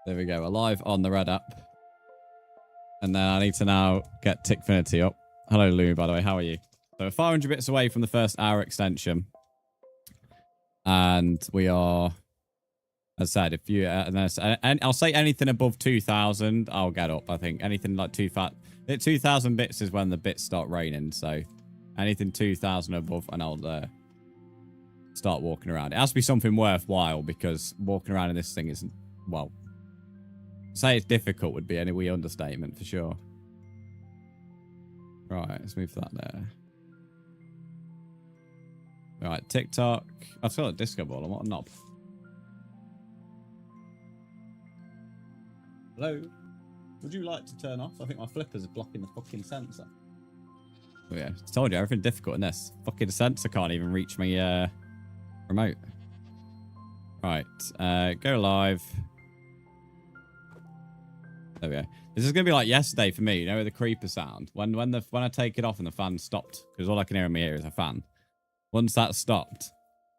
There we go. We're live on the Red app. And then I need to now get Tickfinity up. Hello, Lou, by the way. How are you? So we're 500 bits away from the first hour extension. And we are, as I said, if you, and I'll say anything above 2,000, I'll get up, I think. Anything like 2,000 bits is when the bits start raining. So anything 2,000 above, and I'll start walking around. It has to be something worthwhile, because walking around in this thing isn't, well, say it's difficult would be any wee understatement for sure. Right, let's move that there. Right, TikTok. I feel like disco ball. What a knob. Hello? Would you like to turn off? I think my flippers are blocking the fucking sensor. Oh yeah, I told you, everything difficult in this. Fucking sensor can't even reach my remote. Right, go live. There we go. This is gonna be like yesterday for me, you know, with the creeper sound. When I take it off and the fan stopped, because all I can hear in my ear is a fan. Once that stopped,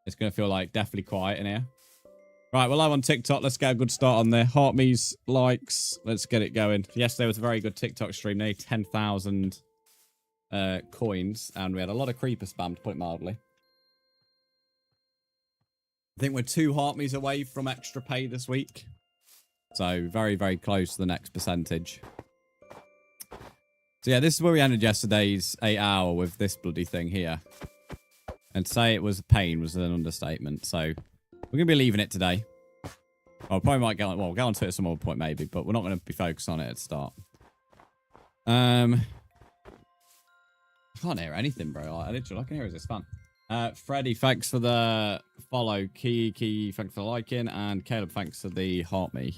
it's gonna feel like deathly quiet in here. Right, we're live on TikTok. Let's get a good start on there. Heart me's, likes. Let's get it going. Yesterday was a very good TikTok stream. Nearly 10,000 coins, and we had a lot of creeper spam, to put it mildly. I think we're 2 heart me's away from extra pay this week. So very, very close to the next percentage. So yeah, this is where we ended yesterday's 8 hour with this bloody thing here. And to say it was a pain was an understatement. So we're going to be leaving it today. Well, probably might go on, well, we'll go on to it at some other point maybe, but we're not going to be focused on it at the start. I can't hear anything, bro. I literally, all I can hear is this fan. Freddie, thanks for the follow. Key, thanks for liking. And Caleb, thanks for the heart me.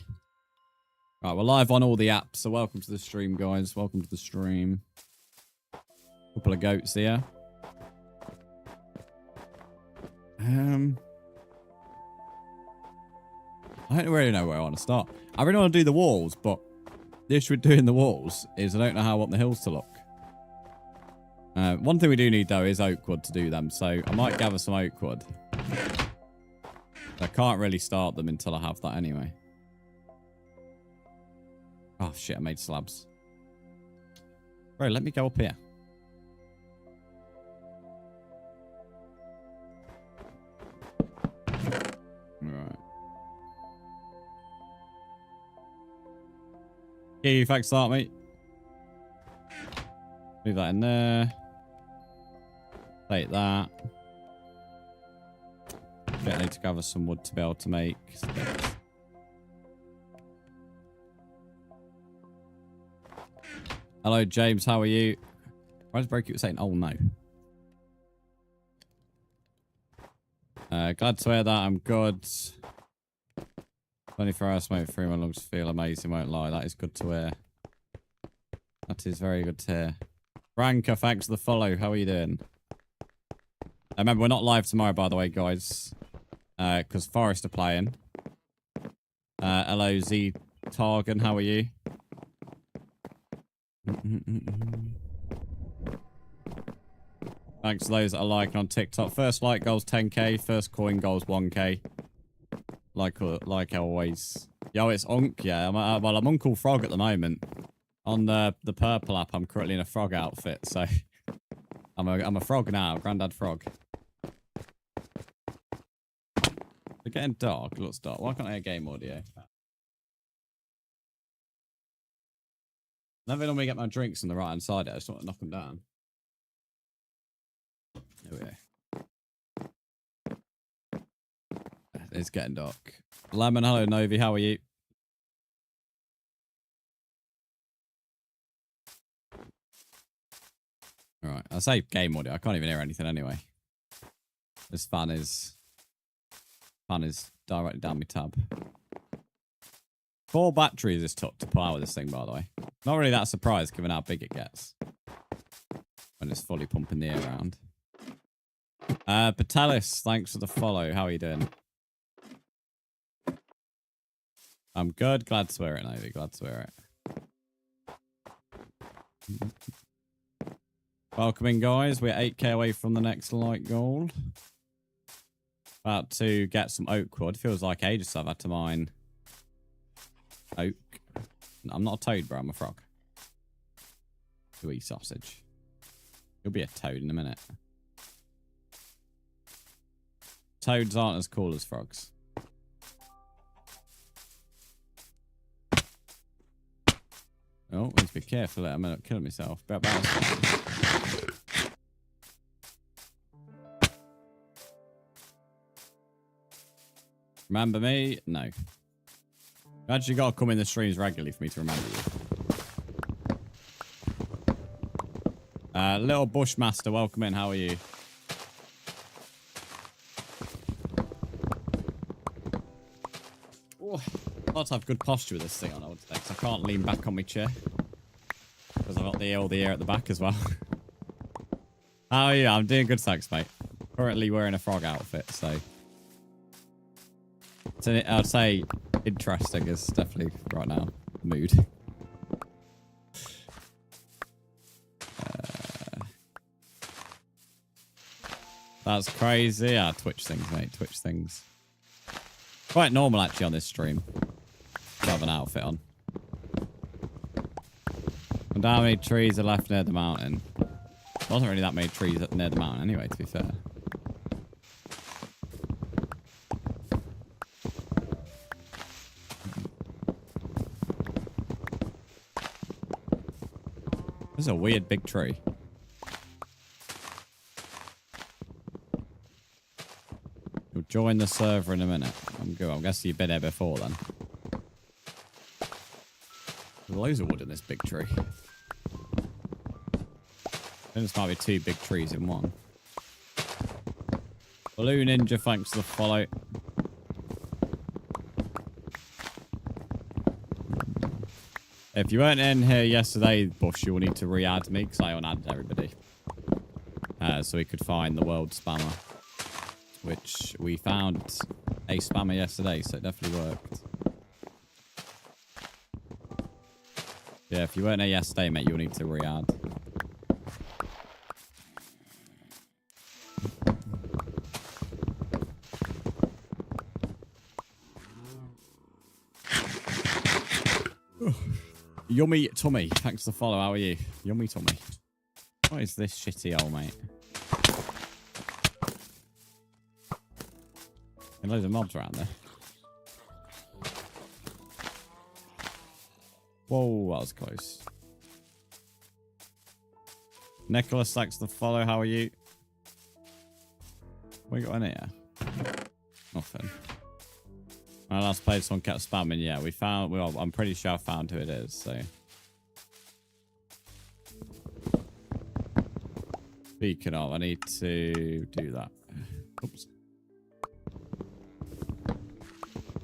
Right, we're live on all the apps, so welcome to the stream, guys. Welcome to the stream. Couple of goats here. I don't really know where I want to start. I really want to do the walls, but the issue with doing the walls is I don't know how I want the hills to look. One thing we do need, though, is oak wood to do them, so I might gather some oak wood. I can't really start them until I have that anyway. Oh, shit, I made slabs. Bro, let me go up here. Alright. Yeah, thanks, start, mate. Move that in there. Take that. I need to gather some wood to be able to make sticks. Hello, James. How are you? Why does Breaky saying, oh, no? Glad to hear that. I'm good. 24 hours smoke free. My lungs feel amazing. Won't lie. That is good to hear. That is very good to hear. Ranker, thanks for the follow. How are you doing? Remember, we're not live tomorrow, by the way, guys. Because Forest are playing. Hello, Z Targan. How are you? Thanks to those that are liking on TikTok. First like goals 10k. First coin goals 1k. Like always. Yo, it's Unk. Yeah, I'm Uncle Frog at the moment. On the purple app, I'm currently in a frog outfit, so I'm a frog now, Grandad Frog. It's getting dark. It looks dark. Why can't I hear game audio? Never normally get my drinks on the right hand side. I just want to knock them down. There we go. It's getting dark. Lemon, hello Novi, how are you? Alright, I say game audio. I can't even hear anything anyway. This fan is directly down my tab. 4 batteries is took to power this thing, by the way. Not really that surprised given how big it gets when it's fully pumping the air around. Patelis, thanks for the follow. How are you doing? I'm good. Glad to hear it, Novi. Glad to hear it. Welcome in, guys. We're 8k away from the next light goal. About to get some oak wood. Feels like ages I've had to mine Oak. No, I'm not a toad, bro. I'm a frog. To eat sausage. You'll be a toad in a minute. Toads aren't as cool as frogs. Oh, need to be careful there. I'm going to kill myself. Remember me? No. You actually got to come in the streams regularly for me to remember you. Little Bushmaster, welcome in. How are you? Oh, I've got to have good posture with this thing on, I would say, because I can't lean back on my chair. Because I've got all the air at the back as well. How are you? I'm doing good, thanks, mate. Currently wearing a frog outfit, so... I'd say interesting is definitely right now. Mood. That's crazy. Yeah, Twitch things, mate. Twitch things. Quite normal, actually, on this stream. To have an outfit on. And how many trees are left near the mountain? There wasn't really that many trees near the mountain anyway, to be fair. This is a weird big tree. You'll join the server in a minute. I'm good. I'm guessing you've been here before then. There's loads of wood in this big tree. I think this might be 2 big trees in one. Blue Ninja, thanks for the follow. If you weren't in here yesterday, Bush, you will need to re-add me because I unadded everybody. So we could find the world spammer. Which we found a spammer yesterday, so it definitely worked. Yeah, if you weren't here yesterday, mate, you'll need to re-add. Yummy Tummy, thanks for the follow. How are you? Yummy Tummy. What is this shitty hole, mate? And loads of mobs around there. Whoa, that was close. Nicholas, thanks for the follow. How are you? What you got in here? Nothing. My last played, someone kept spamming. Yeah, we found. Well, I'm pretty sure I found who it is. So, speaking of, I need to do that. Oops.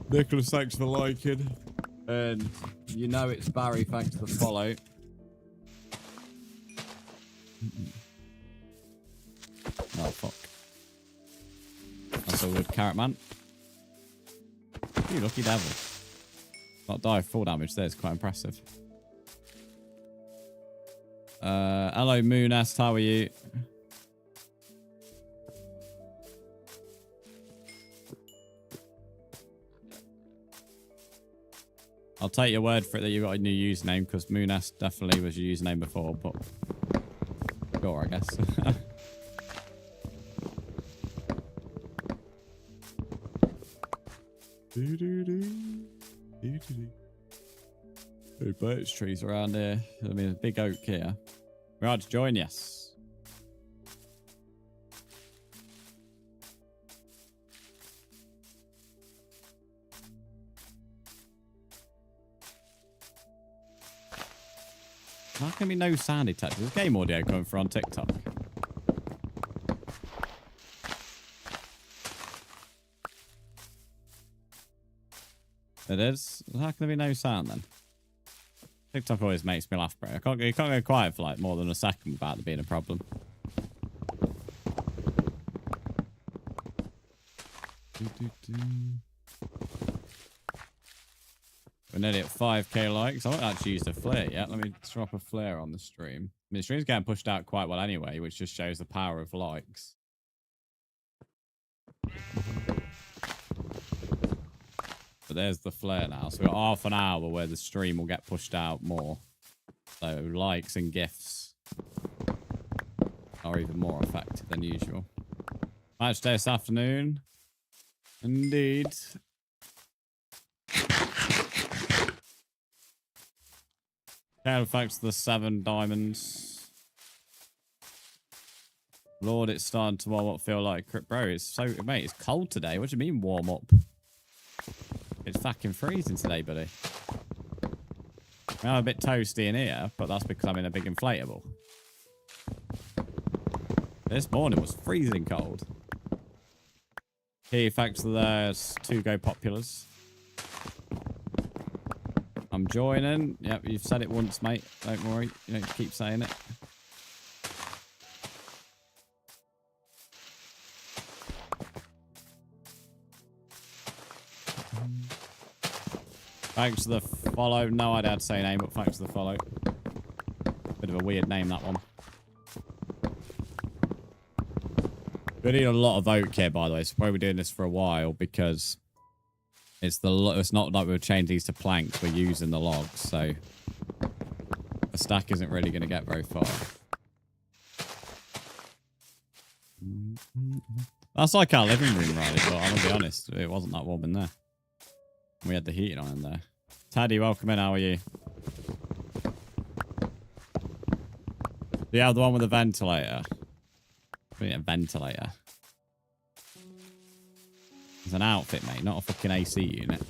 Nicholas, thanks for liking, and you know it's Barry. Thanks for the follow. Oh fuck! That's a wood carrot man. You lucky devil. Not die full damage there is quite impressive. Hello Moonest, how are you? I'll take your word for it that you got a new username because Moonest definitely was your username before, but sure, I guess. Oh, birch trees around here. I mean, a big oak here. We're out to join, yes. How can be no sound detector? There's game audio coming from on TikTok. It is? How can there be no sound then? TikTok always makes me laugh, bro. You can't go quiet for like more than a second without there being a problem. We're nearly at 5k likes. I haven't actually used a flare yet. Let me drop a flare on the stream. I mean, the stream's getting pushed out quite well anyway, which just shows the power of likes. but there's the flare now. So we've got half an hour where the stream will get pushed out more. So likes and gifts are even more effective than usual. Match day this afternoon. Indeed. Okay, thanks to the 7 diamonds. Lord, it's starting to warm up, feel like... Bro, it's so... Mate, it's cold today. What do you mean warm up? It's fucking freezing today, buddy. I'm a bit toasty in here, but that's because I'm in a big inflatable. This morning was freezing cold. Key thanks to those 2 go populars. I'm joining. Yep, you've said it once, mate. Don't worry. You don't keep saying it. Thanks to the follow. No idea how to say name, but thanks to the follow. Bit of a weird name, that one. We need a lot of oak here, by the way. So probably we're doing this for a while because it's not like we've changed these to planks. We're using the logs, so the stack isn't really going to get very far. That's like our living room, right? But I'm gonna be honest, it wasn't that warm in there. We had the heating on in there. Taddy, welcome in. How are you? Do you have the one with the ventilator? We need a ventilator. It's an outfit, mate, not a fucking AC unit.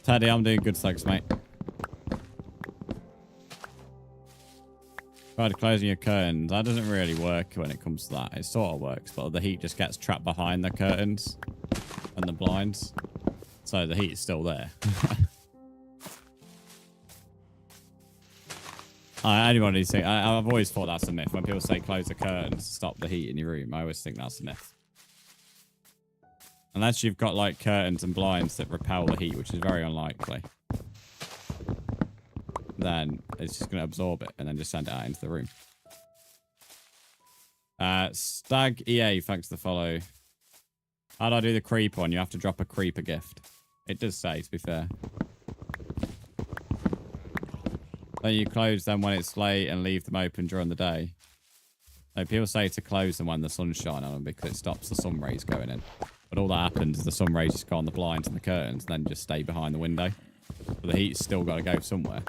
Teddy, I'm doing good, thanks, mate. Tried closing your curtains. That doesn't really work when it comes to that. It sort of works, but the heat just gets trapped behind the curtains and the blinds. So the heat is still there. Anybody think? I've always thought that's a myth. When people say close the curtains to stop the heat in your room, I always think that's a myth. Unless you've got like curtains and blinds that repel the heat, which is very unlikely. Then it's just going to absorb it and then just send it out into the room. Stag EA, thanks for the follow. How do I do the creeper one? You have to drop a creeper gift. It does say, to be fair. Then you close them when it's late and leave them open during the day. No, people say to close them when the sun's shining on them because it stops the sun rays going in. But all that happens is the sun rays just go on the blinds and the curtains and then just stay behind the window. But the heat's still got to go somewhere.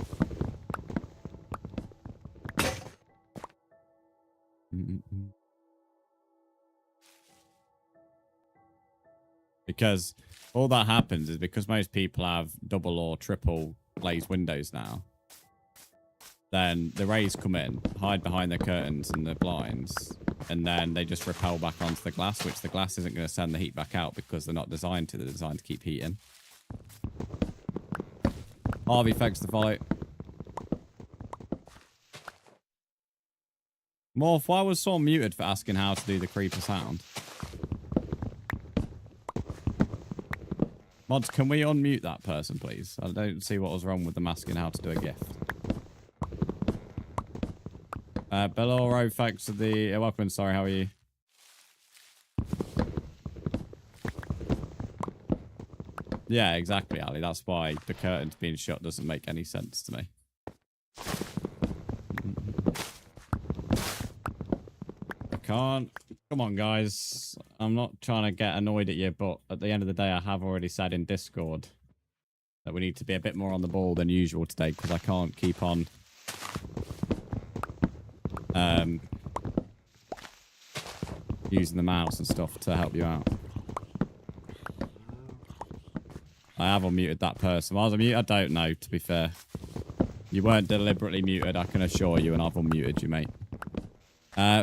Because all that happens is because most people have double or triple glazed windows now. Then the rays come in, hide behind the curtains and the blinds, and then they just repel back onto the glass, which the glass isn't going to send the heat back out because they're not designed to. They're designed to keep heat in. Harvey, thanks to follow. Morph, why was Saul muted for asking how to do the creeper sound? Mods, can we unmute that person, please? I don't see what was wrong with them asking how to do a gift. Belloro, thanks for the welcome. Sorry, how are you? Yeah, exactly, Ali. That's why the curtains being shut doesn't make any sense to me. I can't. Come on, guys. I'm not trying to get annoyed at you, but at the end of the day, I have already said in Discord that we need to be a bit more on the ball than usual today because I can't keep on using the mouse and stuff to help you out. I have unmuted that person. Why was I muted? I don't know, to be fair. You weren't deliberately muted, I can assure you, and I've unmuted you, mate.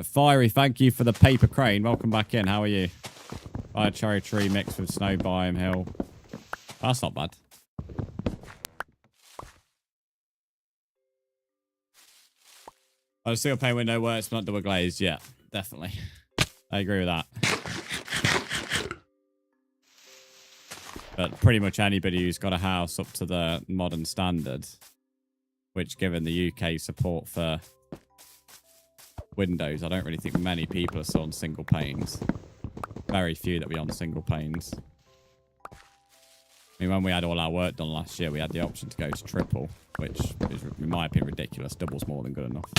Fiery, thank you for the paper crane. Welcome back in. How are you? Fire cherry tree mixed with snow biome hill. That's not bad. Oh, single pane window works, but not double glazed. Yeah, definitely. I agree with that. But pretty much anybody who's got a house up to the modern standard, which given the UK support for Windows, I don't really think many people are still on single panes. Very few that be on single panes. I mean, when we had all our work done last year, we had the option to go to triple, which is, in my opinion, ridiculous. Double's more than good enough.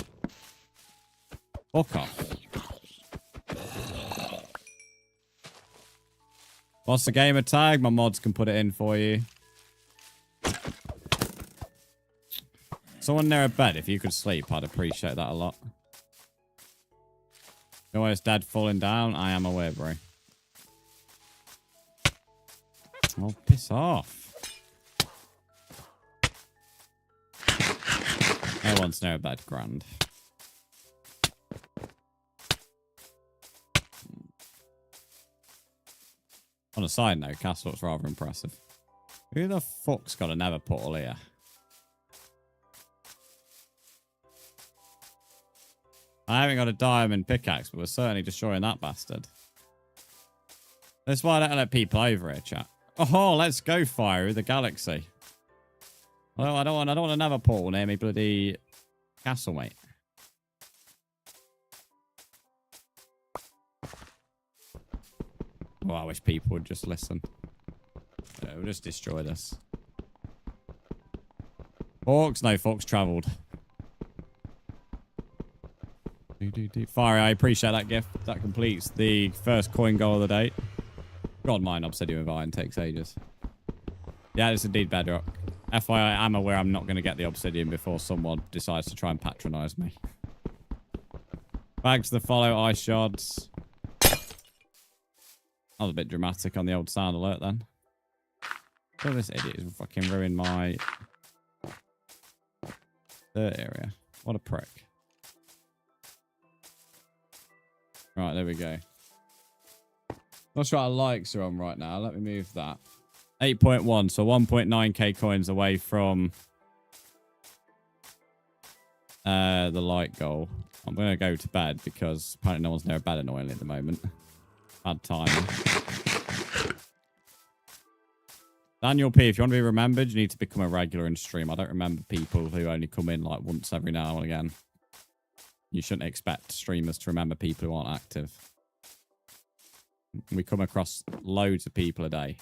Fuck off. What's the gamer tag? My mods can put it in for you. Someone near a bed, if you could sleep, I'd appreciate that a lot. You know where his dad falling down? I am aware, bro. Oh, piss off. No one's near a bed, grand. On a side note, castle looks rather impressive. Who the fuck's got a nether portal here? I haven't got a diamond pickaxe, but we're certainly destroying that bastard. That's why I don't let people over here, chat. Oh, let's go, Fire, the galaxy. I don't want another portal near me, bloody castle, mate. Oh, I wish people would just listen. We'll just destroy this. Forks? No, Forks travelled. Fire, I appreciate that gift. That completes the first coin goal of the day. God, mine obsidian vine takes ages. Yeah, it's indeed bedrock. FYI, I'm aware I'm not going to get the obsidian before someone decides to try and patronise me. Back to the follow, ice shards. That was a bit dramatic on the old sound alert then. Oh, this idiot has fucking ruined my dirt area. What a prick. Right, there we go. Not sure our likes are on right now. Let me move that. 8.1, so 1.9k coins away from the like goal. I'm going to go to bed because apparently no one's near a bed annoyingly at the moment. Bad timing. Daniel P, if you want to be remembered, you need to become a regular in stream. I don't remember people who only come in like once every now and again. You shouldn't expect streamers to remember people who aren't active. We come across loads of people a day.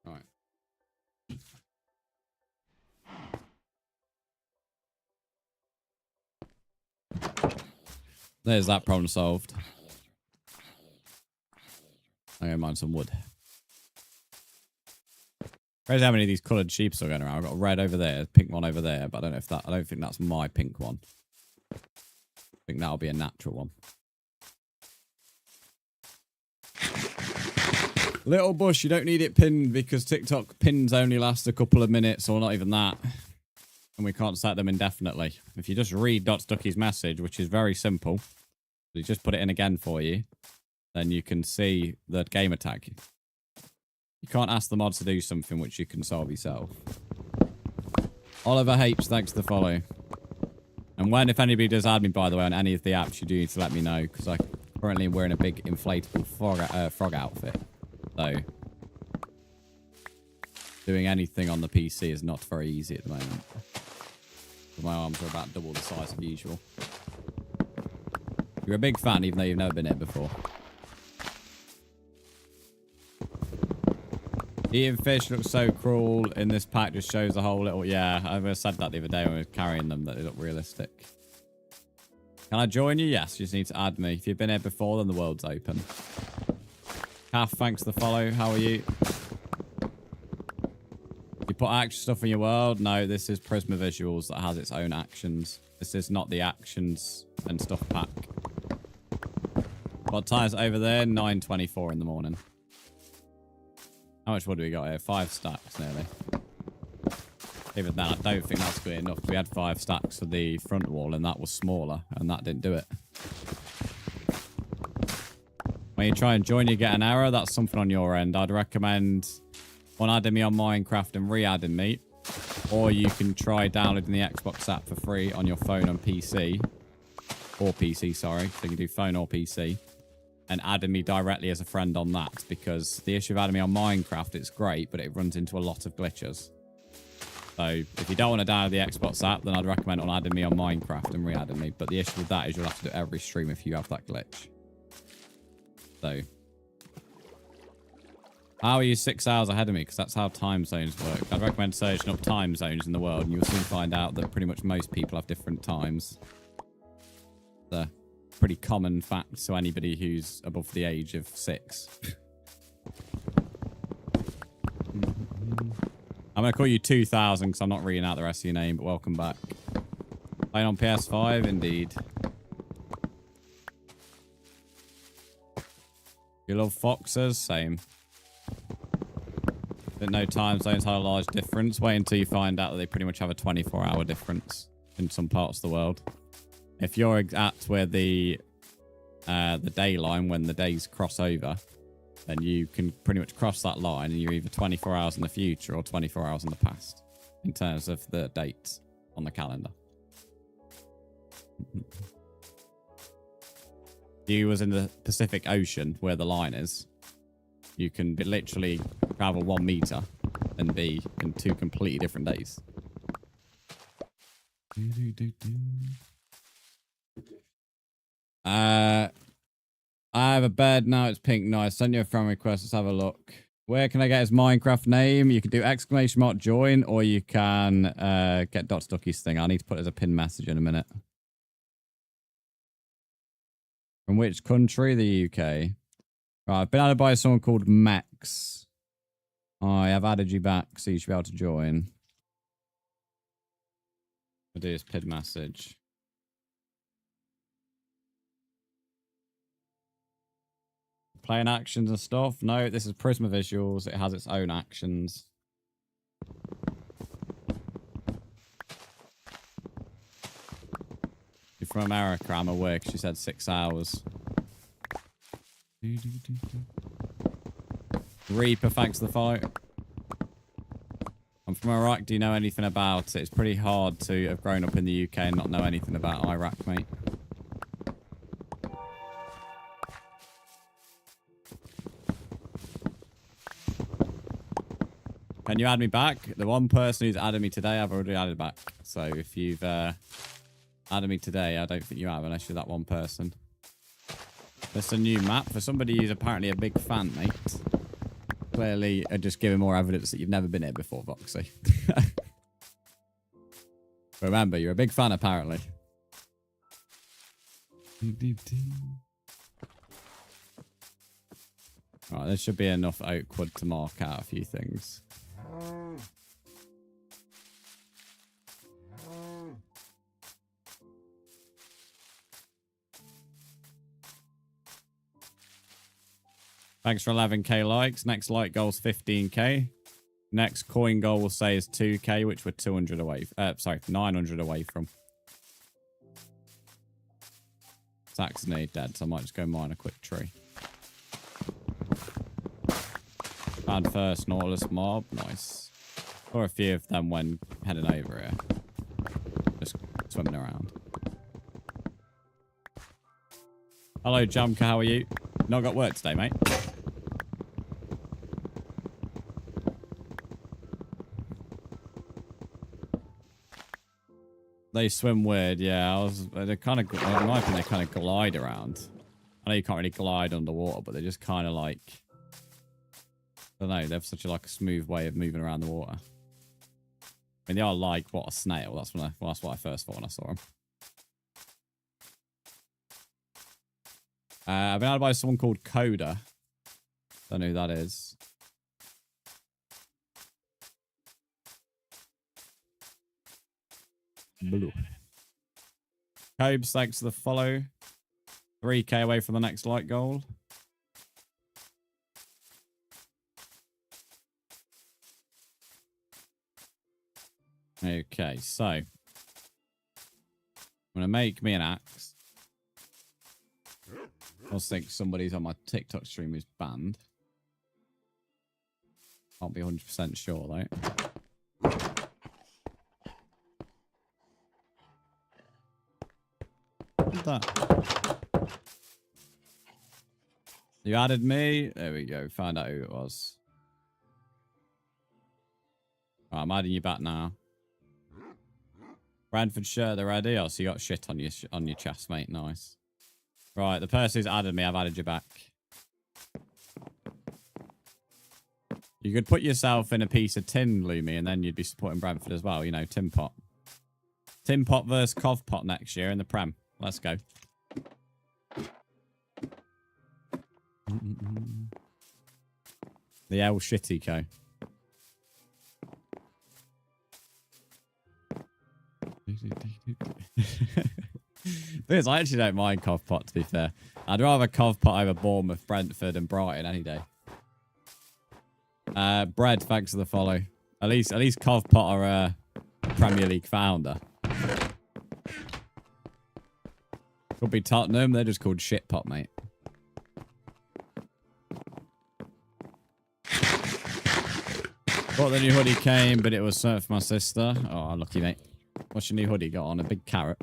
Right. There's that problem solved. I'm going to mine some wood. Crazy how many of these coloured sheep are going around. I've got a red over there, a pink one over there, but I don't know if that. I don't think that's my pink one. I think that'll be a natural one. Little bush, you don't need it pinned because TikTok pins only last a couple of minutes or not even that. And we can't set them indefinitely. If you just read Ducky's message, which is very simple, he just put it in again for you, then you can see the gamer tag. You can't ask the mods to do something which you can solve yourself. Oliver H, thanks for the follow. And when, if anybody does add me, by the way, on any of the apps, you do need to let me know, because I currently am wearing a big inflatable frog outfit. So, doing anything on the PC is not very easy at the moment. My arms are about double the size of usual. You're a big fan, even though you've never been here before. Eating fish looks so cruel in this pack, just shows the whole little... Yeah, I said that the other day when we were carrying them, that they look realistic. Can I join you? Yes, you just need to add me. If you've been here before, then the world's open. Calf, thanks for the follow. How are you? You put action stuff in your world? No, this is Prisma Visuals that has its own actions. This is not the actions and stuff pack. What time is it over there? 9:24 in the morning. How much wood do we got here? 5 stacks nearly. Even then, I don't think that's good enough. We had 5 stacks for the front wall and that was smaller and that didn't do it. When you try and join, you get an error. That's something on your end. I'd recommend one adding me on Minecraft and re-adding me. Or you can try downloading the Xbox app for free on your phone and PC. Or PC, sorry. So you can do phone or PC. And adding me directly as a friend on that. Because the issue of adding me on Minecraft, it's great, but it runs into a lot of glitches. So if you don't want to download the Xbox app, then I'd recommend on adding me on Minecraft and re-adding me. But the issue with that is you'll have to do every stream if you have that glitch. So how are you 6 hours ahead of me? Because that's how time zones work. I'd recommend searching up time zones in the world, and you'll soon find out that pretty much most people have different times. It's a pretty common fact to anybody who's above the age of 6. I'm going to call you 2000 because I'm not reading out the rest of your name, but welcome back. Playing on PS5, indeed. You love foxes? Same. Didn't know time zones had a large difference. Wait until you find out that they pretty much have a 24-hour difference in some parts of the world. If you're at where the day line, when the days cross over, then you can pretty much cross that line and you're either 24 hours in the future or 24 hours in the past in terms of the dates on the calendar. If you was in the Pacific Ocean where the line is, you can literally travel 1 meter and be in 2 completely different days. I have a bed now. It's pink. Nice. Send you a friend request. Let's have a look. Where can I get his Minecraft name? You can do !join, or you can get Stucky's thing. I need to put it as a pinned message in a minute. From which country? The UK. Right, I've been added by someone called Max. I have added you back, so you should be able to join. I'll do this pinned message. Playing actions and stuff? No, this is Prisma Visuals. It has its own actions. You're from America, I'm aware, because she said 6 hours. Reaper, thanks for the fight. I'm from Iraq. Do you know anything about it? It's pretty hard to have grown up in the UK and not know anything about Iraq, mate. Can you add me back? The one person who's added me today, I've already added back. So if you've added me today, I don't think you have, unless you're that one person. There's a new map for somebody who's apparently a big fan, mate. Clearly, just giving more evidence that you've never been here before, Voxy. Remember, you're a big fan, apparently. Right, there should be enough oak wood to mark out a few things. Thanks for 11k likes. Next like goal is 15k. Next coin goal we'll say is 2k, which we're 200 away. Sorry, 900 away from. Sax need dead, so I might just go mine a quick tree. Found first Nautilus mob. Nice. Saw a few of them when heading over here. Just swimming around. Hello, Jamka. How are you? Not got work today, mate. They swim weird, yeah. They're kind of, in my opinion, they kind of glide around. I know you can't really glide underwater, but they're just kind of like, I don't know. They have such a smooth way of moving around the water. I mean, they are like what, a snail. That's what I first thought when I saw them. I've been added by someone called Coda. Don't know who that is. Blue. Cobes, thanks for the follow. 3k away from the next like goal. Okay, so I'm gonna make me an axe. I also think somebody's on my TikTok stream who's banned. Can't be 100% sure though. What's that? You added me. There we go. Find out who it was. Right, I'm adding you back now. Brentford shirt, they're ready. Oh, so you got shit on your chest, mate. Nice. Right, the person who's added me, I've added you back. You could put yourself in a piece of tin, Loomy, and then you'd be supporting Brentford as well. You know, Tin Pot. Tin Pot versus Cov Pot next year in the Prem. Let's go. The L Shitty Co. I actually don't mind Cov Pot, to be fair. I'd rather Cov Pot over Bournemouth, Brentford, and Brighton any day. Bread, thanks for the follow. At least Cov Pot are a Premier League founder. Could be Tottenham. They're just called Shit Pot, mate. Thought the new hoodie came, but it was sent for my sister. Oh, lucky, mate. What's your new hoodie got on? A big carrot.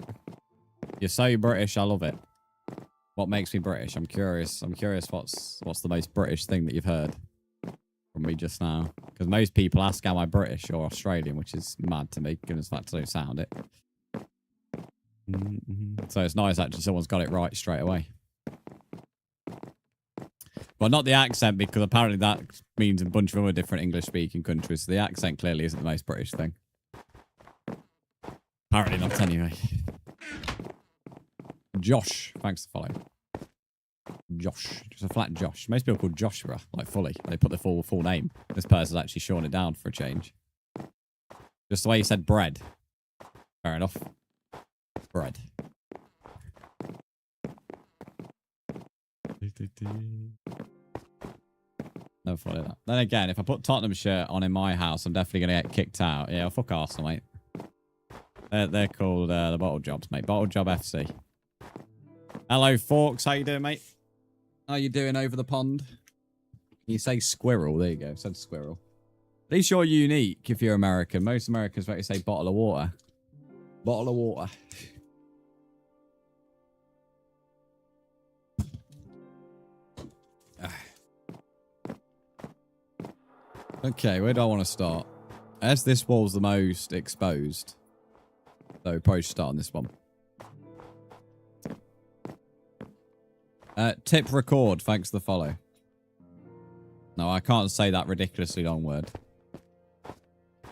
You're so British, I love it. What makes me British? I'm curious. I'm curious what's the most British thing that you've heard from me just now. Because most people ask am I British or Australian, which is mad to me, given the fact I don't sound it. So it's nice actually someone's got it right straight away. Well, not the accent, because apparently that means a bunch of other different English-speaking countries. So the accent clearly isn't the most British thing. Apparently not, anyway. Josh, thanks for following. Josh, just a flat Josh. Most people call Joshua, like fully. They put the full name. This person's actually shortened it down for a change. Just the way you said bread. Fair enough. Bread. No funny that. Then again, if I put Tottenham shirt on in my house, I'm definitely going to get kicked out. Yeah, fuck Arsenal, mate. They're called the Bottle Jobs, mate. Bottle Job FC. Hello, Forks. How you doing, mate? How you doing over the pond? You say squirrel. There you go. Said squirrel. At least you're unique if you're American. Most Americans like to say bottle of water. Bottle of water. Okay, where do I want to start? As this wall's the most exposed, so we probably should start on this one. Tip record, thanks for the follow. No, I can't say that ridiculously long word.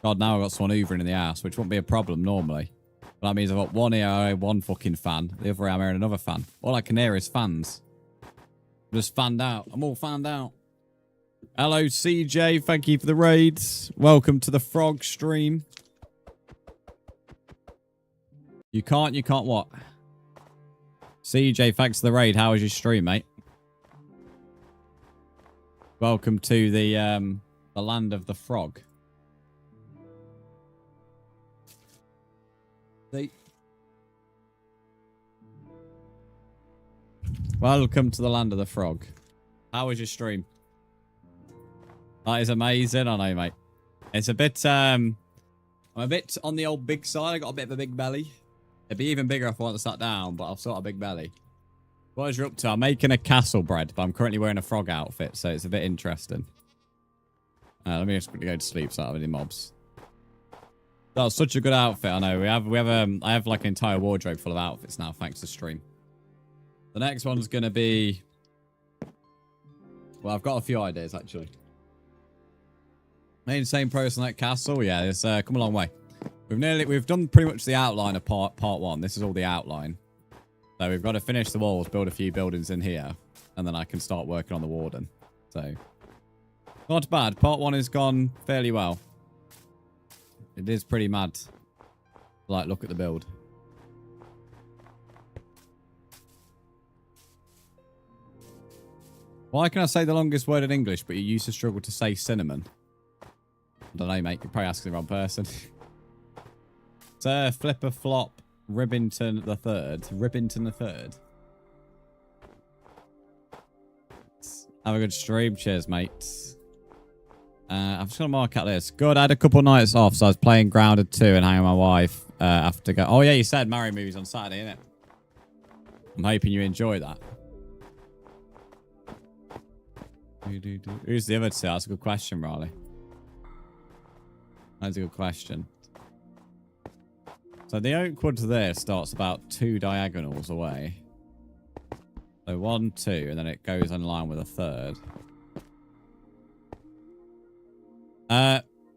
God, now I've got someone hoovering in the house, which wouldn't be a problem normally. But that means I've got one ear, I hear one fucking fan. The other ear, I'm hearing another fan. All I can hear is fans. I'm just fanned out. I'm all fanned out. Hello, CJ. Thank you for the raids. Welcome to the Frog stream. You can't what? CJ, thanks for the raid. How was your stream, mate? Welcome to the land of the frog. Welcome to the land of the frog. How was your stream? That is amazing. I know, mate. It's a bit, I'm a bit on the old big side. I got a bit of a big belly. It'd be even bigger if I wanted to sat down, but I've sort of a big belly. What is you up to? I'm making a castle bread, but I'm currently wearing a frog outfit, so it's a bit interesting. Let me just quickly go to sleep so I don't have any mobs. That was such a good outfit. I know. I have like an entire wardrobe full of outfits now, thanks to stream. The next one's going to be... Well, I've got a few ideas, actually. Made the same person that castle. Yeah, it's come a long way. We've done pretty much the outline of part one. This is all the outline. So we've got to finish the walls, build a few buildings in here, and then I can start working on the warden. So not bad. Part one has gone fairly well. It is pretty mad. Like, look at the build. Why can I say the longest word in English, but you used to struggle to say cinnamon? I don't know, mate. You're probably asking the wrong person. Sir Flipper Flop Ribbington the Third. Ribbington the Third. Have a good stream. Cheers, mates. I'm just going to mark out this. Good. I had a couple of nights off, so I was playing Grounded 2 and hanging with my wife after go. Oh, yeah, you said Mario movies on Saturday, innit? I'm hoping you enjoy that. Who's the other two? That's a good question, Riley. That's a good question. So the oak wood there starts about 2 diagonals away. So 1, 2, and then it goes in line with a third.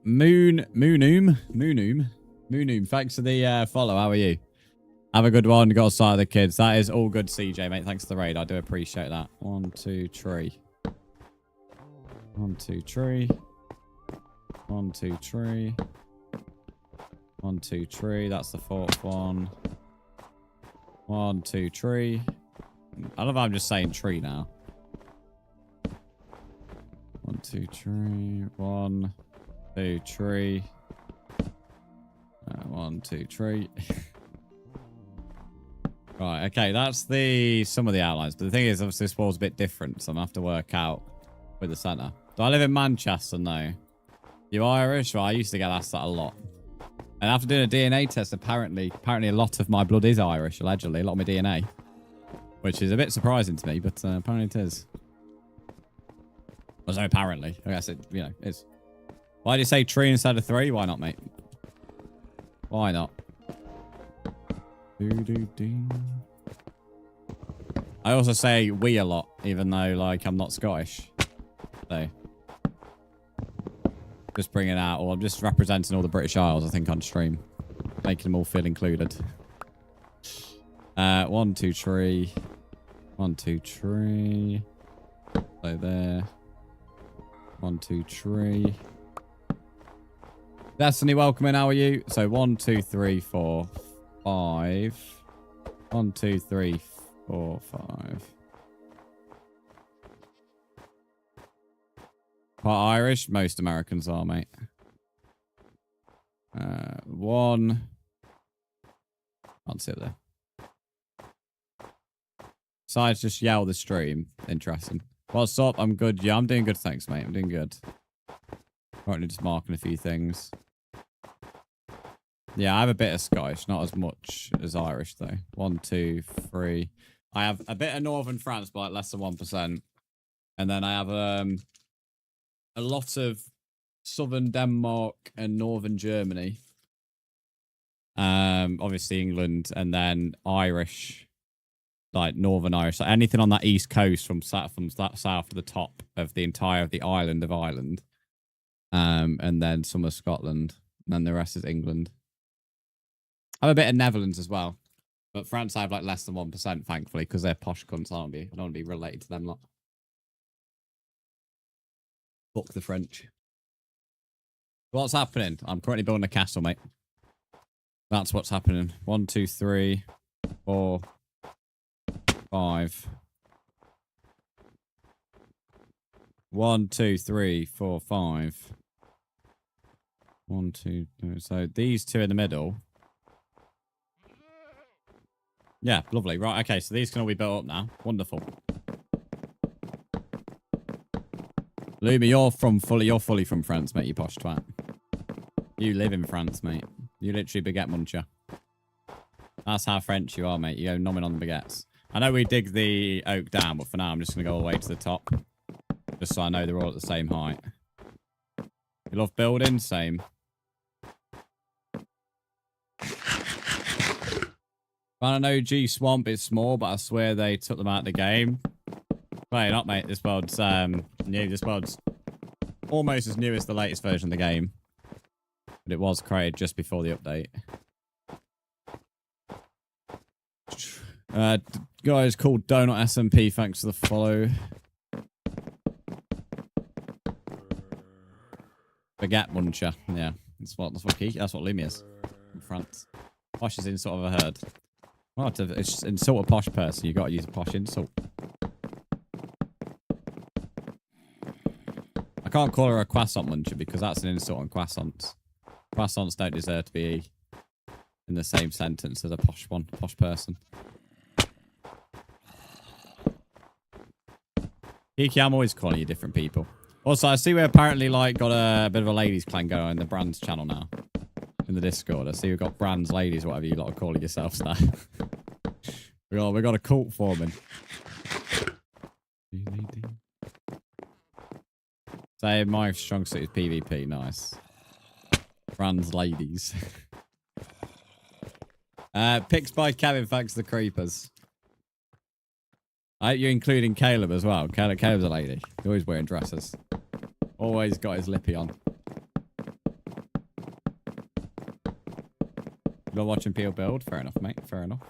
Moonum. Thanks for the follow. How are you? Have a good one. Got sight of the kids. That is all good, CJ, mate. Thanks for the raid. I do appreciate that. 1, 2, 3. 1, 2, 3. 1, 2, 3. 1, 2, 3. That's the 4th one. 1, 2, 3. I love how I'm just saying tree now. 1, 2, 3. 1, 2, 3. 1, 2, 3. Right, okay, that's some of the outlines. But the thing is, obviously, this wall's a bit different, so I'm going to have to work out with the centre. Do I live in Manchester? No. You Irish? Well, I used to get asked that a lot. And after doing a DNA test, apparently a lot of my blood is Irish, allegedly. A lot of my DNA. Which is a bit surprising to me, but apparently it is. Well, so apparently. I guess it, is. Why did you say tree instead of 3? Why not, mate? Why not? I also say we a lot, even though, like, I'm not Scottish. So, just bringing it out, or I'm just representing all the British Isles, I think, on stream. Making them all feel included. 1, 2, 3. 1, 2, 3. So there. 1, 2, 3. Destiny, welcome in. How are you? So 1, 2, 3, 4, 5. 1, 2, 3, 4, 5. Part Irish? Most Americans are, mate. 1. Can't see it there. Besides, just yell the stream. Interesting. What's up? I'm good. Yeah, I'm doing good. Thanks, mate. I'm doing good. Currently just marking a few things. Yeah, I have a bit of Scottish. Not as much as Irish, though. 1, 2, 3. I have a bit of Northern France, but like less than 1%. And then I have a lot of Southern Denmark and Northern Germany. Obviously England, and then Irish. Like Northern Irish, like anything on that east coast from south to the top of the island of Ireland, and then some of Scotland, and then the rest is England. I have a bit of Netherlands as well, but France I have like less than 1%, thankfully, because they're posh cunts. I don't want to be related to them lot. Fuck the French. What's happening? I'm currently building a castle, mate. That's what's happening. 1, 2, 3, 4. 5. 1, 2, 3, 4, 5. 1, 2, 3. So these two in the middle. Yeah, lovely. Right, okay, so these can all be built up now. Wonderful. Lumi, you're fully from France, mate, you posh twat. You live in France, mate. You literally baguette muncher. That's how French you are, mate. You go nomming on the baguettes. I know we dig the oak down, but for now I'm just going to go all the way to the top. Just so I know they're all at the same height. You love building? Same. Found an OG swamp. It's small, but I swear they took them out of the game. Wait, not mate. This world's new. This world's almost as new as the latest version of the game. But it was created just before the update. Guys called Donut SMP, thanks for the follow. Baguette muncher, yeah. That's what Lumi is in France. Posh is insult of a herd. Well, to insult a posh person, you got to use a posh insult. I can't call her a croissant muncher because that's an insult on croissants. Croissants don't deserve to be in the same sentence as a posh person. Kiki, I'm always calling you different people. Also, I see we apparently like got a bit of a ladies clan going on in the Brzndz channel now. In the Discord. I see we've got Brzndz ladies, whatever you lot are calling yourselves now. We got a cult forming. Say my strong suit is PvP. Nice. Brzndz ladies. Pics by Kevin, thanks to the creepers. I hope you're including Caleb as well. Caleb's a lady. He's always wearing dresses. Always got his lippy on. You're watching people build? Fair enough, mate. Fair enough.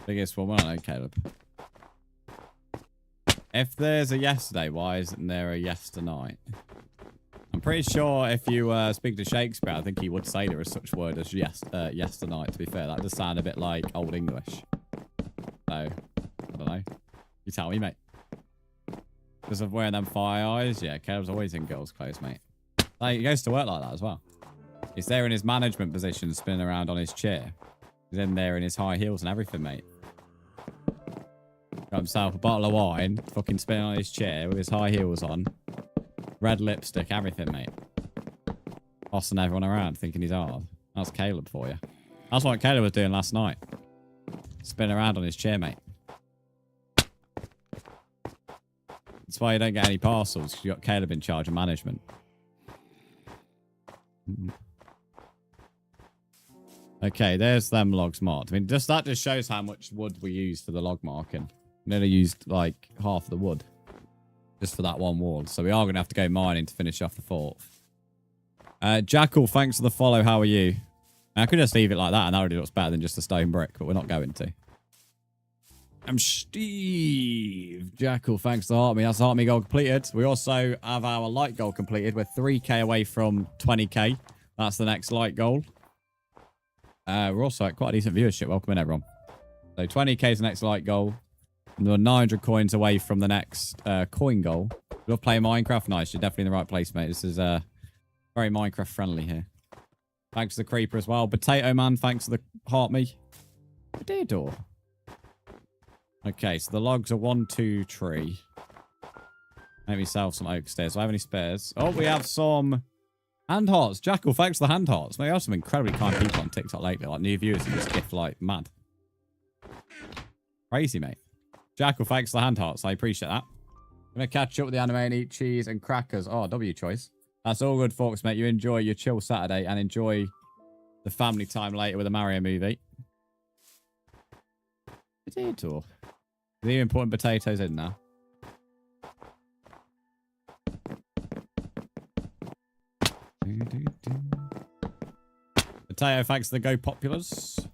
Biggest one, I don't know, Caleb. If there's a yesterday, why isn't there a yesternight? I'm pretty sure if you speak to Shakespeare, I think he would say there is such word as yesternight, to be fair. That does sound a bit like Old English. So, I don't know. You tell me, mate. Because of wearing them fire eyes? Yeah, Caleb's always in girls' clothes, mate. Like, he goes to work like that as well. He's there in his management position, spinning around on his chair. He's in there in his high heels and everything, mate. Got himself a bottle of wine, fucking spinning on his chair with his high heels on. Red lipstick, everything, mate. Bossing everyone around, thinking he's hard. That's Caleb for you. That's what Caleb was doing last night. Spinning around on his chair, mate. That's why you don't get any parcels, because you got Caleb in charge of management. Okay, there's them logs marked. I mean, that just shows how much wood we use for the log marking. We nearly used like half the wood just for that one wall. So we are going to have to go mining to finish off the fourth. Jackal, thanks for the follow. How are you? I could just leave it like that and that already looks better than just a stone brick, but we're not going to. I'm Steve. Jackal, thanks to Heart Me. That's Heart Me goal completed. We also have our light goal completed. We're 3k away from 20k. That's the next light goal. We're also at quite a decent viewership. Welcome in, everyone. So 20k is the next light goal. And we're 900 coins away from the next coin goal. Love playing Minecraft. Nice. You're definitely in the right place, mate. This is very Minecraft friendly here. Thanks to the creeper as well. Potato Man, thanks to the Heart Me. Potato. Okay, so the logs are 1, 2, 3. Make myself some oak stairs. Do I have any spares? Oh, we have some hand hearts. Jackal, thanks for the hand hearts. We have some incredibly kind people on TikTok lately. Like new viewers who just gift like mad. Crazy, mate. Jackal, thanks for the hand hearts. I appreciate that. I'm going to catch up with the anime and eat cheese and crackers. Oh, W choice. That's all good, folks, mate. You enjoy your chill Saturday and enjoy the family time later with a Mario movie. Potato. Are you putting potatoes in now? Potato, thanks to the Go Populars.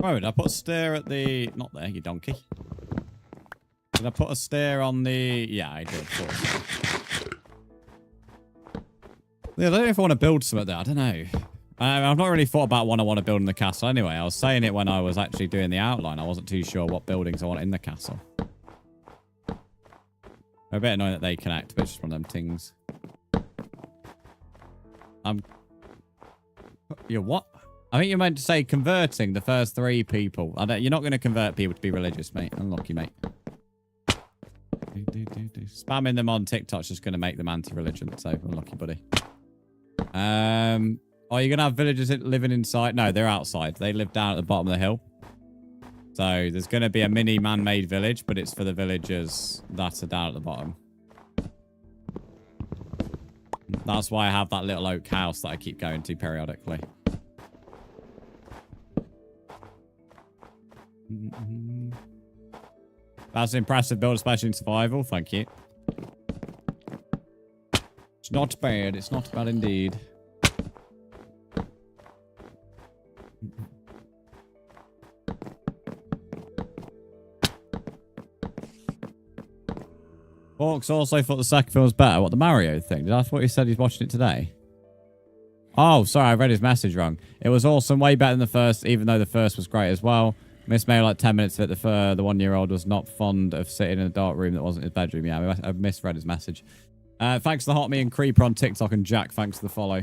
Oh, did I put a stair at the... Not there, you donkey. Did I put a stair on the... Yeah, I did. Yeah, I don't know if I want to build something there. I don't know. I've not really thought about what I want to build in the castle anyway. I was saying it when I was actually doing the outline. I wasn't too sure what buildings I want in the castle. I'm a bit annoying that they connect, but it's just one of them things. You're what? I think you meant to say converting the first 3 people. You're not going to convert people to be religious, mate. Unlucky, mate. Spamming them on TikTok's just going to make them anti-religion. So, unlucky, buddy. Are you going to have villagers living inside? No, they're outside. They live down at the bottom of the hill. So there's going to be a mini man-made village, but it's for the villagers that are down at the bottom. That's why I have that little oak house that I keep going to periodically. That's an impressive build, especially in survival. Thank you. It's not bad. It's not bad indeed. Fox also thought the second film was better. What, the Mario thing? I thought he said he's watching it today. Oh, sorry, I read his message wrong. It was awesome, way better than the first, even though the first was great as well. Missed maybe like 10 minutes of it. The 1-year-old was not fond of sitting in a dark room that wasn't his bedroom. Yeah, I misread his message. Thanks to the Hot Me and Creeper on TikTok, and Jack, thanks for the follow.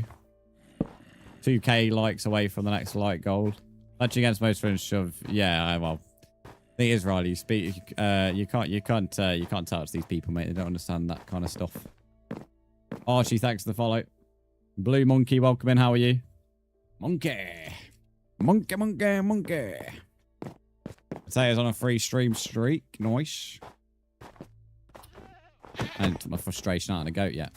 2k likes away from the next like goal. Actually, against most friends shove. Yeah, well, I think it is Riley. You speak. You can't tell it's these people, mate. They don't understand that kind of stuff. Archie, thanks for the follow. Blue Monkey, welcome in. How are you? Monkey. Monkey, monkey, monkey. Potatoes on a free stream streak. Nice. I didn't put my frustration out on a goat yet.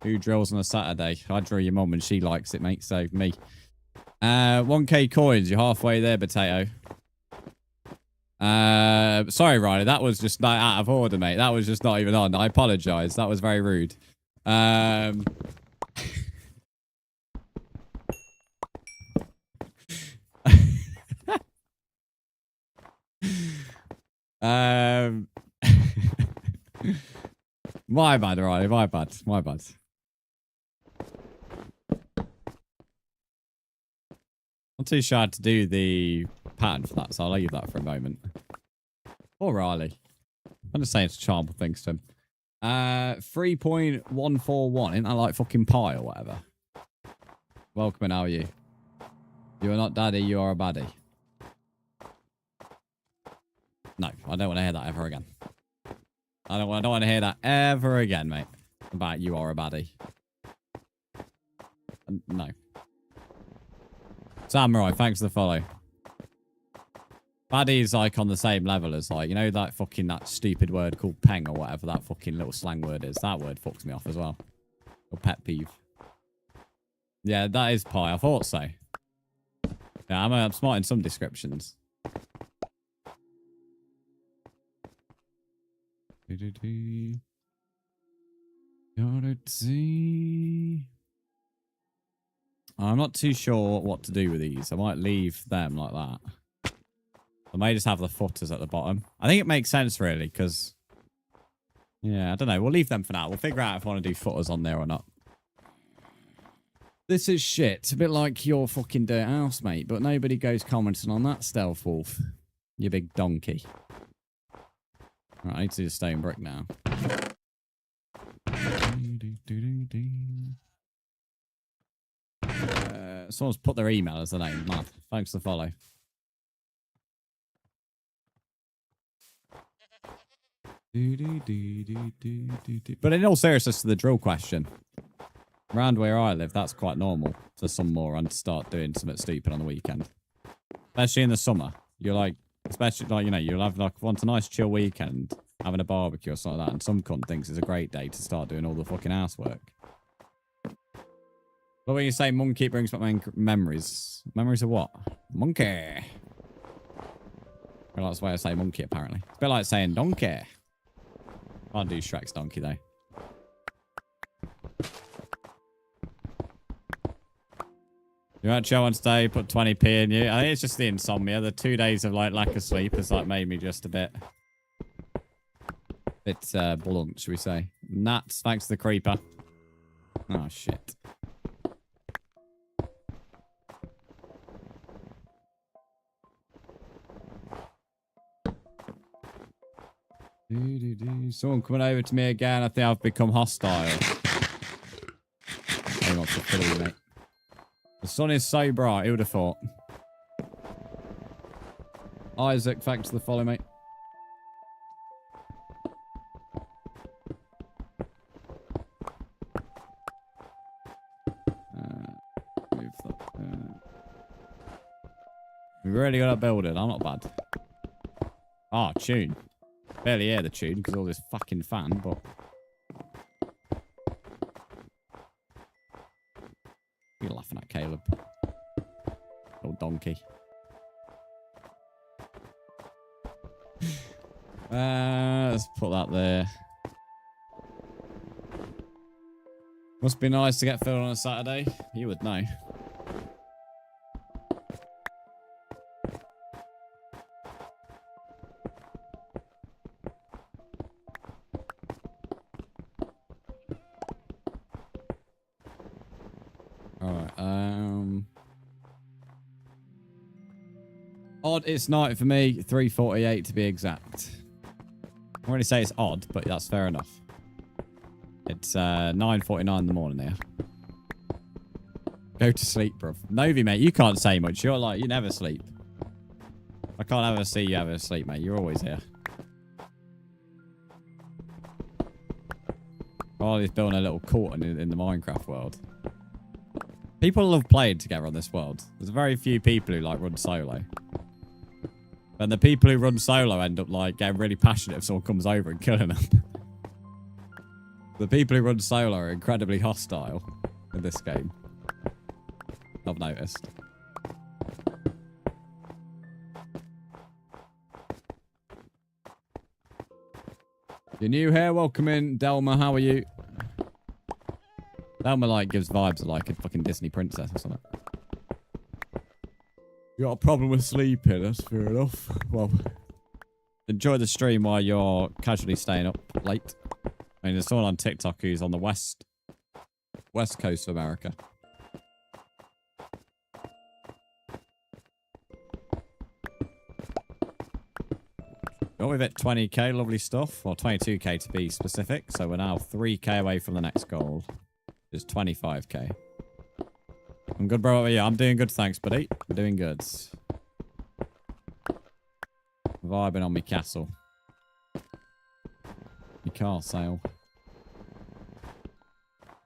Who drills on a Saturday? I drew your mum and she likes it, mate. So me. 1k coins. You're halfway there, potato. Sorry, Riley. That was just not out of order, mate. That was just not even on. I apologize. That was very rude. My bad, Riley. My bad. My bad. I'm too shy to do the pattern for that, so I'll leave that for a moment. Or Riley. I'm just saying it's charmable things to him. 3.141. Isn't that like fucking pi or whatever? Welcome and how are you? You are not daddy, you are a baddie. No, I don't want to hear that ever again. I don't want to hear that ever again, mate. About you are a baddie. No. Samurai, thanks for the follow. Baddie's like on the same level as like, you know, that fucking, that stupid word called peng or whatever that fucking little slang word is. That word fucks me off as well. Or pet peeve. Yeah, that is pi. I thought so. Yeah, I'm smart in some descriptions. I'm not too sure what to do with these. I might leave them like that. I may just have the footers at the bottom. I think it makes sense, really, because... Yeah, I don't know. We'll leave them for now. We'll figure out if I want to do footers on there or not. This is shit. A bit like your fucking dirt house, mate. But nobody goes commenting on that, Stealth Wolf. You big donkey. Right, I need to do the stone brick now. Someone's put their email as the name. Mad. Thanks for the follow. But in all seriousness to the drill question, around where I live, that's quite normal for some moron to start doing something stupid on the weekend. Especially in the summer. You're like, especially like, you know, you'll have like want a nice chill weekend, having a barbecue or something like that, and some cunt thinks it's a great day to start doing all the fucking housework. But when you say monkey, it brings back memories. Memories of what? Monkey. Well, that's the way I say monkey, apparently. It's a bit like saying donkey. Can't do Shrek's donkey, though. You won't chill on today, put 20p in you. I think it's just the insomnia. The 2 days of like lack of sleep has like made me just a bit blunt, should we say. Nuts, thanks to the creeper. Oh, shit. Someone coming over to me again. I think I've become hostile. Hang on, to kill you, mate. The sun is so bright. Who would have thought? Isaac, thanks for the follow, mate. Move that. We really got to build it. I'm not bad. Ah, tune. Barely hear the tune because all this fucking fan, but... You're laughing at Caleb. Old donkey. Let's put that there. Must be nice to get filled on a Saturday. You would know. Odd, it's night for me. 3:48 to be exact. I already say it's odd, but that's fair enough. It's 9:49 in the morning here. Go to sleep, bruv. Novi, mate, you can't say much. You're like, you never sleep. I can't ever see you ever sleep, mate. You're always here. Oh, he's building a little court in the Minecraft world. People love playing together on this world. There's very few people who like run solo. And the people who run solo end up like getting really passionate if someone comes over and killing them. The people who run solo are incredibly hostile in this game. I've noticed. You're new here? Welcome in, Delma. How are you? Delma like gives vibes of like a fucking Disney princess or something. You got a problem with sleeping? That's fair enough. Well, enjoy the stream while you're casually staying up late. I mean, there's someone on TikTok who's on the west coast of America. Got we've hit 20k, lovely stuff. Well, 22k to be specific. So we're now 3k away from the next goal. It's 25k. I'm good, bro. Yeah, I'm doing good, thanks, buddy. I'm doing good. Vibing on me castle. Me car sale.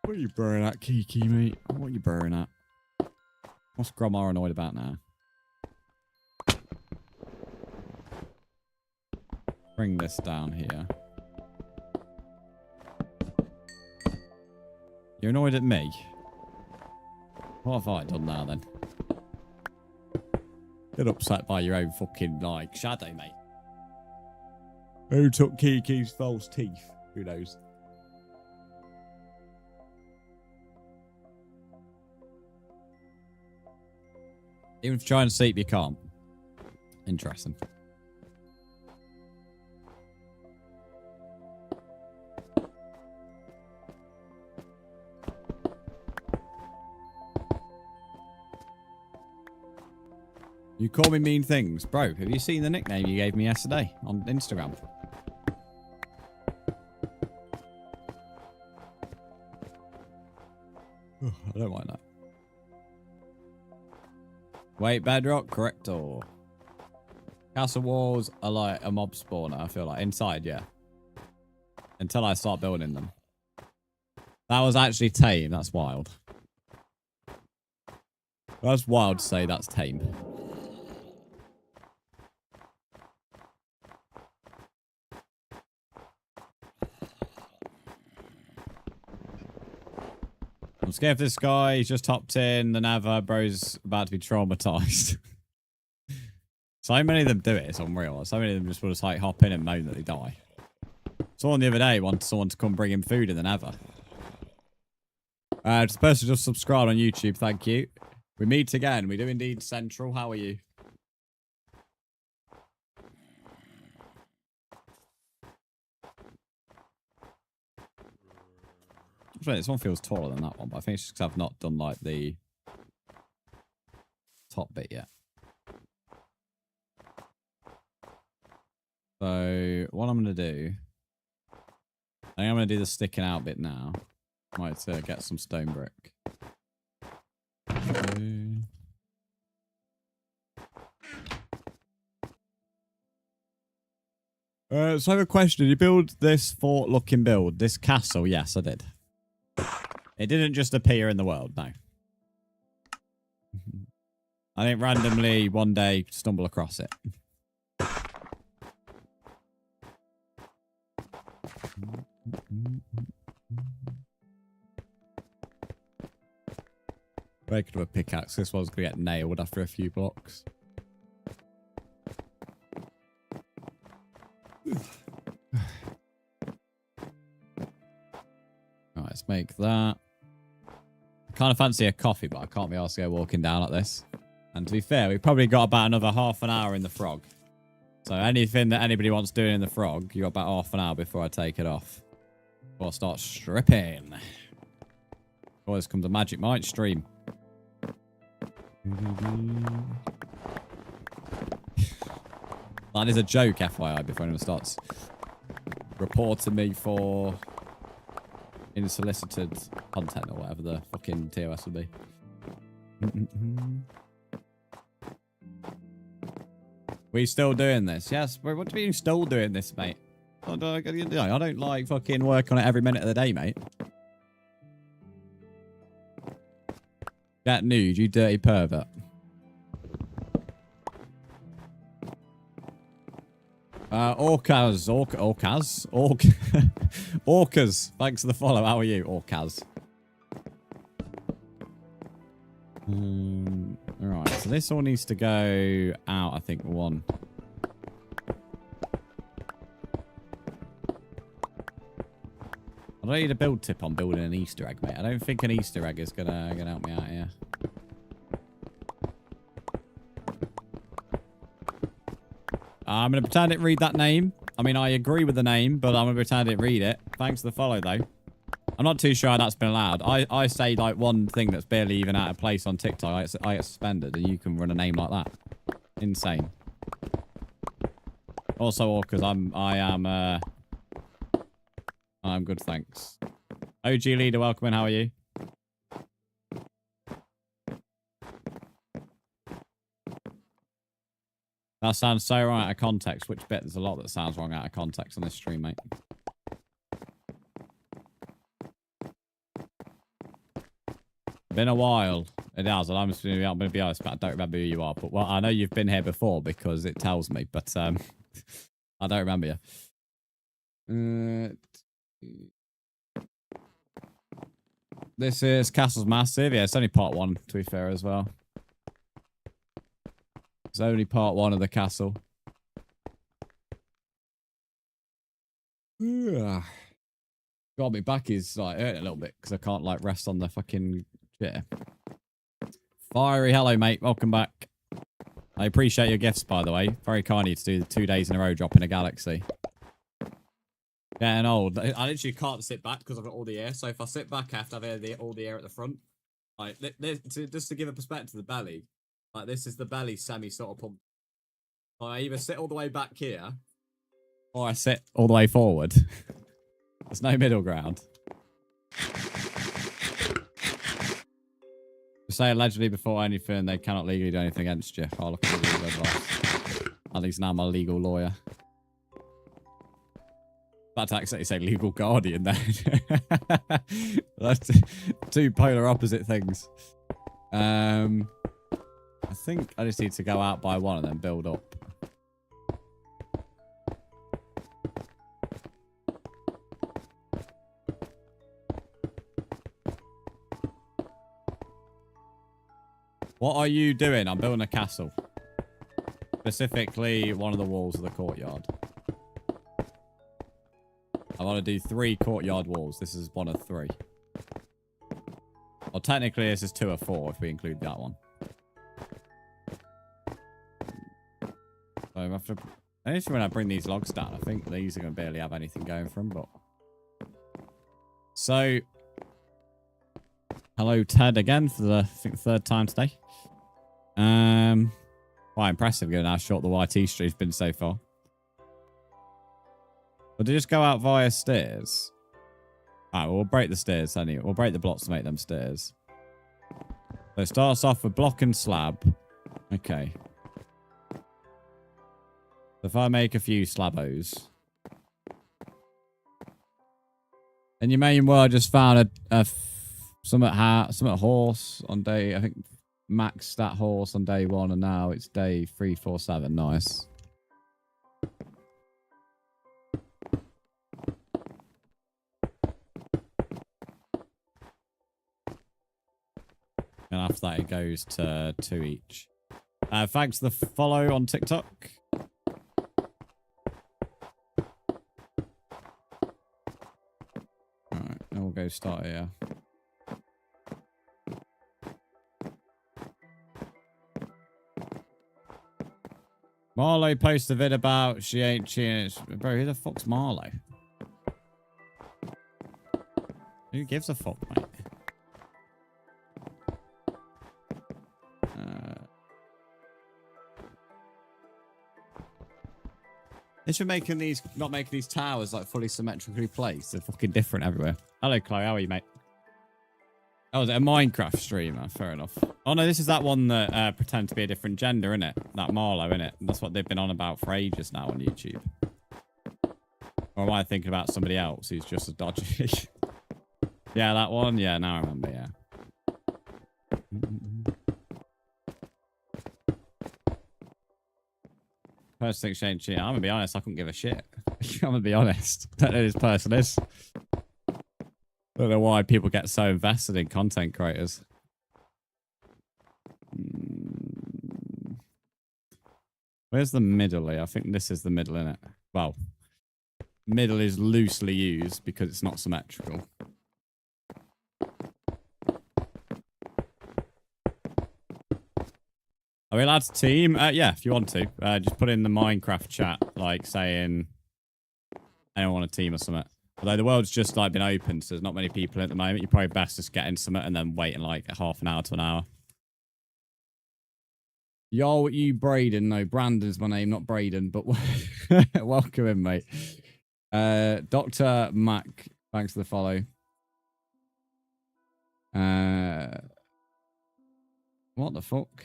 What are you burring at, Kiki, mate? What are you burring at? What's Grandma annoyed about now? Bring this down here. You're annoyed at me? What have I done now, then? Get upset by your own fucking, like, shadow, mate. Who took Kiki's false teeth? Who knows? Even if you try and sleep, you can't. Interesting. You call me mean things. Bro, have you seen the nickname you gave me yesterday on Instagram? I don't like that. Wait, bedrock, corrector. Castle walls are like a mob spawner, I feel like. Inside, yeah. Until I start building them. That was actually tame. That's wild. That's wild to say that's tame. I'm scared of this guy. He's just hopped in. The Nava bro's about to be traumatized. So many of them do it. It's unreal. So many of them just will just like hop in and moan that they die. Someone the other day wanted someone to come bring him food in the Nava. This person just subscribed on YouTube. Thank you. We meet again. We do indeed, Central. How are you? This one feels taller than that one, but I think it's just because I've not done like the top bit yet. So what I'm going to do, I think I'm going to do the sticking out bit now. Might get some stone brick. So I have a question. Did you build this fort looking build? This castle? Yes, I did. It didn't just appear in the world, no. I didn't randomly one day stumble across it. Break it with a pickaxe. This one's going to get nailed after a few blocks. Right, let's make that. I kind of fancy a coffee, but I can't be asked to go walking down like this. And to be fair, we've probably got about another half an hour in the frog. So anything that anybody wants doing in the frog, you got about half an hour before I take it off. Before I start stripping. Always comes a Magic Mike stream. That is a joke, FYI, before anyone starts reporting me for unsolicited content or whatever the fucking TOS would be. We still doing this? Yes. What do you mean still doing this, mate? I don't like fucking work on it every minute of the day, mate. Get nude, you dirty pervert. Orcas. Thanks for the follow. How are you, Orcas? Alright, so this all needs to go out, I think, one. I don't need a build tip on building an Easter egg, mate. I don't think an Easter egg is gonna help me out here. I'm going to pretend it read that name. I mean, I agree with the name, but I'm going to pretend it read it. Thanks for the follow, though. I'm not too sure how that's been allowed. I say, like, one thing that's barely even out of place on TikTok. I get suspended, and you can run a name like that. Insane. Also, because I'm good, thanks. OG leader, welcome in. How are you? That sounds so wrong out of context. Which bit? There's a lot that sounds wrong out of context on this stream, mate. Been a while. It has. I'm going to be honest, but I don't remember who you are. But well, I know you've been here before because it tells me, but I don't remember you. This is Castle's Massive. Yeah, it's only part 1, to be fair, as well. It's only part 1 of the castle. God, my back is like hurting a little bit because I can't like rest on the fucking chair. Fiery hello, mate. Welcome back. I appreciate your gifts, by the way. Very kind of you to do the 2 days in a row dropping a galaxy. Getting old. I literally can't sit back because I've got all the air. So if I sit back, I have to have all the air at the front. Like, just to give a perspective to the belly. Like, this is the belly semi sort of pump. I either sit all the way back here, or I sit all the way forward. There's no middle ground. To say allegedly before anything, they cannot legally do anything against you. I'll look at the legal advice. At least now I'm a legal lawyer. About to accidentally say legal guardian then. That's 2 polar opposite things. I think I just need to go out by 1 and then build up. What are you doing? I'm building a castle. Specifically, one of the walls of the courtyard. I want to do 3 courtyard walls. This is 1 of 3. Well, technically, this is 2 of 4 if we include that one. So I have to... Only when I bring these logs down, I think these are going to barely have anything going for them, but... So... Hello, Ted, again, for the, I think, 3rd time today. Quite impressive given how short the YT stream's been so far. But to just go out via stairs... Alright, well, we'll break the stairs anyway. We'll break the blocks to make them stairs. So it starts off with block and slab. Okay. So if I make a few slabos. And you may well just found some horse on day, I think max stat horse on day 1 and now it's day 347. Nice. And after that, it goes to 2 each. Thanks for the follow on TikTok. Alright, now we'll go start here. Marlo posted a vid about she ain't cheating. Bro, who the fuck's Marlo? Who gives a fuck, mate? They should making these, not making these towers like fully symmetrically placed. They're fucking different everywhere. Hello, Chloe. How are you, mate? Oh, was it a Minecraft streamer? Fair enough. Oh no, this is that one that pretend to be a different gender, innit? That Marlo, innit? That's what they've been on about for ages now on YouTube. Or am I thinking about somebody else who's just as dodgy? Yeah, that one. Yeah, now I remember. Yeah. Person exchange cheating. I'm gonna be honest, I couldn't give a shit. I'm gonna be honest. Don't know who this person is. Don't know why people get so invested in content creators. Where's the middle here? I think this is the middle, innit? Well, middle is loosely used because it's not symmetrical. Are we allowed to team? Yeah, if you want to. Just put in the Minecraft chat, like saying anyone want to team or something. Although the world's just like been open, so there's not many people at the moment. You're probably best just getting something and then waiting like half an hour to an hour. Yo, you Braden? No, Brandon's my name, not Braden, but welcome in, mate. Dr. Mac, thanks for the follow. What the fuck?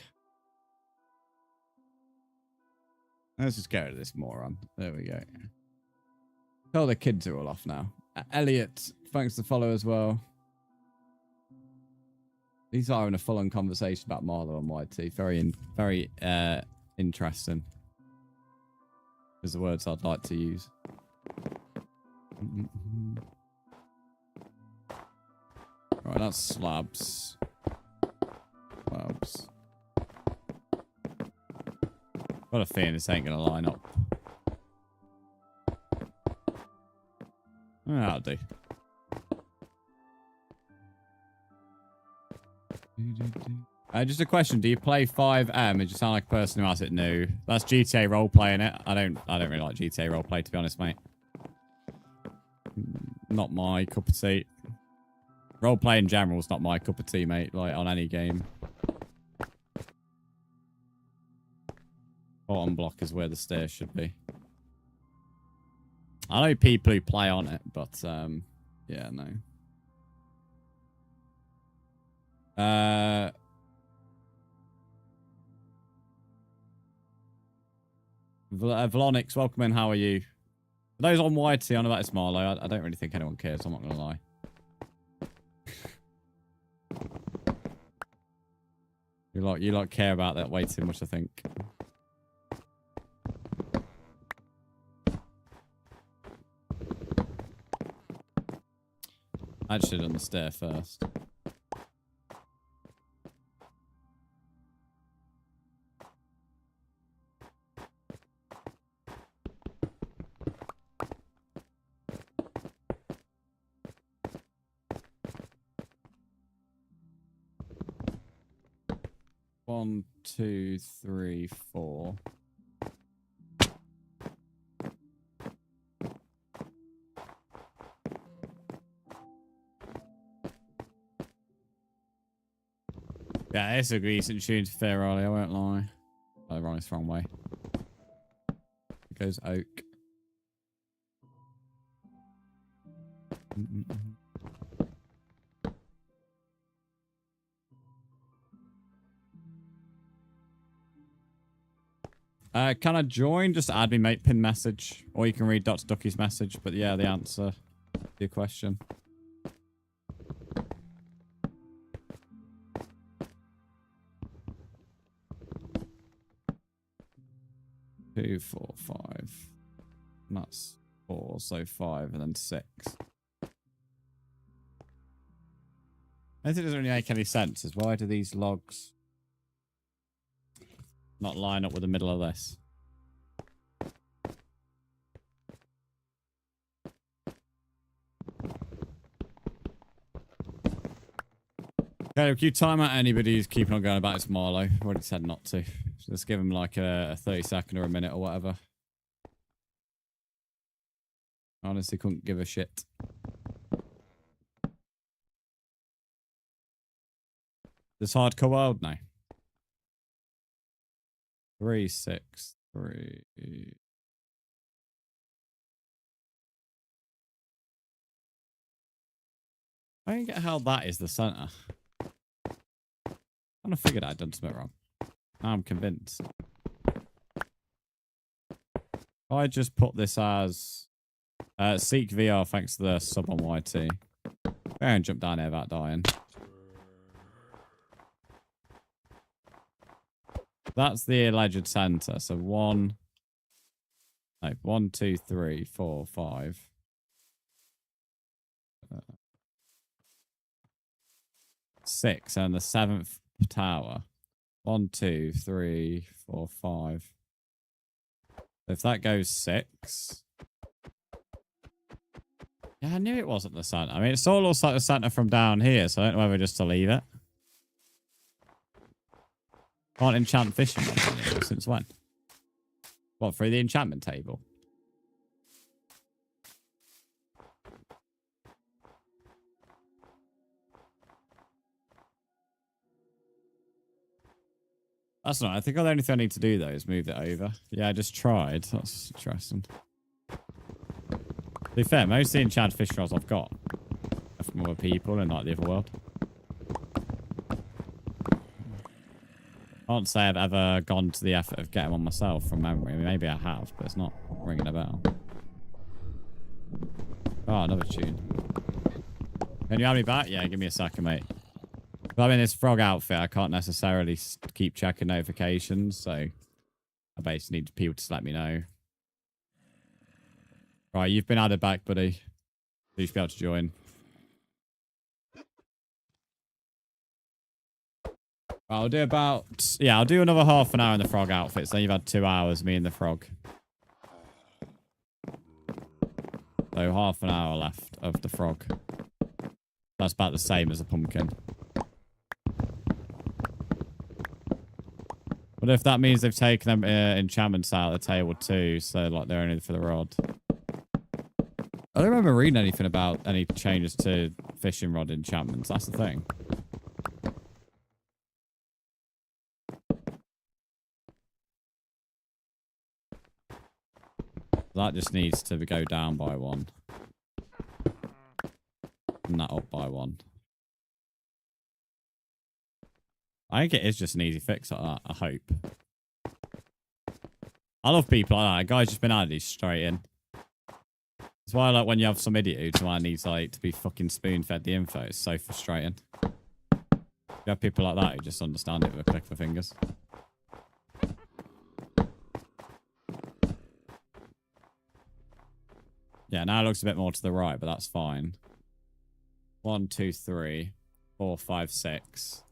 Let's just get rid of this moron. There we go. Oh, the kids are all off now. Elliot, thanks for the follow as well. These are having a full-on conversation about Marlow and YT. Very interesting. Is the words I'd like to use. Right, that's slabs. Slabs. Got a feeling this ain't gonna line up. That'll do. Just a question: do you play 5M? It just sound like a person who has it new. That's GTA roleplay in it. I don't really like GTA roleplay, to be honest, mate. Not my cup of tea. Roleplay in general is not my cup of tea, mate. Like on any game. Bottom block is where the stairs should be. I know people who play on it, but yeah, no. Vlonix, welcome in. How are you? For those on YT, I know that is Marlow. I don't really think anyone cares. I'm not gonna lie. You lot care about that way too much, I think. I should have done the stair first. One, two, three, four. Yeah, it's a decent tune to fair, Riley. I won't lie. Oh, wrong, it's the wrong way. It goes oak. Can I join? Just add me, mate. Pin message. Or you can read Dr. Ducky's message. But yeah, the answer to your question. 2, 4, 5. And that's 4, so 5, and then 6. I think it doesn't really make any sense. Is why do these logs not line up with the middle of this? Okay, if you time out anybody who's keeping on going about it's Marlow, I've already said not to. So let's give him like a 30-second or a minute or whatever. Honestly, couldn't give a shit. This hardcore world now. 3, 6, 3. I don't get how that is the center. I kind of figured I'd done something wrong. Now I'm convinced. I just put this as Seek VR, thanks to the sub on YT. And jump down here without dying. That's the alleged center. So 1, No, 1, 2, 3, 4, 5. 6, and the 7th tower. 1, 2, 3, 4, 5. If that goes 6. Yeah, I knew it wasn't the center. I mean, it all looks like the center from down here, so I don't know whether just to leave it. Can't enchant fishing rods anymore. Since when? What, through the enchantment table? That's not. I think the only thing I need to do, though, is move it over. Yeah, I just tried. That's interesting. To be fair, most of the enchanted fishing rods I've got are from other people in, like, the other world. Can't say I've ever gone to the effort of getting one myself from memory. I mean, maybe I have, but it's not ringing a bell. Oh, another tune. Can you have me back? Yeah, give me a second, mate. But I'm in this frog outfit. I can't necessarily keep checking notifications, so I basically need people to let me know. Right, you've been added back, buddy. You should be able to join. I'll do about... Yeah, I'll do another half an hour in the frog outfit, so you've had 2 hours, me and the frog. So half an hour left of the frog. That's about the same as a pumpkin. But if that means they've taken them enchantments out of the table too, so like they're only for the rod. I don't remember reading anything about any changes to fishing rod enchantments. That's the thing. That just needs to go down by 1. And that up by 1. I think it is just an easy fix like that, I hope. I love people like that. A guy's just been added, he's straight in. That's why I like when you have some idiot who needs like to be fucking spoon-fed the info. It's so frustrating. You have people like that who just understand it with a click of the fingers. Yeah, now it looks a bit more to the right, but that's fine. 1, 2, 3, 4, 5, 6.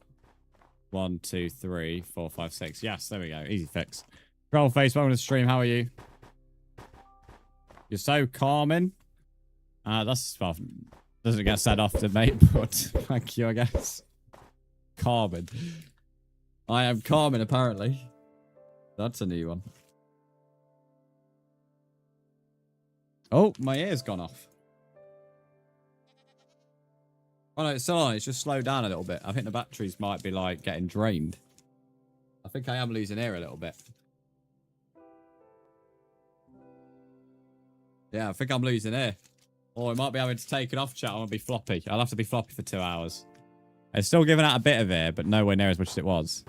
1, 2, 3, 4, 5, 6. Yes, there we go. Easy fix. Trollface, welcome to the stream. How are you? You're so calming. That's, well, doesn't get said often, mate, but thank you, I guess. Calming. I am calming, apparently. That's a new one. Oh, my ear's gone off. Oh no, it's still on. It's just slowed down a little bit. I think the batteries might be like getting drained. I think I am losing air a little bit. Yeah, I think I'm losing air. Or I might be having to take it off, chat. I'm going to be floppy. I'll have to be floppy for 2 hours. It's still giving out a bit of air, but nowhere near as much as it was.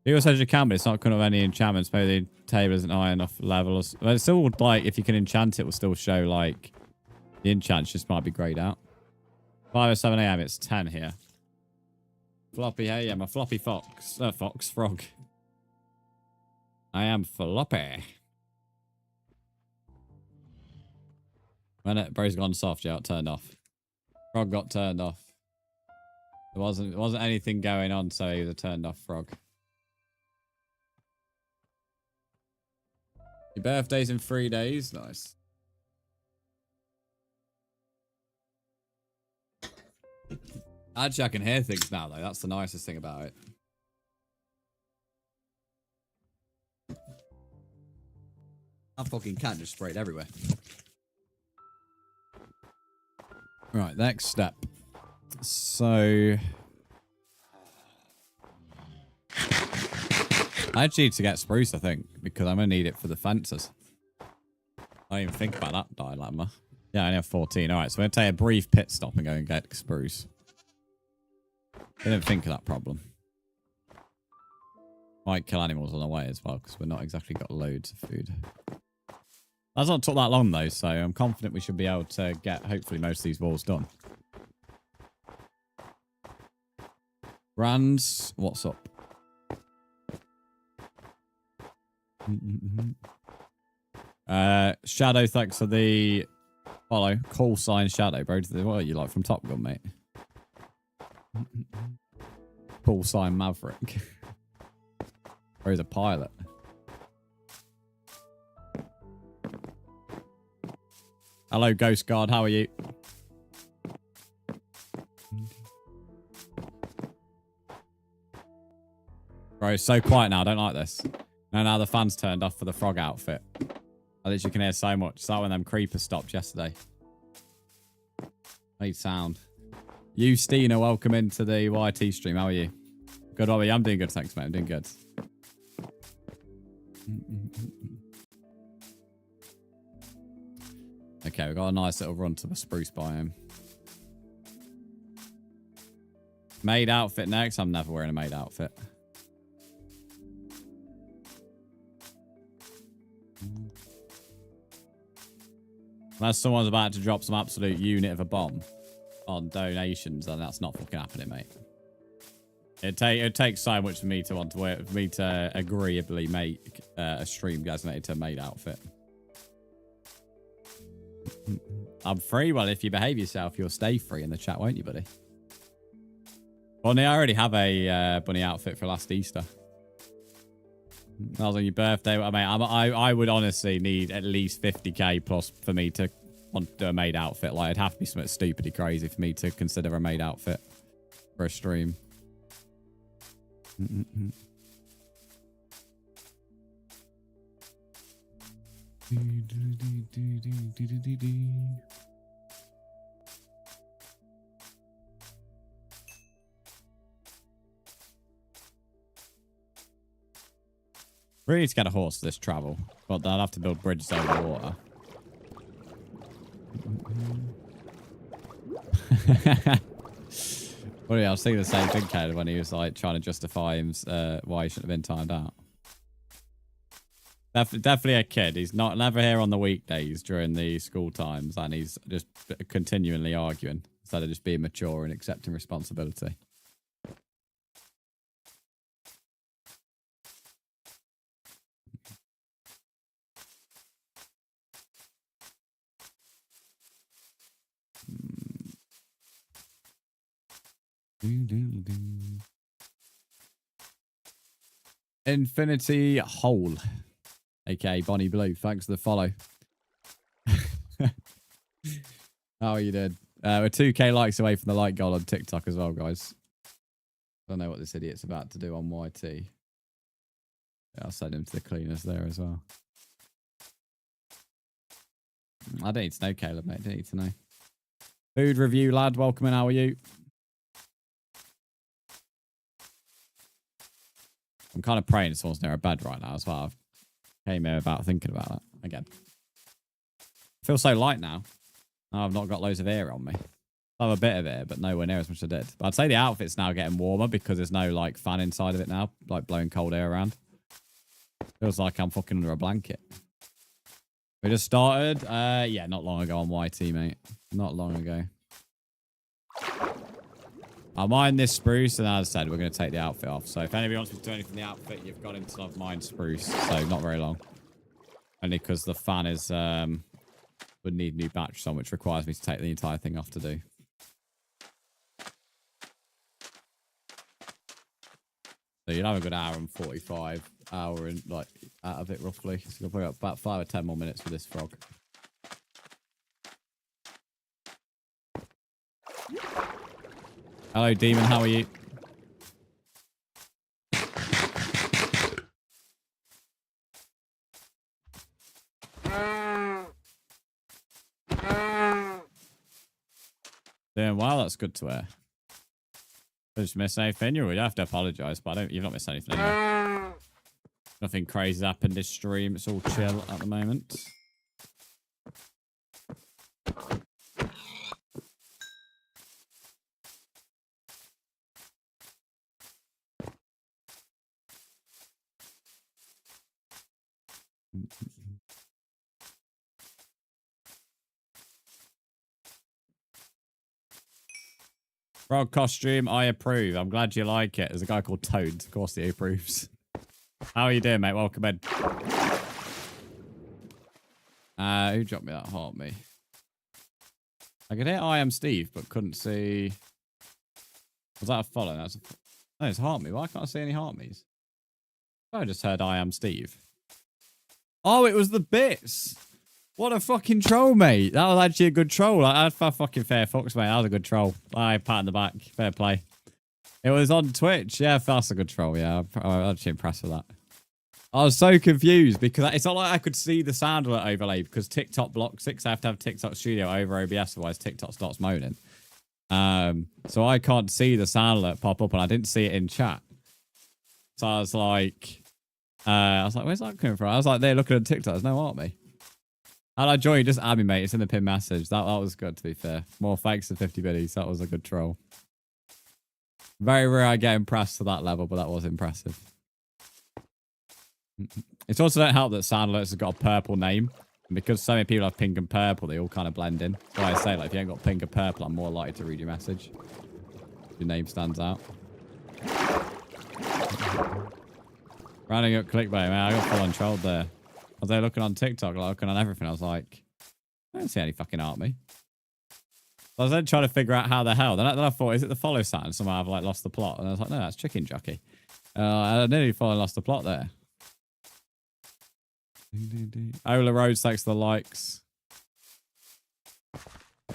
People says you can, but it's not coming with any enchantments. Maybe the table isn't high enough level. But it's still like, if you can enchant it, will still show like the enchants just might be grayed out. 5 or 7 a.m. It's 10 here. Floppy, hey, yeah, I'm a floppy fox. Frog. I am floppy. When it bro's gone soft, yeah, it turned off. Frog got turned off. There wasn't anything going on, so he was a turned off frog. Your birthday's in 3 days. Nice. Actually, I can hear things now, though. That's the nicest thing about it. That fucking cat just sprayed everywhere. Right, next step. So... I actually need to get spruce, I think, because I'm going to need it for the fences. I didn't even think about that dilemma. Yeah, I only have 14. Alright, so we're going to take a brief pit stop and go and get spruce. Didn't think of that problem. Might kill animals on the way as well, because we're not exactly got loads of food. That's not took that long, though, so I'm confident we should be able to get, hopefully, most of these walls done. Brzndz, what's up? Shadow, thanks for the follow. Call sign Shadow, bro. What are you like from Top Gun, mate? Call sign Maverick. Or he's a pilot. Hello, Ghost Guard. How are you? Bro, it's so quiet now. I don't like this. No, now the fan's turned off for the frog outfit. I literally can hear so much. It's like when them creepers stopped yesterday. Made sound. You, Stina, welcome into the YT stream. How are you? Good, Ollie. I'm doing good, thanks, mate. I'm doing good. Okay, we've got a nice little run to the spruce biome. Maid outfit next. I'm never wearing a maid outfit. Unless someone's about to drop some absolute unit of a bomb on donations, then that's not fucking happening, mate. It takes so much for me to want to wear, for me to agreeably make a stream designated to a maid outfit. I'm free. Well, if you behave yourself, you'll stay free in the chat, won't you, buddy? Bunny, I already have a bunny outfit for last Easter. That was on your birthday. I mean, I would honestly need at least 50k plus for me to want to do a maid outfit. Like, it'd have to be something stupidly crazy for me to consider a maid outfit for a stream. Really need to get a horse for this travel, but I'll have to build bridges over water. Well, yeah, I was thinking the same thing, Caleb, when he was like trying to justify him, why he shouldn't have been timed out. Definitely a kid. He's never here on the weekdays during the school times, and he's just continually arguing instead of just being mature and accepting responsibility. Infinity Hole, aka Bonnie Blue. Thanks for the follow. How are you doing? We're 2k likes away from the like goal on TikTok as well, guys. I don't know what this idiot's about to do on YT. Yeah, I'll send him to the cleaners there as well. I don't need to know, Caleb, mate. I don't need to know. Food review, lad. Welcome in. How are you? I'm kind of praying someone's near a bed right now as well. I came here about thinking about that again. I feel so light now. I've not got loads of air on me. I have a bit of air, but nowhere near as much as I did. But I'd say the outfit's now getting warmer because there's no like fan inside of it now, like blowing cold air around. Feels like I'm fucking under a blanket. We just started, yeah, not long ago on YT, mate. Not long ago. I'll mine this spruce, and as I said, we're going to take the outfit off. So if anybody wants me to do anything from the outfit, you've got until I've mined spruce. So not very long. Only because the fan is, would need new batteries on, which requires me to take the entire thing off to do. So you'll have a good hour and 45 hour and like out of it roughly. So you'll probably got about 5 or 10 more minutes with this frog. Hello, Demon. How are you? Doing well. That's good to hear. Did you miss anything? You would have to apologise, but you've not missed anything anyway. Nothing crazy's happened this stream. It's all chill at the moment. Frog costume, I approve. I'm glad you like it. There's a guy called Toad. Of course he approves. How are you doing, mate? Welcome in. Who dropped me that heart me? I could hear I am Steve, but couldn't see. Was that a follow? That's a... No, it's heart me. Why can't I see any heart me's? I just heard I am Steve. Oh, it was the bits. What a fucking troll, mate. That was actually a good troll. That's fucking fair fucks, mate. That was a good troll. I pat in the back. Fair play. It was on Twitch. Yeah, that's a good troll. Yeah, I'm actually impressed with that. I was so confused because it's not like I could see the sound alert overlay because TikTok blocks it because I have to have TikTok Studio over OBS, otherwise TikTok starts moaning. So I can't see the sound alert pop up and I didn't see it in chat. So I was like, where's that coming from? I was like, they're looking at TikTok. There's no art me. How'd I join? Just add me, mate. It's in the pin message. That was good, to be fair. More thanks to 50 biddies. That was a good troll. Very rare I get impressed to that level, but that was impressive. It's also don't help that sound alerts has got a purple name. And because so many people have pink and purple, they all kind of blend in. So I say, like, if you ain't got pink or purple, I'm more likely to read your message. Your name stands out. Rounding up clickbait, man. I got full on trolled there. I was there looking on TikTok, like, looking on everything. I was like, I don't see any fucking art me. So I was then trying to figure out how the hell. Then I thought, is it the follow sign? Somehow I've like lost the plot. And I was like, no, that's chicken jockey. I nearly thought I lost the plot there. Ola Rhodes, thanks for the likes. You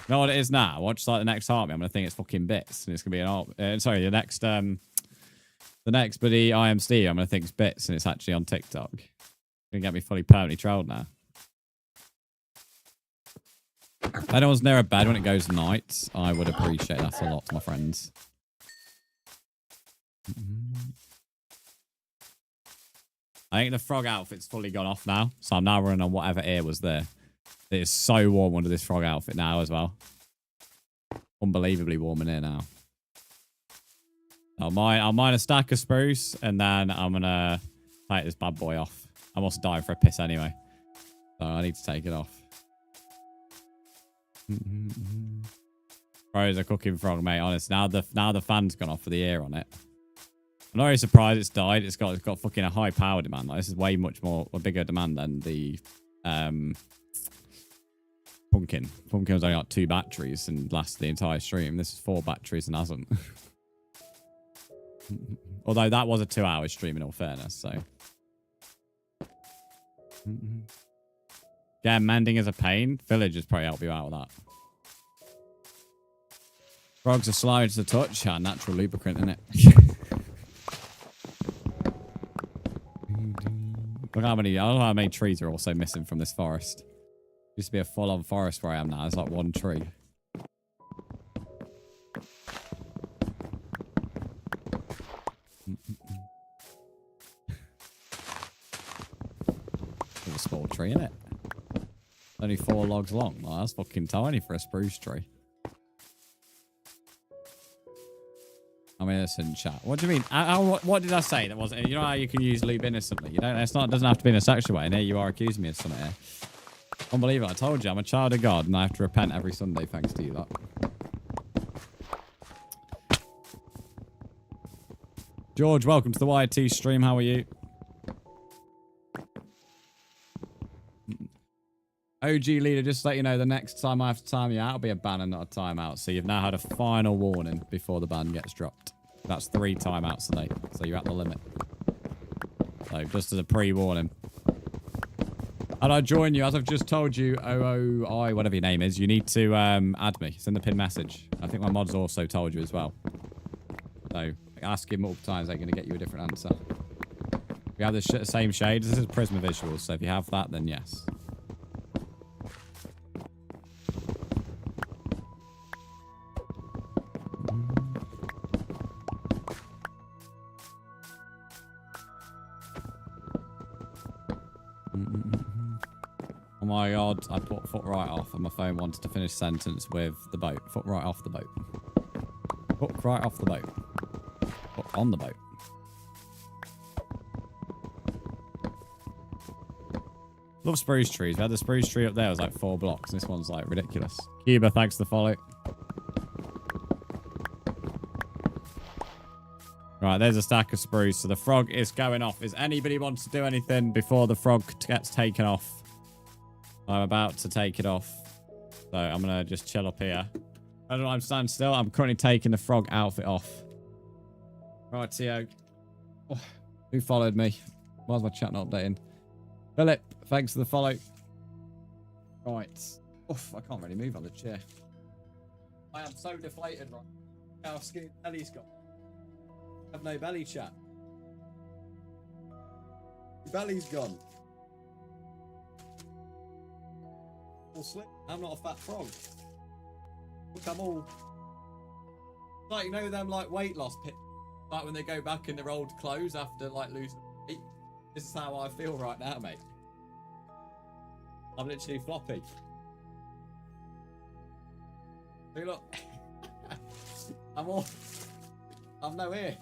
know what it is now? Watch like the next heart me. I'm gonna think it's fucking bits, and it's gonna be an art. Sorry, the next buddy I am Steve. I'm gonna think it's bits, and it's actually on TikTok. Gonna get me fully permanently trolled now. If anyone's near a bed when it goes night, I would appreciate that a lot, my friends. I think the frog outfit's fully gone off now, so I'm now running on whatever air was there. It is so warm under this frog outfit now as well. Unbelievably warm in here now. I'll mine a stack of spruce, and then I'm going to take this bad boy off. I'm also dying for a piss anyway, so I need to take it off. Pros a cooking frog, mate. Honest, now the fan's gone off for the air on it. I'm not really surprised it's died. It's got fucking a high power demand. Like, this is way much more a bigger demand than the pumpkin. Pumpkin was only got 2 batteries and lasted the entire stream. This is 4 batteries and hasn't. Although that was a 2-hour stream in all fairness, so. Yeah, mending is a pain. Villagers probably help you out with that. Frogs are slimy to the touch. Yeah, natural lubricant, isn't it? Look how many, I don't know how many trees are also missing from this forest. Used to be a full-on forest where I am now. There's like 1 tree. It's a small tree, isn't it? Only 4 logs long. Well, that's fucking tiny for a spruce tree. I'm innocent, chat. What do you mean? What did I say that wasn't? You know how you can use lube innocently? You don't. It doesn't have to be in a sexual way. And here you are accusing me of something here. Unbelievable. I told you, I'm a child of God, and I have to repent every Sunday thanks to you. That. George, welcome to the YT stream. How are you? OG leader, just to let you know, the next time I have to time you out, it'll be a ban and not a timeout. So you've now had a final warning before the ban gets dropped. That's 3 timeouts today. So you're at the limit. So just as a pre-warning. And I join you, as I've just told you, OOI, whatever your name is, you need to add me. It's in the pin message. I think my mod's also told you as well. So ask him multiple times, they're going to get you a different answer. We have the same shades. This is Prisma Visuals, so if you have that, then yes. Oh my god, I put foot right off and my phone wanted to finish sentence with the boat. Foot right off the boat. Foot right off the boat. Foot on the boat. Love spruce trees. We had the spruce tree up there. It was like 4 blocks. And this one's like ridiculous. Cuba, thanks for the follow. Right, there's a stack of spruce. So the frog is going off. Is anybody wants to do anything before the frog gets taken off? I'm about to take it off. So I'm going to just chill up here. I don't know, I'm standing still. I'm currently taking the frog outfit off. Right, Tio. Oh, who followed me? Why's my chat not updating? Philip, thanks for the follow. Right. Oof, I can't really move on the chair. I am so deflated right now. How skinny belly's got. I have no belly, chat. Belly's gone. All slim. I'm not a fat frog. Look, I'm all... Like, you know them, like, weight loss pit. Like, when they go back in their old clothes after, like, losing weight. This is how I feel right now, mate. I'm literally floppy. See, look. I'm no ear.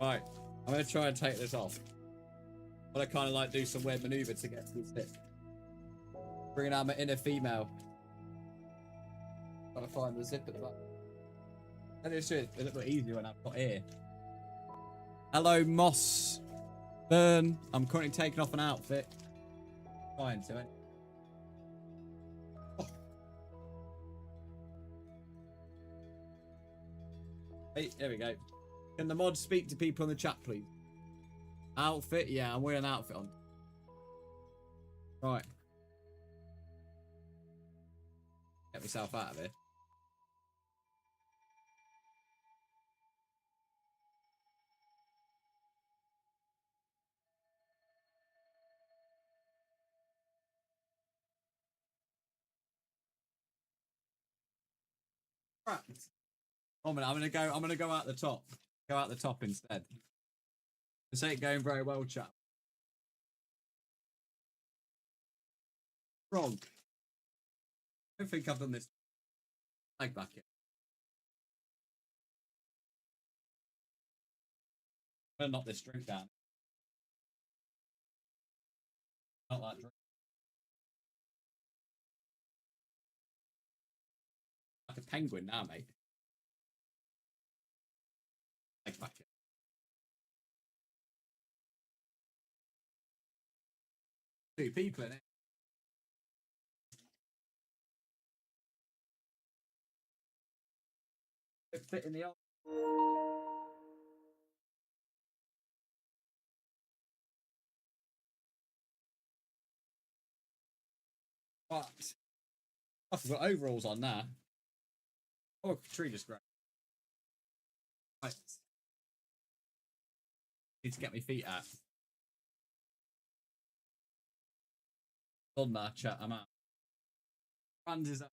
Right, I'm going to try and take this off. But I kind of like do some weird maneuver to get to this tip. Bringing out my inner female. Gotta find the zip at the back. And it's just a little bit easier when I've got ear. Hello, Moss Burn. I'm currently taking off an outfit. Trying to it. Oh. Hey, there we go. Can the mod speak to people in the chat, please? Outfit? Yeah, I'm wearing an outfit on. Right. Get myself out of here. Right. Oh man, I'm gonna go out the top. Go out the top instead. This ain't going very well, chat. Frog. I don't think I've done this. Leg back in. I'm gonna knock this drink down. Not that drink. Like a penguin now, mate. Leg back in. Two people in it. It fit in the arm. But I've got overalls on now. Oh, a tree just grabbed. Right. Need to get my feet out. Done that, chat. I'm out. Brzndz is out.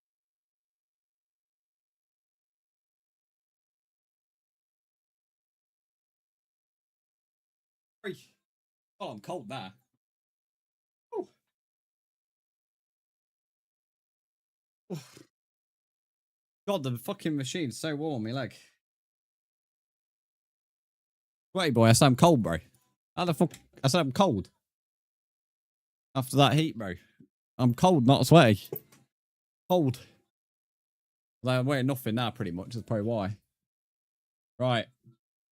Oh, I'm cold now. Ooh. Ooh. God, the fucking machine's so warm, my leg. Wait, boy, I said I'm cold, bro. How the fuck? I said I'm cold. After that heat, bro. I'm cold, not sweaty. Cold. Like, I'm wearing nothing now, pretty much. That's probably why. Right.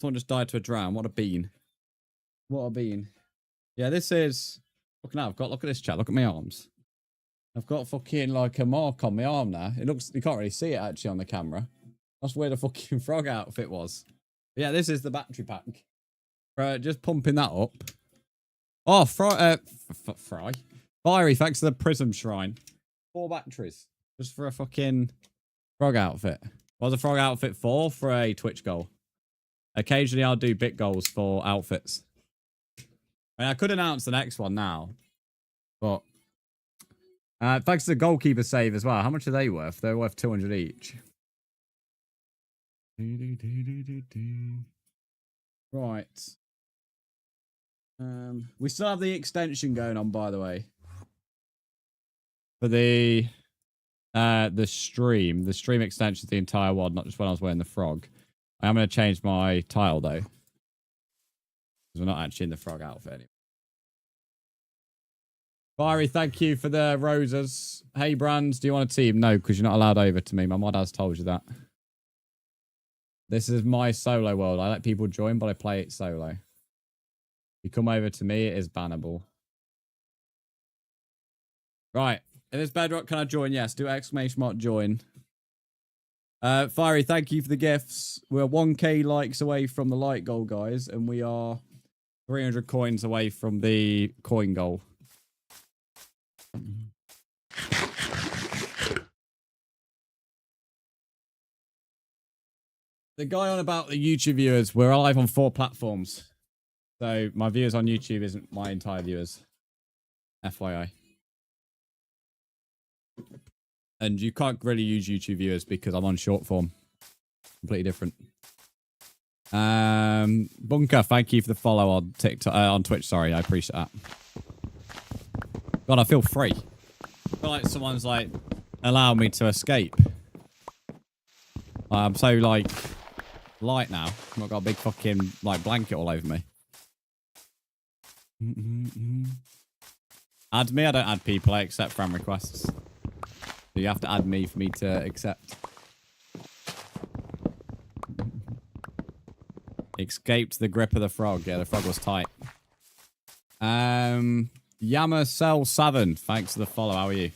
Someone just died to a drown. What a bean. What a bean. Yeah, this is... Look now, look at this, chat. Look at my arms. I've got fucking, like, a mark on my arm now. It looks... You can't really see it, actually, on the camera. That's where the fucking frog outfit was. But yeah, this is the battery pack. Just pumping that up. Oh, Fry. Fiery, thanks to the Prism Shrine. 4 batteries. Just for a fucking frog outfit. What's a frog outfit for? For a Twitch goal. Occasionally, I'll do bit goals for outfits. I mean, I could announce the next one now. But... thanks to the goalkeeper save as well. How much are they worth? They're worth 200 each. Right. We still have the extension going on, by the way. For the stream. The stream extension is the entire one, not just when I was wearing the frog. I am going to change my tile, though. Because we're not actually in the frog outfit anymore. Fiery, thank you for the roses. Hey, Brzndz, do you want a team? No, because you're not allowed over to me. My mod has told you that. This is my solo world. I let people join, but I play it solo. If you come over to me, it is bannable. Right. If it's bedrock, can I join? Yes. Do exclamation mark join. Fiery, thank you for the gifts. We're 1k likes away from the like goal, guys, and we are 300 coins away from the coin goal. The guy on about the YouTube viewers, we're live on 4 platforms. So my viewers on YouTube isn't my entire viewers. FYI. And you can't really use YouTube viewers because I'm on short form. Completely different. Bunker, thank you for the follow on TikTok, on Twitch. Sorry, I appreciate that. God, I feel free. I feel like someone's like allowing me to escape. I'm so like light now. I've got a big fucking like blanket all over me. Add me. I don't add people. I accept friend requests. So you have to add me for me to accept. Escaped the grip of the frog. Yeah, the frog was tight. Yama Cell 7. Thanks for the follow. How are you?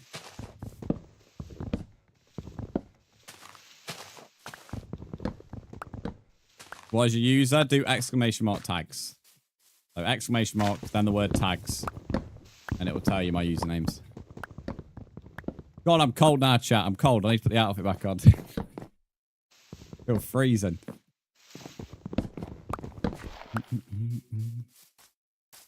What is your user? Do exclamation mark tags. So exclamation mark, then the word tags. And it will tell you my usernames. God, I'm cold now, chat. I'm cold. I need to put the outfit back on. I feel freezing.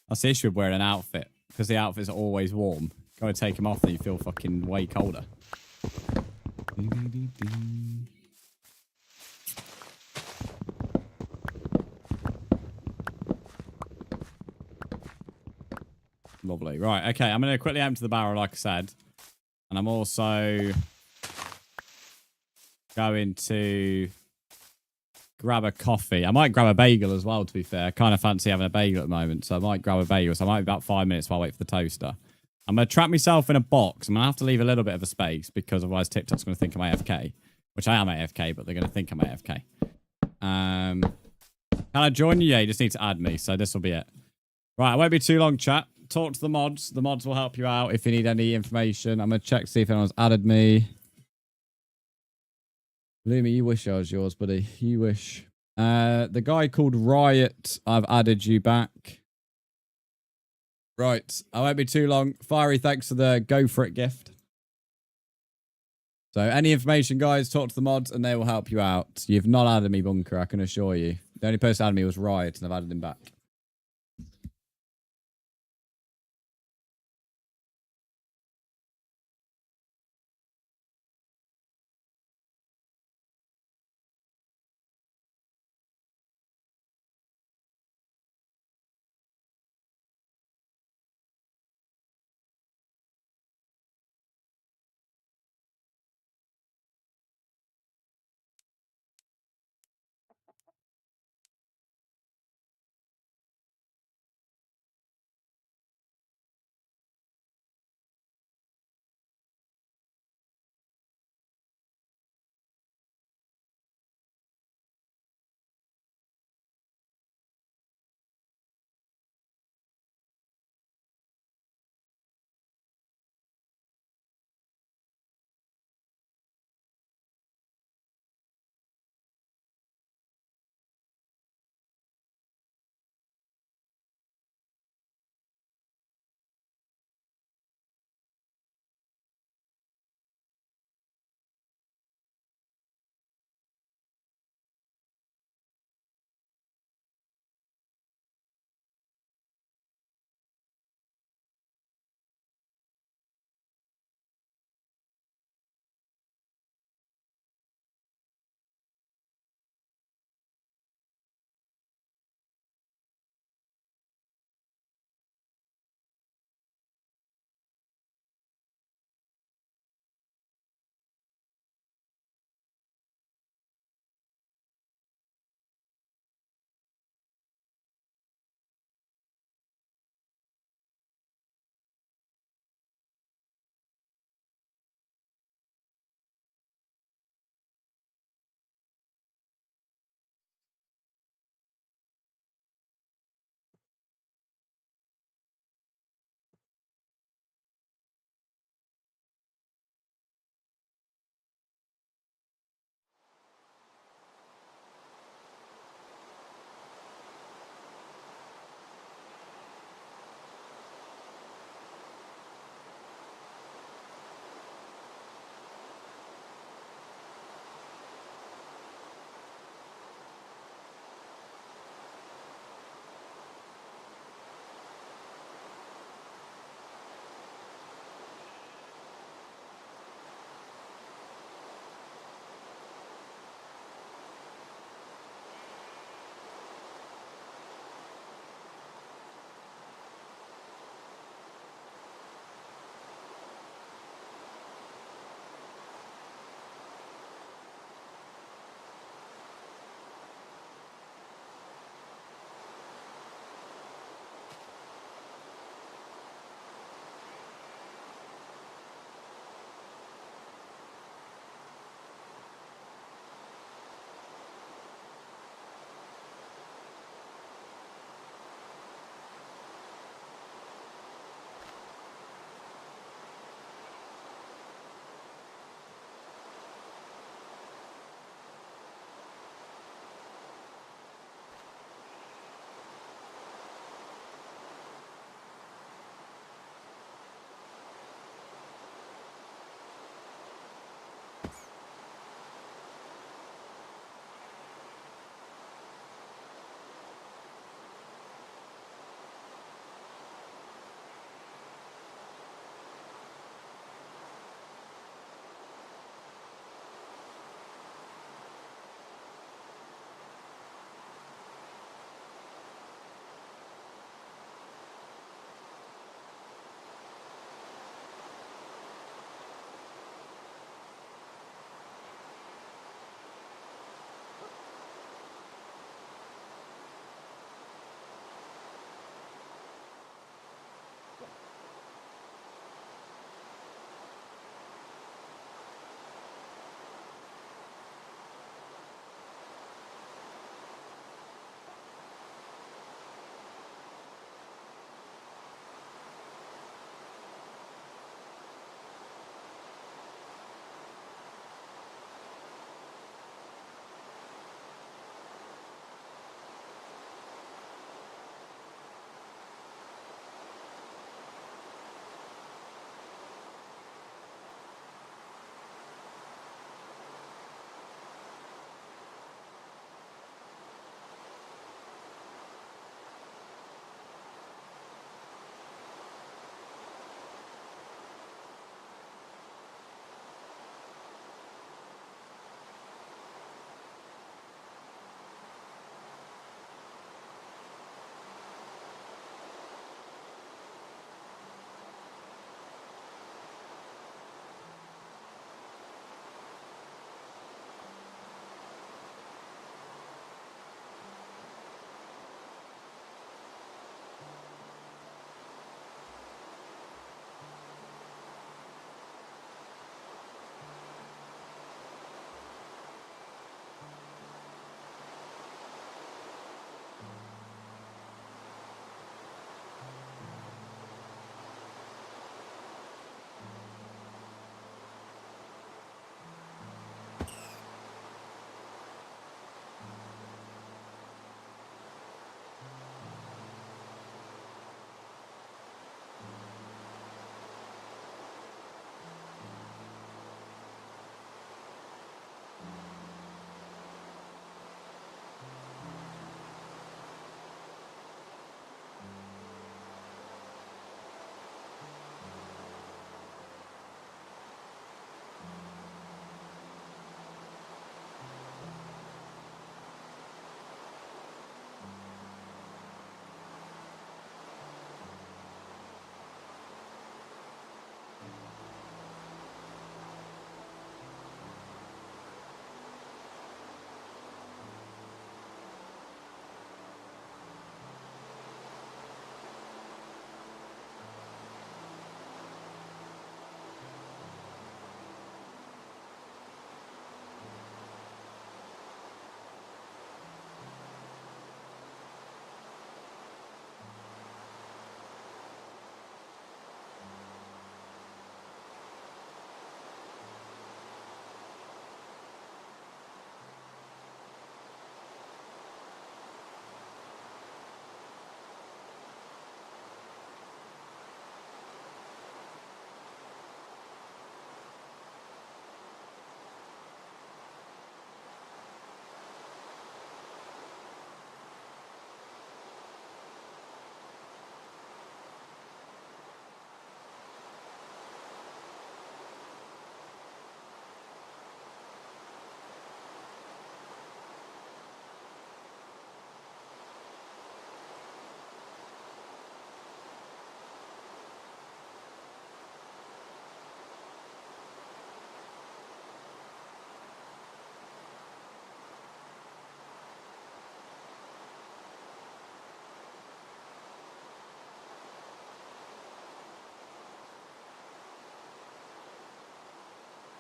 That's the issue with wearing an outfit. Because the outfits are always warm. Go and take them off and you feel fucking way colder. Lovely. Right, okay. I'm going to quickly empty the barrel, like I said. And I'm also going to grab a coffee. I might grab a bagel as well, to be fair. I kind of fancy having a bagel at the moment, so I might grab a bagel. So I might be about 5 minutes while I wait for the toaster. I'm going to trap myself in a box. I'm going to have to leave a little bit of a space because otherwise TikTok's going to think I'm AFK. Which I am AFK, but they're going to think I'm AFK. Can I join you? Yeah, you just need to add me, so this will be it. Right, it won't be too long, chat. Talk to the mods. The mods will help you out if you need any information. I'm going to check to see if anyone's added me. Lumi, you wish I was yours, buddy. You wish. The guy called Riot, I've added you back. Right, I won't be too long. Fiery, thanks for the go for it gift. So any information, guys, talk to the mods and they will help you out. You've not added me, Bunker, I can assure you. The only person who added me was Riot and I've added him back.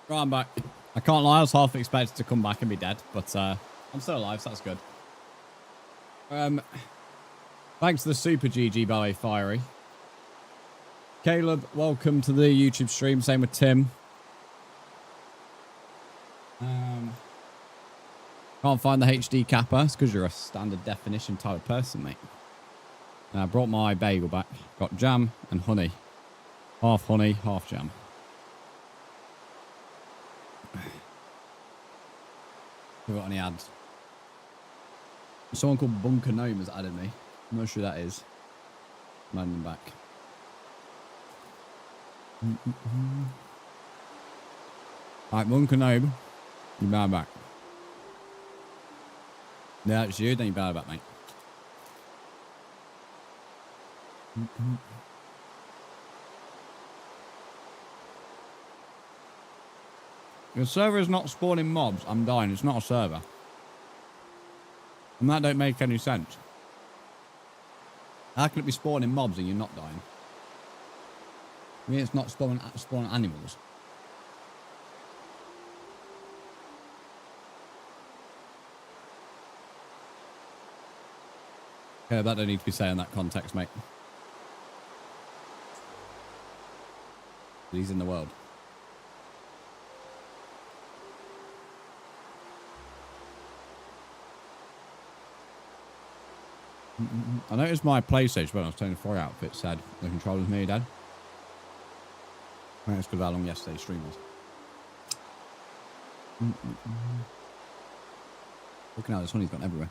Right, I'm back. I can't lie, I was half expected to come back and be dead, but I'm still alive, so that's good. Thanks to the Super GG Ballet Fiery. Caleb, welcome to the YouTube stream. Same with Tim. Can't find the HD capper. It's because you're a standard definition type of person, mate. I brought my bagel back. Got jam and honey. Half honey, half jam. Have we got any ads? Someone called Bunker Gnome has added me. I'm not sure who that is. I'm adding them back. Right, Bunker Gnome. You bow back. Yeah, it's you, then you bow back, mate. Your server is not spawning mobs. I'm dying. It's not a server. And that don't make any sense. How can it be spawning mobs and you're not dying? I mean, it's not spawning animals. Okay, that don't need to be said in that context, mate. He's in the world. I noticed my PlayStation when I was turning the 4 outfit said the controller's nearly dead. I think it's because of how long yesterday's stream was. Looking out, this honey's gone everywhere.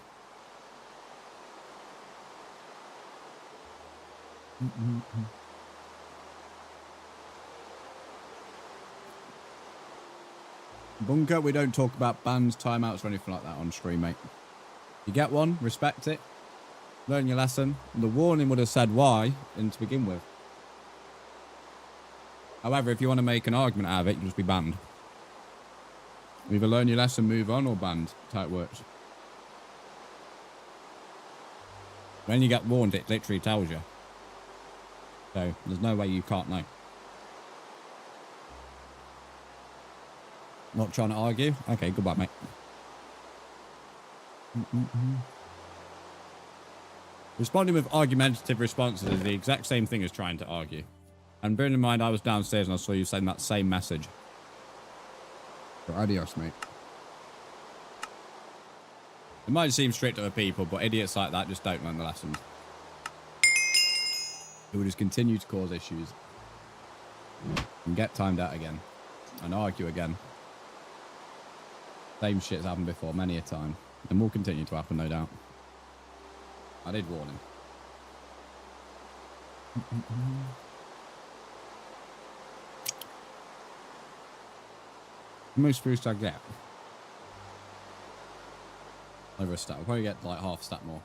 Bunker, we don't talk about bans, timeouts, or anything like that on stream, mate. You get one, respect it, learn your lesson. The warning would have said why and to begin with. However, if you want to make an argument out of it, you'll just be banned. Either learn your lesson, move on, or banned. That's how it works. When you get warned, it literally tells you. So, there's no way you can't know. Not trying to argue? Okay, goodbye, mate. Responding with argumentative responses is the exact same thing as trying to argue. And bearing in mind, I was downstairs and I saw you send that same message. So adios, mate. It might seem strict to other people, but idiots like that just don't learn the lessons. It will just continue to cause issues. And get timed out again. And argue again. Same shit's happened before many a time. And will continue to happen, no doubt. I did warn him. How much boost I get? Over a stat. I'll probably get like half a stat more.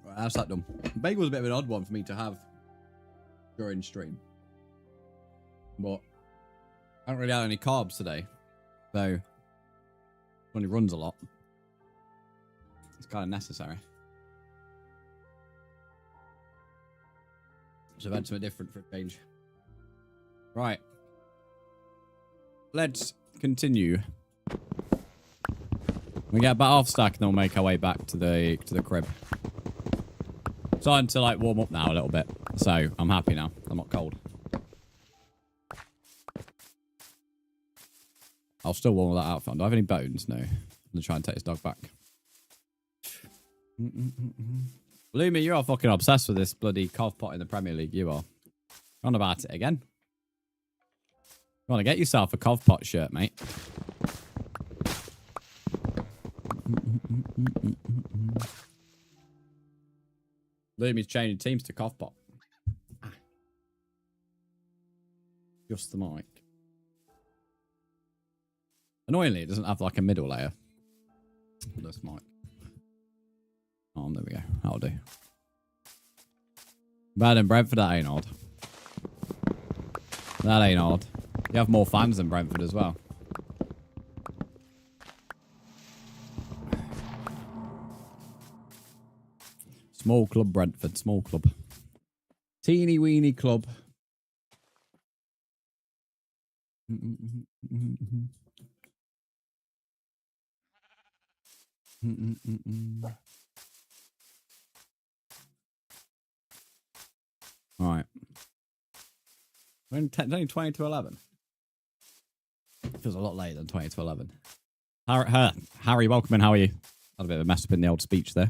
Right, how's that done? Bagel was a bit of an odd one for me to have during stream. But I haven't really had any carbs today. So only runs a lot. It's kind of necessary. So I've had something different for a change. Right. Let's continue. We get about half stack and then we'll make our way back to the crib. Starting to like warm up now a little bit. So I'm happy now. I'm not cold. I'll still warm that outfit. Do I have any bones? No. I'm gonna try and take this dog back. Lumi, you are fucking obsessed with this bloody cough pot in the Premier League. You are. On about it again. You want to get yourself a cough pot shirt, mate. Lumi's changing teams to cough pot. Just the mic. Annoyingly, it doesn't have like a middle layer. This mic. Oh, there we go. That'll do. Better than Brentford, that ain't odd. That ain't odd. You have more fans than Brentford as well. Small club, Brentford. Small club. Teeny weeny club. Right. We're only 20 to 11. Feels a lot later than 20 to 11. Harry, welcome in. How are you? Had a bit of a mess up in the old speech there.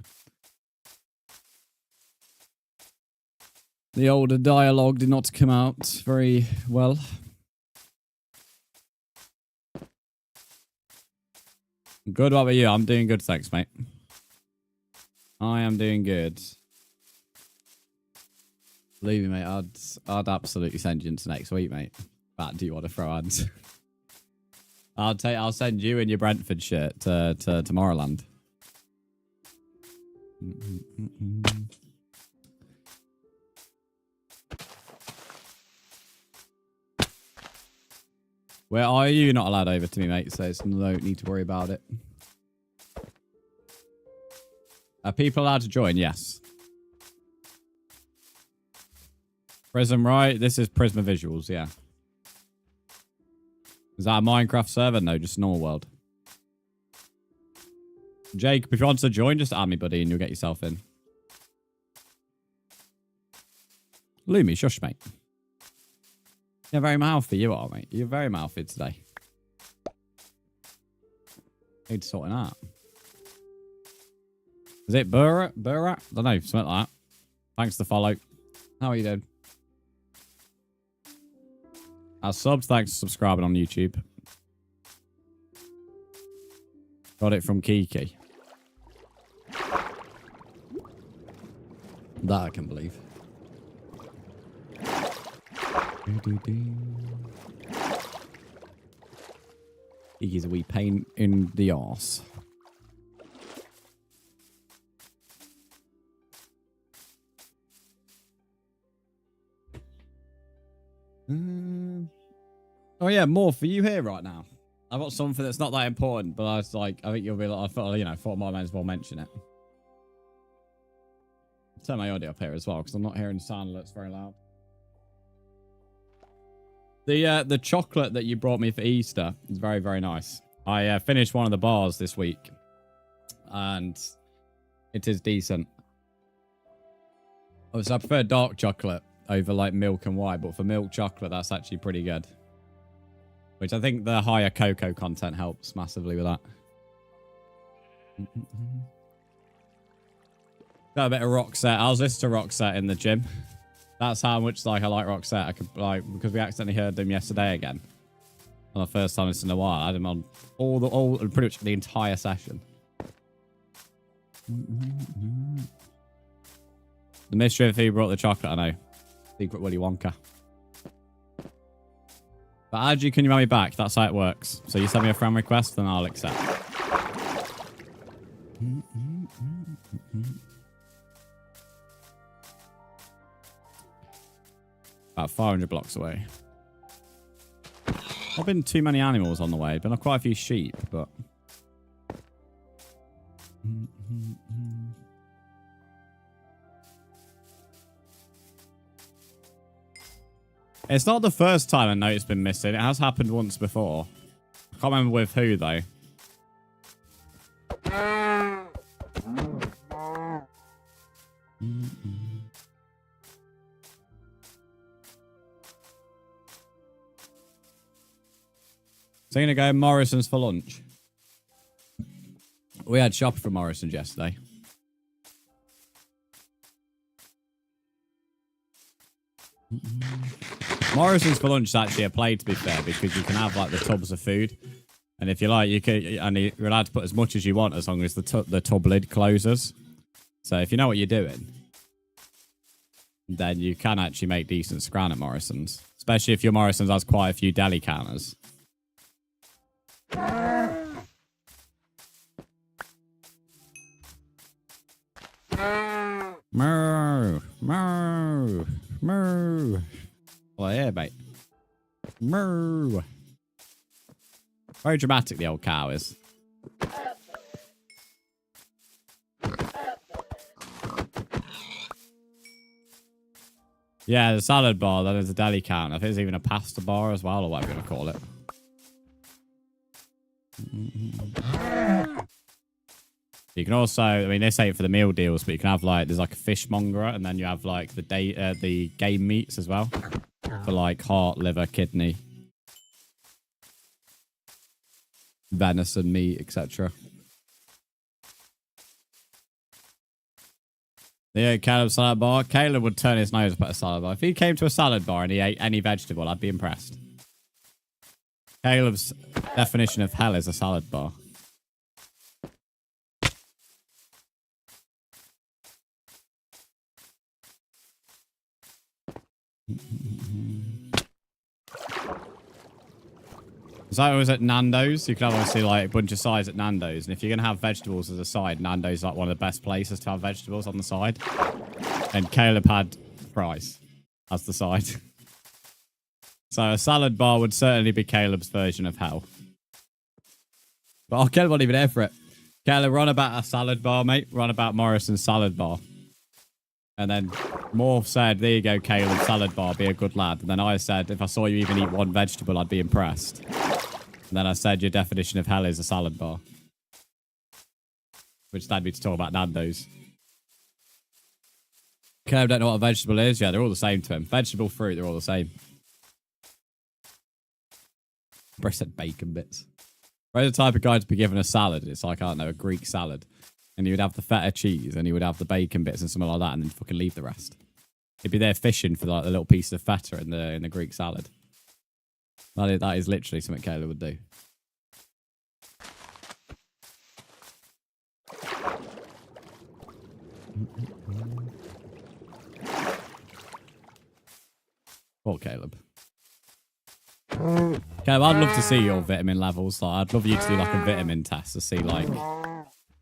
The older dialogue did not come out very well. Good, what about you? I'm doing good, thanks, mate. I am doing good. Believe me, mate, I'd absolutely send you into next week, mate. But do you want to throw hands? I'll send you in your Brentford shirt to Tomorrowland. Where are you? You're not allowed over to me, mate, so it's no need to worry about it. Are people allowed to join? Yes. Prism, right? This is Prisma Visuals, yeah. Is that a Minecraft server? No, just normal world. Jake, if you want to join, just add me, buddy, and you'll get yourself in. Lumi, shush, mate. You're very mouthy, you are, mate. You're very mouthy today. Need sorting out. Is it Burra? I don't know, something like that. Thanks for the follow. How are you doing? Our subs, thanks for subscribing on YouTube. Got it from Kiki. That I can believe. Kiki's a wee pain in the arse. Oh yeah, more for you here right now. I've got something that's not that important, but I was like, I think you'll be like, I thought, you know, thought I might as well mention it. Turn my audio up here as well, because I'm not hearing sound alerts very loud. The chocolate that you brought me for Easter is very, very nice. I finished one of the bars this week, and it is decent. Obviously, I prefer dark chocolate over like milk and white, but for milk chocolate, that's actually pretty good. Which I think the higher cocoa content helps massively with that. Got a bit of Roxette. I was listening to Roxette in the gym. That's how much like I like Roxette. I could like because we accidentally heard them yesterday again. On the first time in a while. I had him on all pretty much the entire session. The mystery of who brought the chocolate, I know. Secret Willy Wonka. But Adji, can you add me back? That's how it works. So you send me a friend request, then I'll accept. About 500 blocks away. Not been too many animals on the way. Been quite a few sheep, but... It's not the first time I know it's been missing. It has happened once before. I can't remember with who, though. So you're going to go Morrison's for lunch? We had shopping from Morrison's yesterday. Morrison's for lunch is actually a play, to be fair, because you can have like the tubs of food, and if you like, you can, and you're allowed to put as much as you want as long as the tub lid closes. So if you know what you're doing, then you can actually make decent scran at Morrison's, especially if your Morrison's has quite a few deli counters. Moo, moo, moo. Well, yeah, mate. Moo. Very dramatic, the old cow is. Yeah, the salad bar, then there's a deli counter. I think there's even a pasta bar as well, or whatever you want to call it. You can also, I mean, they say it for the meal deals, but you can have like, there's like a fishmonger, and then you have like the game meats as well, for like heart, liver, kidney, venison meat, etc. Yeah, Caleb salad bar. Caleb would turn his nose up at a salad bar. If he came to a salad bar and he ate any vegetable, I'd be impressed. Caleb's definition of hell is a salad bar. So I was at Nando's. You can have obviously like a bunch of sides at Nando's. And if you're going to have vegetables as a side, Nando's is like one of the best places to have vegetables on the side. And Caleb had fries as the side. So a salad bar would certainly be Caleb's version of hell. But Caleb won't even there for it. Caleb, run about a salad bar, mate. Run about Morrison's salad bar. And then Morph said, there you go, Caleb, salad bar, be a good lad. And then I said, if I saw you even eat one vegetable, I'd be impressed. And then I said, your definition of hell is a salad bar. Which led me to talk about Nando's. Caleb don't know what a vegetable is. Yeah, they're all the same to him. Vegetable, fruit, they're all the same. Bruce said bacon bits. We're the type of guy to be given a salad. It's like, I don't know, a Greek salad. And he would have the feta cheese, and he would have the bacon bits and something like that, and then fucking leave the rest. He'd be there fishing for like the little piece of feta in the Greek salad. That is literally something Caleb would do. Poor Caleb. Caleb, I'd love to see your vitamin levels. Like, I'd love you to do like a vitamin test to see like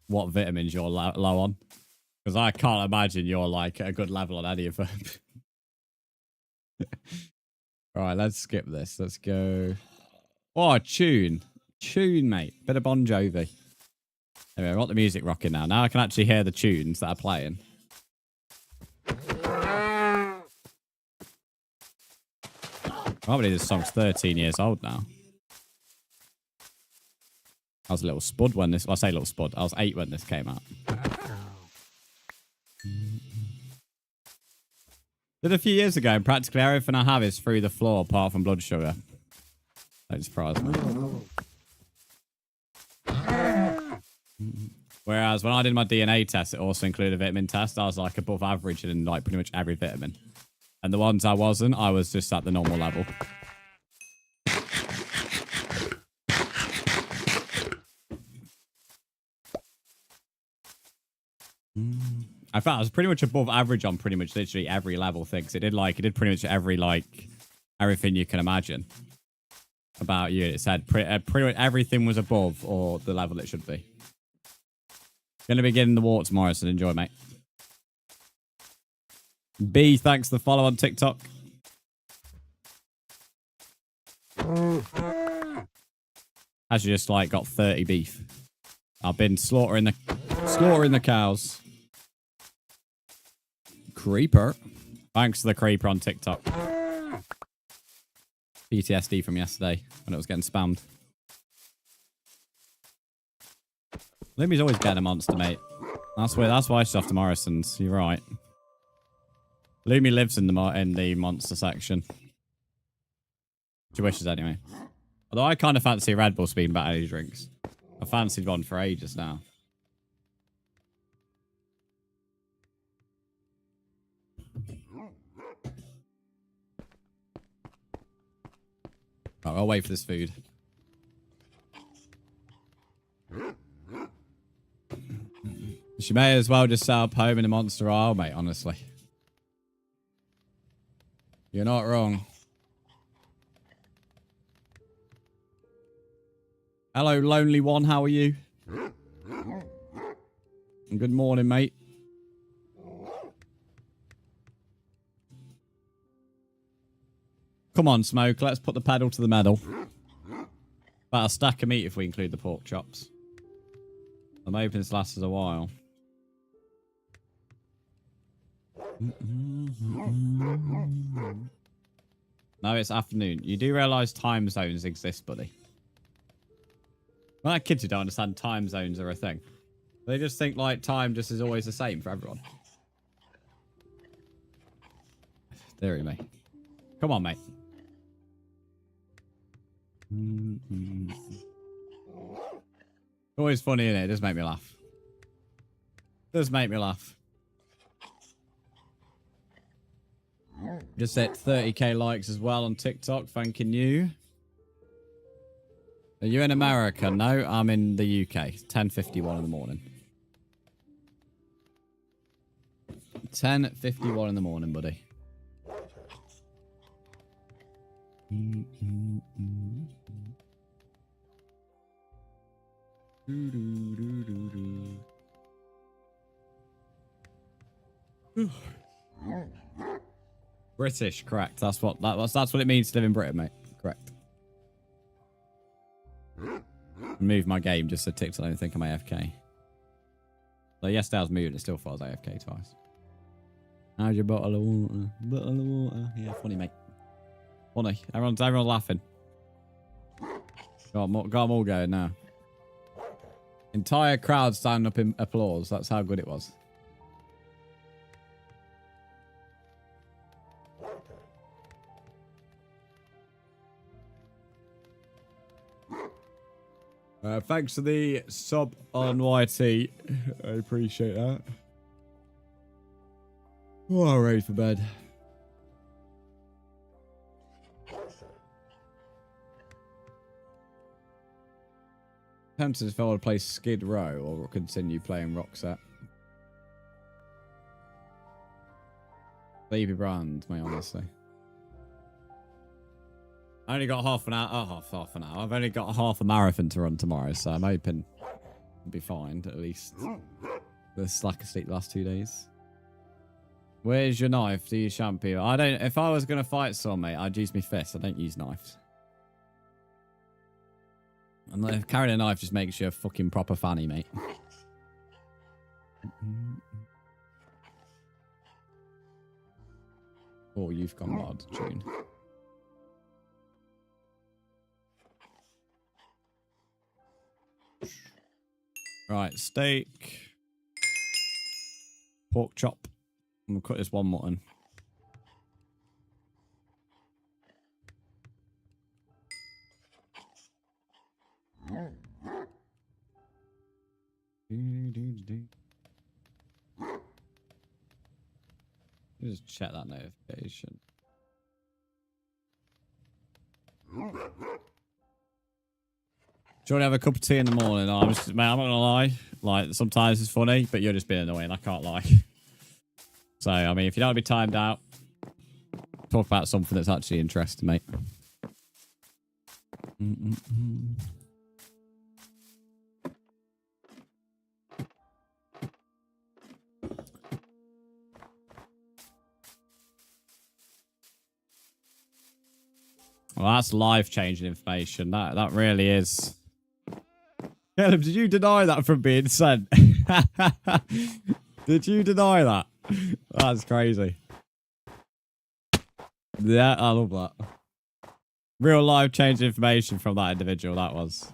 what vitamins you're low on. Because I can't imagine you're like at a good level on any of them. Alright, let's skip this. Let's go. Oh, tune. Tune, mate. Bit of Bon Jovi. Anyway, I've got the music rocking now. Now I can actually hear the tunes that are playing. I can't believe this song's 13 years old now. I was a little spud when this... Well, I say little spud. I was 8 when this came out. Did a few years ago, and practically everything I have is through the floor apart from blood sugar. Don't surprise me. Whereas when I did my DNA test, it also included a vitamin test. I was like above average in like pretty much every vitamin. And the ones I wasn't, I was just at the normal level. I thought I was pretty much above average on pretty much literally every level thing. Cause it did pretty much every everything you can imagine about you. It said pretty much everything was above or the level it should be. Gonna be getting the warts, Morrison. Enjoy, mate. B, thanks for the follow on TikTok. Actually just got 30 beef. I've been slaughtering the cows. Creeper. Thanks to the creeper on TikTok. PTSD from yesterday when it was getting spammed. Lumi's always getting a monster, mate. That's why she's off to Morrison's. You're right. Lumi lives in the monster section. She wishes anyway. Although I kind of fancy Red Bull speaking about energy drinks. I fancied one for ages now. Right, I'll wait for this food. She may as well just set up home in a monster aisle, mate, honestly. You're not wrong. Hello, lonely one. How are you? Good morning, mate. Come on, Smoke. Let's put the pedal to the metal. About a stack of meat if we include the pork chops. I'm hoping this lasts us a while. No, it's afternoon. You do realise time zones exist, buddy. Well, like kids who don't understand time zones are a thing. They just think like time just is always the same for everyone. Deary me. Come on, mate. Always funny, innit? It does make me laugh. Does make me laugh. Just hit 30k likes as well on TikTok. Thanking you. Are you in America? No, I'm in the UK. 10:51 in the morning. 10:51 in the morning, buddy. British, correct. That's what it means to live in Britain, mate. Correct. Move my game just so TikTok don't think I'm AFK. So yesterday I was moving, it still thought I was AFK twice. How's your bottle of water? Bottle of water. Yeah, funny, mate. Funny. Everyone's laughing. Got them all going now. Entire crowd standing up in applause. That's how good it was. Thanks for the sub on YT. I appreciate that. Oh, I'm ready for bed. Tempted if I would play Skid Row or continue playing Rockset. Sleepy Brzndz, mate, honestly. I only got half an hour. Oh, half an hour. I've only got half a marathon to run tomorrow, so I'm hoping I'll be fine at least. The slack of sleep the last 2 days. Where's your knife? Do you shampoo? I don't. If I was gonna fight someone, mate, I'd use my fists. I don't use knives. And if carrying a knife just makes you a fucking proper fanny, mate. Oh, you've gone mad, June. Right, steak. Pork chop. I'm gonna cut this one mutton. Just check that notification. Do you want to have a cup of tea in the morning? No, mate, I'm not gonna lie. Like, sometimes it's funny, but you're just being annoying. I can't lie. So, I mean, if you don't want to be timed out, talk about something that's actually interesting, mate. Well, that's life-changing information. That really is. Caleb, did you deny that from being sent? Did you deny that? That's crazy. Yeah, I love that. Real life-changing information from that individual, that was.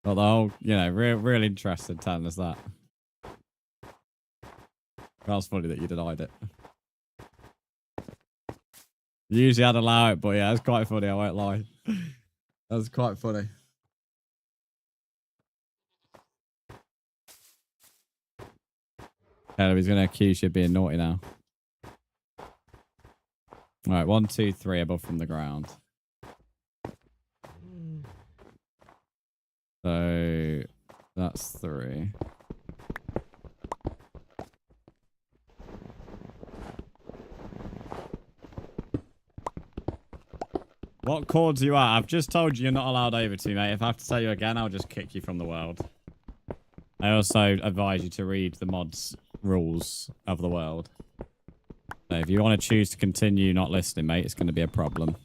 But the whole, you know, real interested telling us that. That's funny that you denied it. Usually I'd allow it, but yeah, it's quite funny, I won't lie. That's quite funny. Caleb, he's going to accuse you of being naughty now. Alright, 1, 2, 3 above from the ground. So, that's 3. What chords are you at? I've just told you you're not allowed over to, mate. If I have to tell you again, I'll just kick you from the world. I also advise you to read the mods rules of the world. So if you want to choose to continue not listening, mate, it's going to be a problem.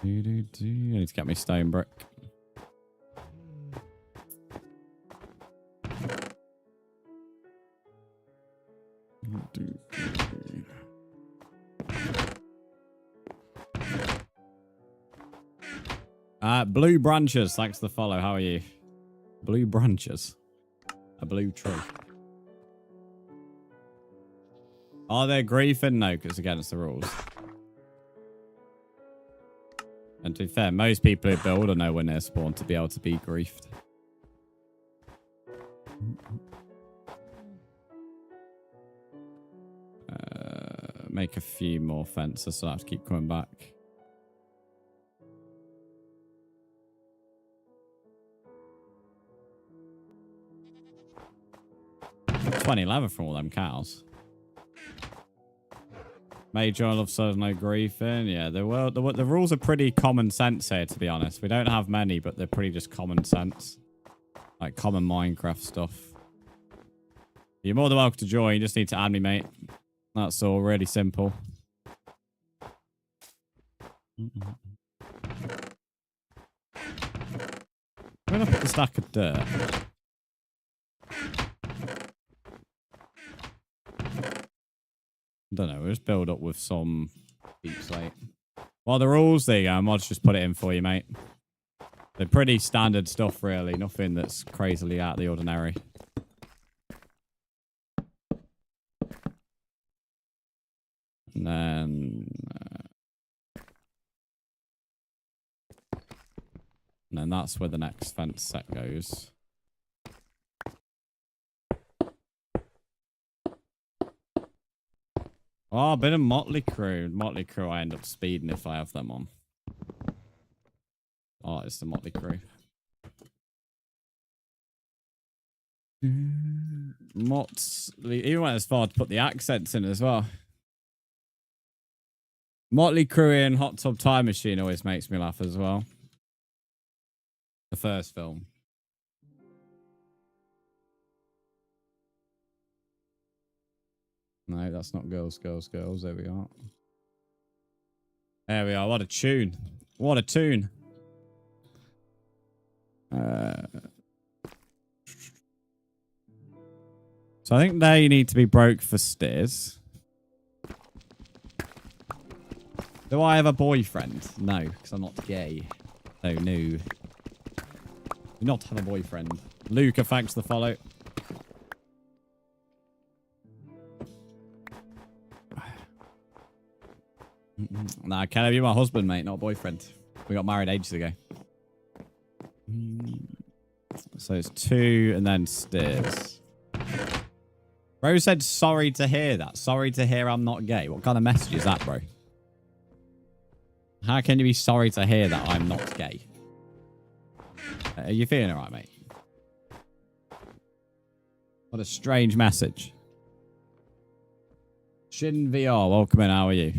I need to get me stone brick. Blue branches. Thanks for the follow. How are you? Blue branches. A blue tree. Are they griefing? No, because against the rules. And to be fair, most people who build are nowhere near spawn to be able to be griefed. Make a few more fences so I have to keep coming back. $20 from all them cows. Major love says no griefing. Yeah, the rules are pretty common sense here, to be honest. We don't have many, but they're pretty just common sense. Like common Minecraft stuff. You're more than welcome to join. You just need to add me, mate. That's all. Really simple. Where did I put the stack of dirt? I don't know. We'll just build up with some deep slate. Well, the rules, there you go. I might just put it in for you, mate. They're pretty standard stuff, really. Nothing that's crazily out of the ordinary. And then that's where the next fence set goes. Oh, a bit of Motley Crue. Motley Crue, I end up speeding if I have them on. Oh, it's the Motley Crue. Motley, even went as far to put the accents in as well. Motley Crue and Hot Tub Time Machine always makes me laugh as well. The first film. No, that's not Girls, Girls, Girls. There we are. There we are. What a tune. What a tune. So I think they need to be broke for stairs. Do I have a boyfriend? No, because I'm not gay. Oh, no. Do not have a boyfriend. Luca, thanks for the follow. Nah, Kelly, you're my husband, mate, not boyfriend. We got married ages ago. So it's 2 and then stairs. Bro said sorry to hear that. Sorry to hear I'm not gay. What kind of message is that, bro? How can you be sorry to hear that I'm not gay? Are you feeling alright, mate? What a strange message. Shin VR, welcome in. How are you?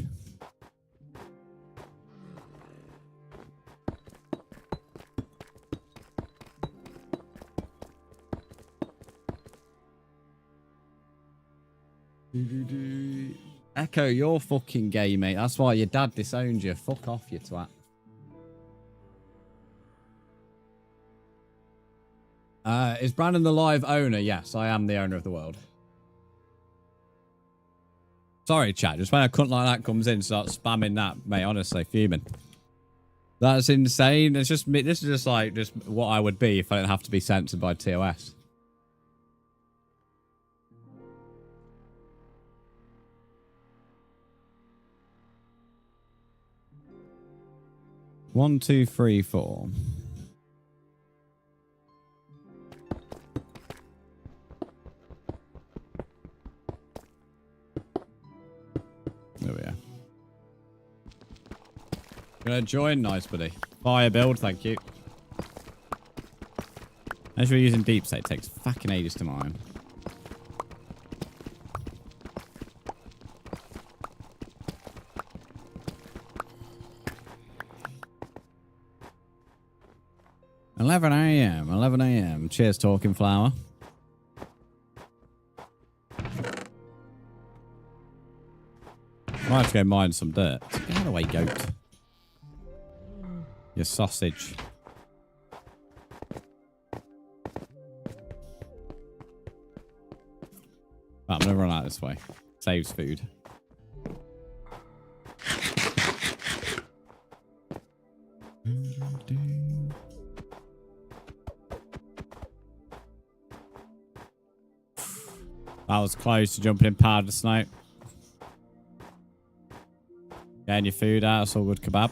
Echo, you're fucking gay, mate. That's why your dad disowned you. Fuck off, you twat. Is Brandon the live owner? Yes, I am the owner of the world. Sorry, chat. Just when a cunt like that comes in, start spamming that, mate. Honestly, fuming. That's insane. It's just me. This is just like what I would be if I didn't have to be censored by TOS. One, two, three, four. There we are. Gonna join? Nice, buddy. Fire build, thank you. As we're using deep state, it takes fucking ages to mine. $11 AM, 11 AM. Cheers, Talking Flower. I have to go mine some dirt. Get out of the way, goat. Your sausage. I'm gonna run out this way. Saves food. I was close to jumping in powder snow. Getting your food out. It's all good kebab.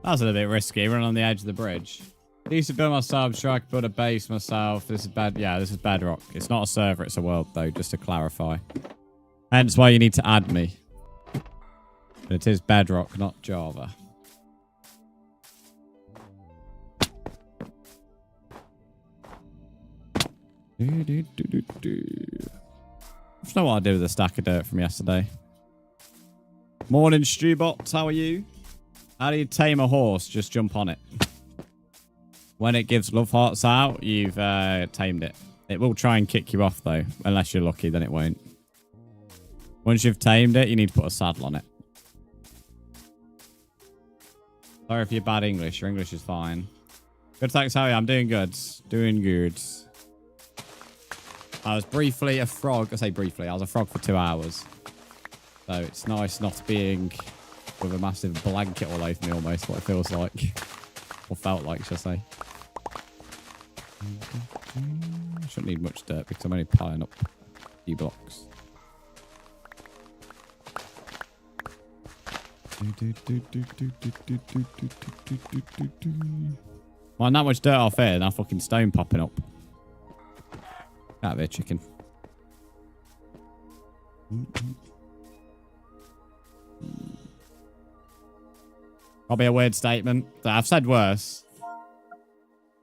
That's a little bit risky. Run on the edge of the bridge. I used to build myself. Sure, I could build a base myself. This is bad. Yeah, this is bedrock. It's not a server. It's a world, though. Just to clarify. Hence why you need to add me. But it is bedrock, not Java. I don't know what I did with the stack of dirt from yesterday. Morning, Stewbots. How are you? How do you tame a horse? Just jump on it. When it gives love hearts out, you've tamed it. It will try and kick you off, though. Unless you're lucky, then it won't. Once you've tamed it, you need to put a saddle on it. Sorry if you're bad English. Your English is fine. Good, thanks. How are you? I'm doing good. Doing good. I was briefly a frog. I say briefly. I was a frog for 2 hours. So it's nice not being with a massive blanket all over me almost. What it feels like. Or felt like, should I say. I shouldn't need much dirt because I'm only piling up a few blocks. Well, not much dirt off here. Now fucking stone popping up. Out of here, chicken. Probably a weird statement. I've said worse.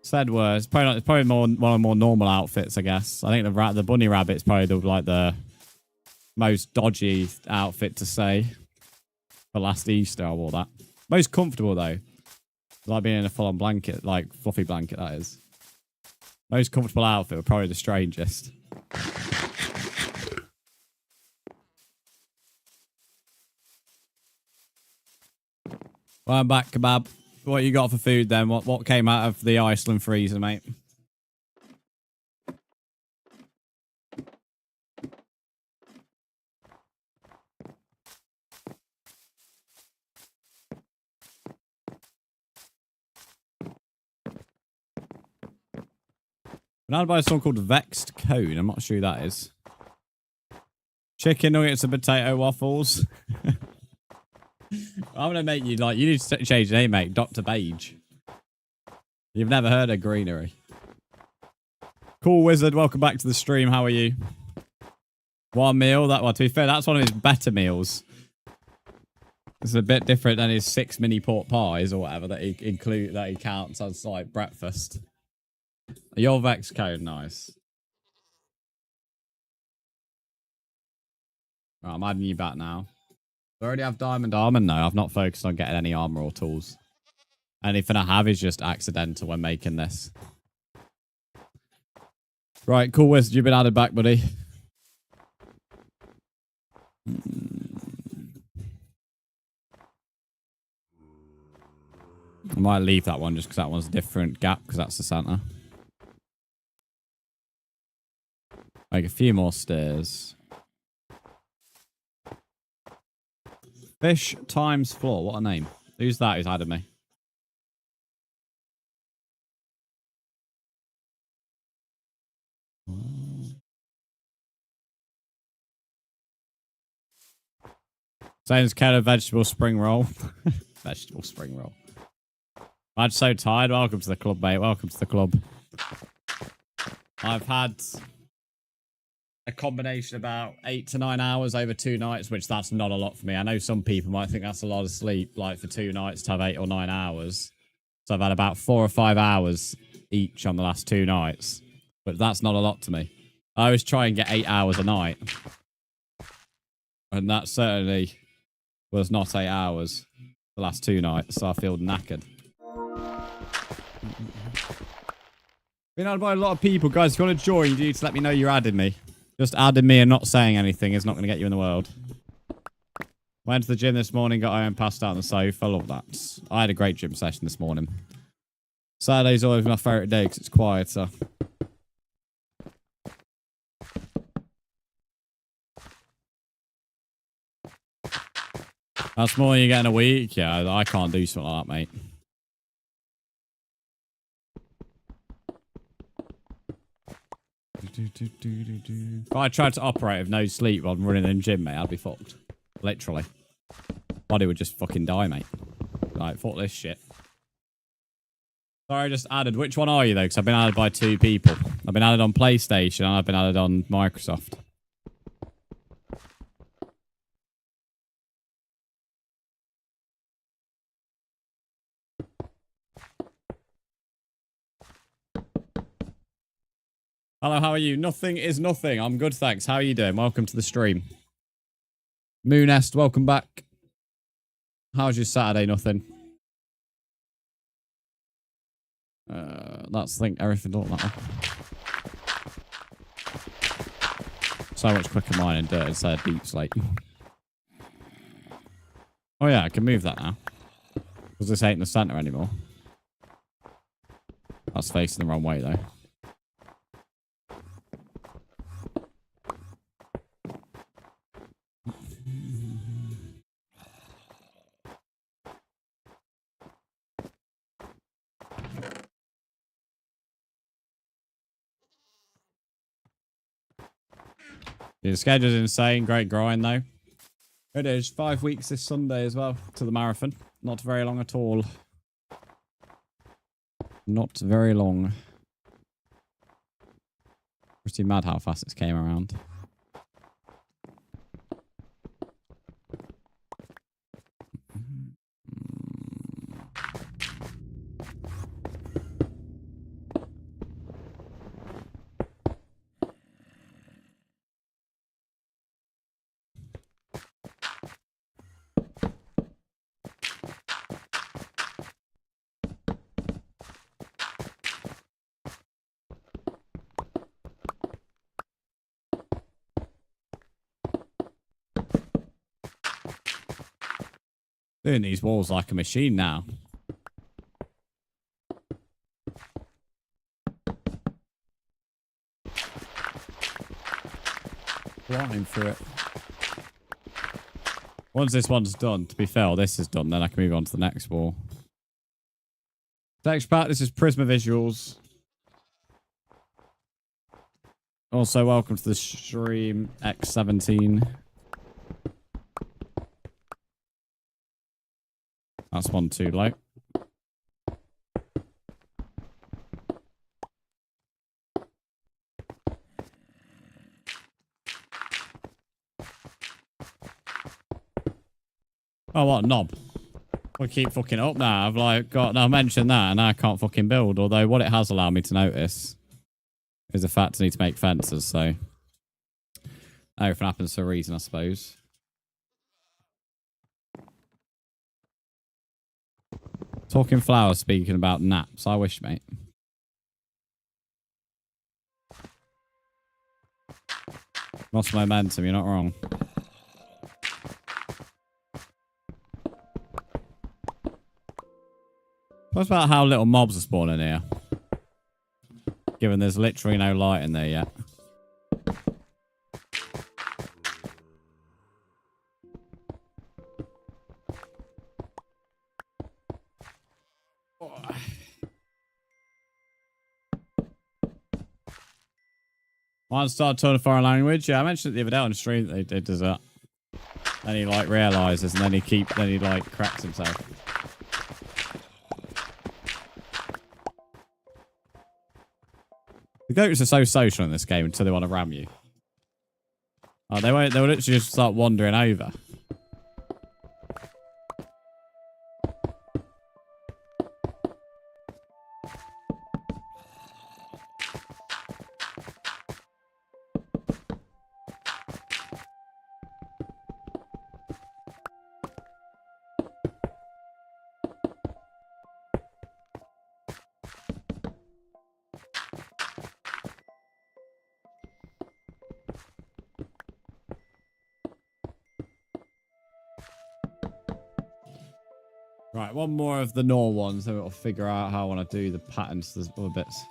Said worse. It's probably more one of the more normal outfits, I guess. I think the bunny rabbit's probably the most dodgy outfit to say. For last Easter, I wore that. Most comfortable though. Like being in a full-on blanket, like fluffy blanket, that is. Most comfortable outfit, but probably the strangest. Well, I'm back, kebab. What you got for food then? What came out of the Iceland freezer, mate? Now by someone called Vexed Cone. I'm not sure who that is. Chicken nuggets and potato waffles. I'm gonna make you you need to change your name, mate. Dr. Beige. You've never heard of greenery. Cool Wizard, welcome back to the stream. How are you? One meal. Well, to be fair, that's one of his better meals. It's a bit different than his 6 mini pork pies or whatever that he counts as like breakfast. Your Vex code, nice. Right, I'm adding you back now. Do I already have diamond armor? No, I've not focused on getting any armor or tools. Anything I have is just accidental when making this. Right, cool Wizard, you've been added back, buddy. I might leave that one just because that one's a different gap because that's the center. Make a few more stairs. Fish times floor. What a name. Who's that who's added me? Same as kettle vegetable spring roll. Vegetable spring roll. I'm so tired. Welcome to the club, mate. Welcome to the club. I've had a combination about 8 to 9 hours over 2 nights, which that's not a lot for me. I know some people might think that's a lot of sleep, like for 2 nights to have 8 or 9 hours. So I've had about 4 or 5 hours each on the last 2 nights, but that's not a lot to me. I always try and get 8 hours a night, and that certainly was not 8 hours the last 2 nights, so I feel knackered. Been added by a lot of people. Guys, if you want to join, you need to let me know you're adding me. Just adding me and not saying anything is not going to get you in the world. Went to the gym this morning, got home, passed out on the sofa. I love that. I had a great gym session this morning. Saturday's always my favourite day because it's quieter. That's more than you get in a week. Yeah, I can't do something like that, mate. If I tried to operate with no sleep while I'm running in the gym, mate, I'd be fucked. Literally. Body would just fucking die, mate. Like, fuck this shit. Sorry, I just added. Which one are you, though? Because I've been added by 2 people. I've been added on PlayStation and I've been added on Microsoft. Hello, how are you? Nothing is nothing. I'm good, thanks. How are you doing? Welcome to the stream. Moonest, welcome back. How's your Saturday? Nothing. That's, I think, everything don't matter. So much quicker mining dirt instead of deep slate. Oh yeah, I can move that now. Because this ain't in the center anymore. That's facing the wrong way, though. The schedule's insane. Great grind, though. It is. 5 weeks this Sunday as well to the marathon. Not very long at all. Not very long. Pretty mad how fast it came around. Doing these walls like a machine now. Flying through it. Once this one's done, to be fair, this is done, then I can move on to the next wall. Text pack, this is Prisma Visuals. Also, welcome to the stream, X17. That's one too low. Oh, what a knob. I keep fucking up now. I've like got, now mentioned that and I can't fucking build. Although what it has allowed me to notice is the fact I need to make fences, so everything happens for a reason, I suppose. Talking flowers, speaking about naps. I wish, mate. Lost momentum, you're not wrong. What's about how little mobs are spawning here? Given there's literally no light in there yet. Mine started talking a foreign language. Yeah, I mentioned it the other day on the stream that they does that. Then he like realizes and then he like cracks himself. The goats are so social in this game until they want to ram you. Oh, they will literally just start wandering over. Right, one more of the Nor ones, then we'll figure out how I want to do the patterns to the other bits.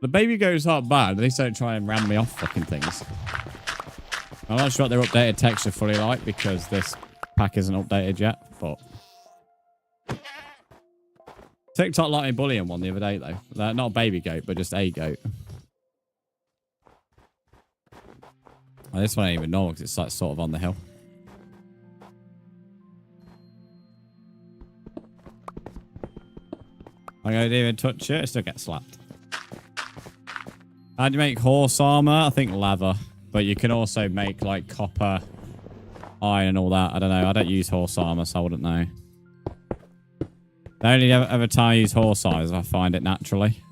The baby goats aren't bad, at least don't try and ram me off fucking things. I'm not sure what their updated texture fully like because this pack isn't updated yet, but TikTok liked me bullying one the other day though. Not a baby goat, but just a goat. Oh, this one I ain't even know because it's like sort of on the hill. I didn't even touch it. It still gets slapped. How do you make horse armor? I think leather. But you can also make like copper, iron and all that. I don't know. I don't use horse armor, so I wouldn't know. The only ever time I use horse armor is if I find it naturally.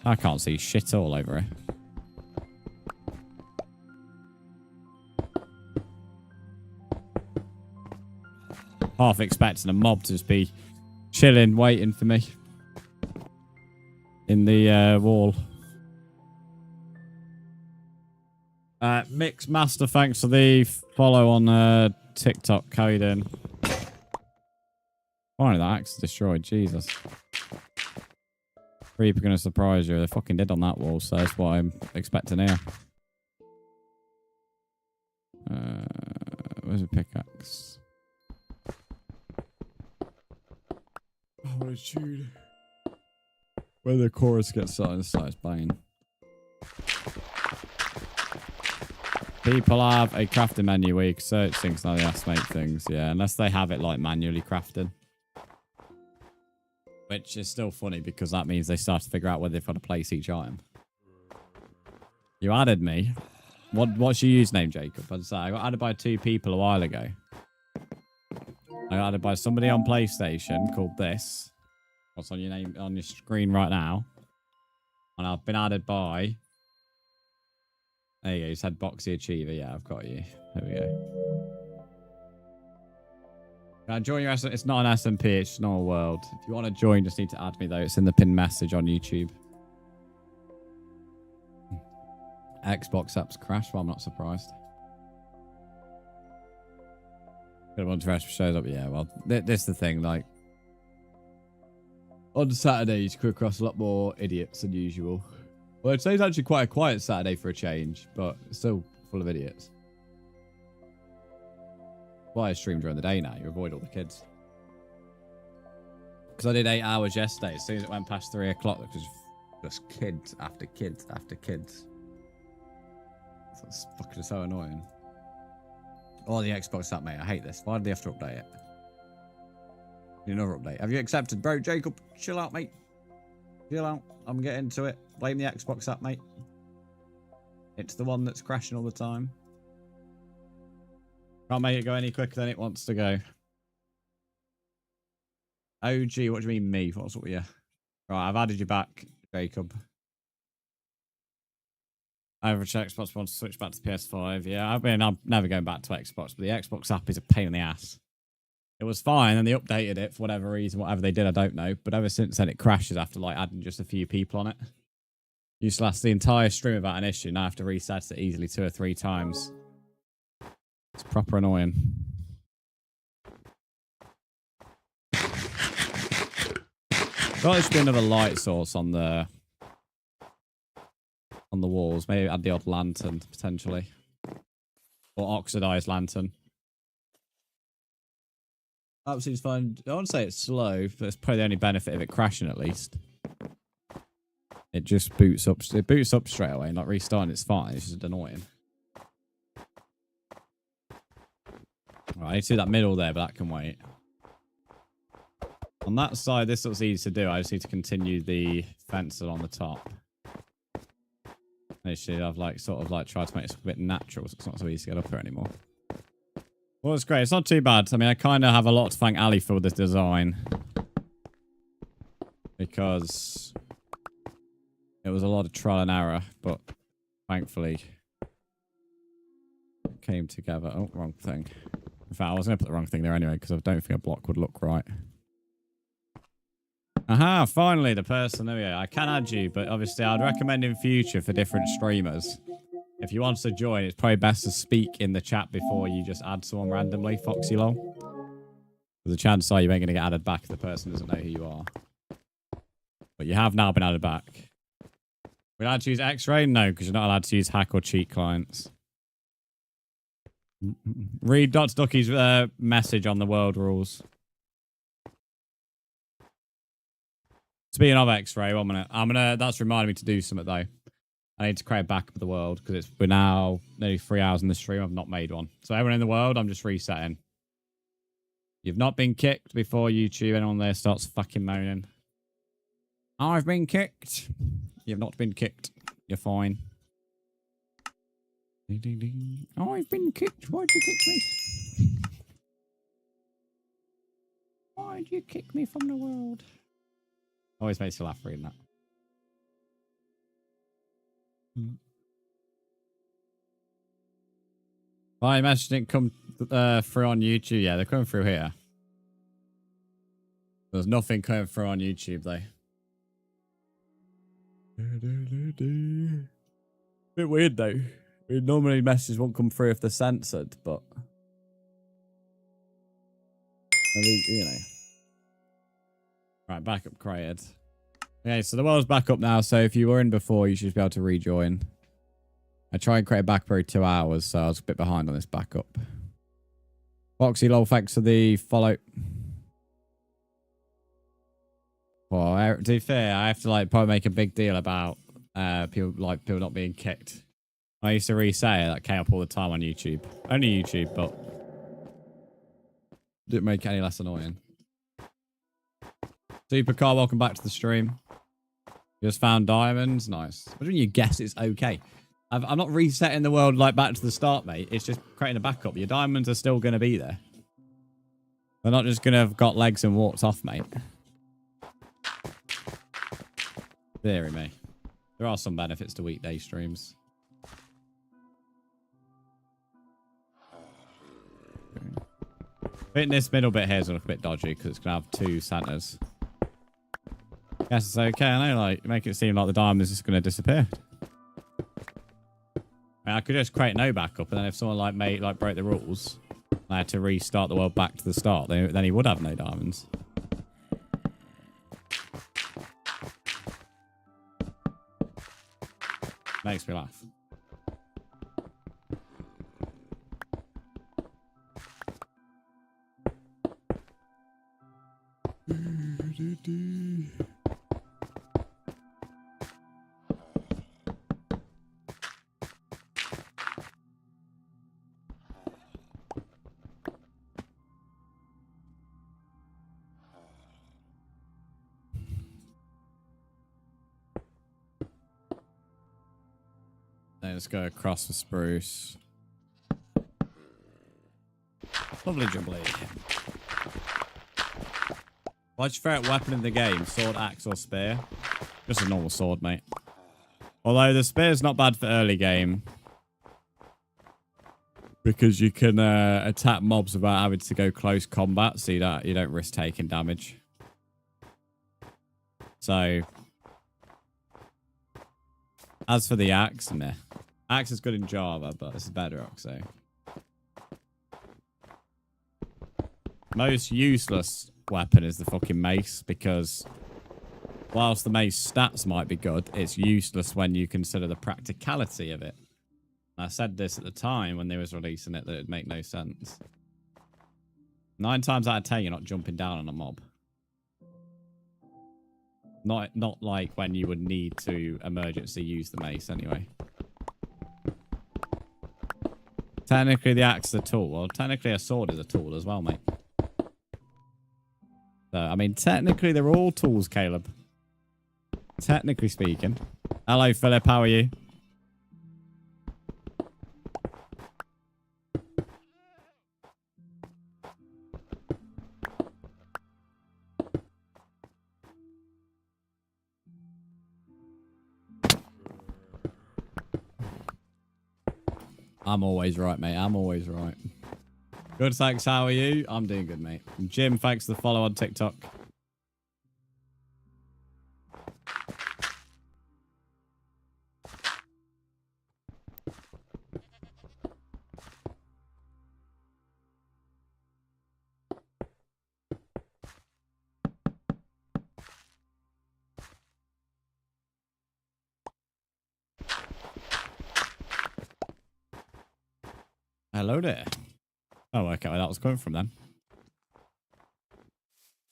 I can't see shit all over it. Half expecting a mob to just be chilling, waiting for me in the wall. Mix Master, thanks for the follow on TikTok. How you doing? Finally, that axe is destroyed. Jesus. Creeper gonna surprise you. They fucking did on that wall, so that's what I'm expecting here. Where's a pickaxe? Oh, what a tune. When the chorus gets started, it starts banging. People have a crafting menu where you can search things now they have to make things. Yeah, unless they have it like manually crafted. Which is still funny because that means they start to figure out where they've got to place each item. You added me. What's your username, Jacob? I'd say I got added by 2 people a while ago. I got added by somebody on PlayStation called this. What's on your name on your screen right now? And I've been added by. There you go. You said Boxy Achiever. Yeah, I've got you. There we go. Can I join your SMP? It's not an SMP. It's just not a world. If you want to join, just need to add me though. It's in the pinned message on YouTube. Xbox apps crash. Well, I'm not surprised. Good one to rest shows up. Yeah, well, this is the thing. Like, on Saturdays, you come across a lot more idiots than usual. Well, today's actually quite a quiet Saturday for a change, but it's still full of idiots. Why I stream during the day now? You avoid all the kids. Because I did 8 hours yesterday. As soon as it went past 3 o'clock, it was just kids after kids after kids. That's fucking so annoying. Oh, the Xbox app, mate. I hate this. Why did they have to update it? Another update. Have you accepted? Bro, Jacob, chill out, mate. Chill out. I'm getting to it. Blame the Xbox app, mate. It's the one that's crashing all the time. Can't make it go any quicker than it wants to go. OG, what do you mean me? What's up with you? Right, I've added you back, Jacob. Average Xbox wants to switch back to PS5. Yeah, I mean, I'm never going back to Xbox, but the Xbox app is a pain in the ass. It was fine, and they updated it for whatever reason. Whatever they did, I don't know. But ever since then, it crashes after like adding just a few people on it. Used to last the entire stream without an issue. Now I have to reset it easily 2 or 3 times. It's proper annoying. Thought there should be another light source on the walls. Maybe add the odd lantern potentially, or oxidized lantern. Absolutely fine. I won't say it's slow, but it's probably the only benefit of it crashing at least. It just boots up. It boots up straight away, not restarting. It's fine. It's just annoying. Right, I need to do that middle there, but that can wait. On that side, this looks easy to do. I just need to continue the fence along the top. Actually, I've like sort of like tried to make it a bit natural, so it's not so easy to get up here anymore. Well, it's great. It's not too bad. I mean, I kind of have a lot to thank Ali for this design. Because it was a lot of trial and error, but thankfully it came together. Oh, wrong thing. In fact, I was going to put the wrong thing there anyway, because I don't think a block would look right. Aha, finally, the person. There we go. I can add you, but obviously I'd recommend in future for different streamers. If you want to join, it's probably best to speak in the chat before you just add someone randomly, Foxy lol. There's a chance you ain't going to get added back if the person doesn't know who you are. But you have now been added back. We're allowed to use X-ray? No, because you're not allowed to use hack or cheat clients. Read Dr. Ducky's message on the world rules. Speaking of X-ray, 1 minute. That's reminded me to do something though. I need to create a backup of the world because we're now nearly 3 hours in the stream. I've not made one. So everyone in the world, I'm just resetting. You've not been kicked before YouTube. Anyone there starts fucking moaning. I've been kicked. You've not been kicked. You're fine. Ding, ding, ding. I've been kicked. Why'd you kick me? Why'd you kick me from the world? Always makes you laugh reading that. My message didn't come through on YouTube. Yeah, they're coming through here. There's nothing coming through on YouTube though. Bit weird though. Normally messages won't come through if they're censored, but you know. Right, backup created. Okay, so the world's back up now. So if you were in before, you should be able to rejoin. I try and create a backup every 2 hours, so I was a bit behind on this backup. Foxy lol, thanks for the follow. Well, to be fair, I have to like probably make a big deal about people not being kicked. I used to re-say it, that came up all the time on YouTube. Only YouTube, but didn't make it any less annoying. Supercar, welcome back to the stream. Just found diamonds. Nice. What do you mean you guess it's okay? I'm not resetting the world like back to the start, mate. It's just creating a backup. Your diamonds are still going to be there. They're not just going to have got legs and walked off, mate. Deary me. There are some benefits to weekday streams. I think this middle bit here is going to look a bit dodgy because it's going to have 2 centers. Guess it's okay. I know, like, make it seem like the diamond is just going to disappear. I could just create no backup, and then if someone like broke the rules, I had to restart the world back to the start, then he would have no diamonds. Makes me laugh. Let's go across the spruce. Lovely jubbly. What's your favourite weapon in the game? Sword, axe, or spear? Just a normal sword, mate. Although the spear's not bad for early game. Because you can attack mobs without having to go close combat, so you don't risk taking damage. So, as for the axe, meh. Axe is good in Java, but this is bedrock, so. Most useless weapon is the fucking mace, because whilst the mace stats might be good, it's useless when you consider the practicality of it. I said this at the time when they was releasing it, that it'd make no sense. 9 times out of 10, you're not jumping down on a mob. Not like when you would need to emergency use the mace anyway. Technically, the axe is a tool. Well, technically, a sword is a tool as well, mate. So, I mean, technically, they're all tools, Caleb. Technically speaking. Hello, Philip. How are you? I'm always right, mate. I'm always right. Good, thanks. How are you? I'm doing good, mate. And Jim, thanks for the follow on TikTok. Hello there. Oh, okay, where that was coming from then.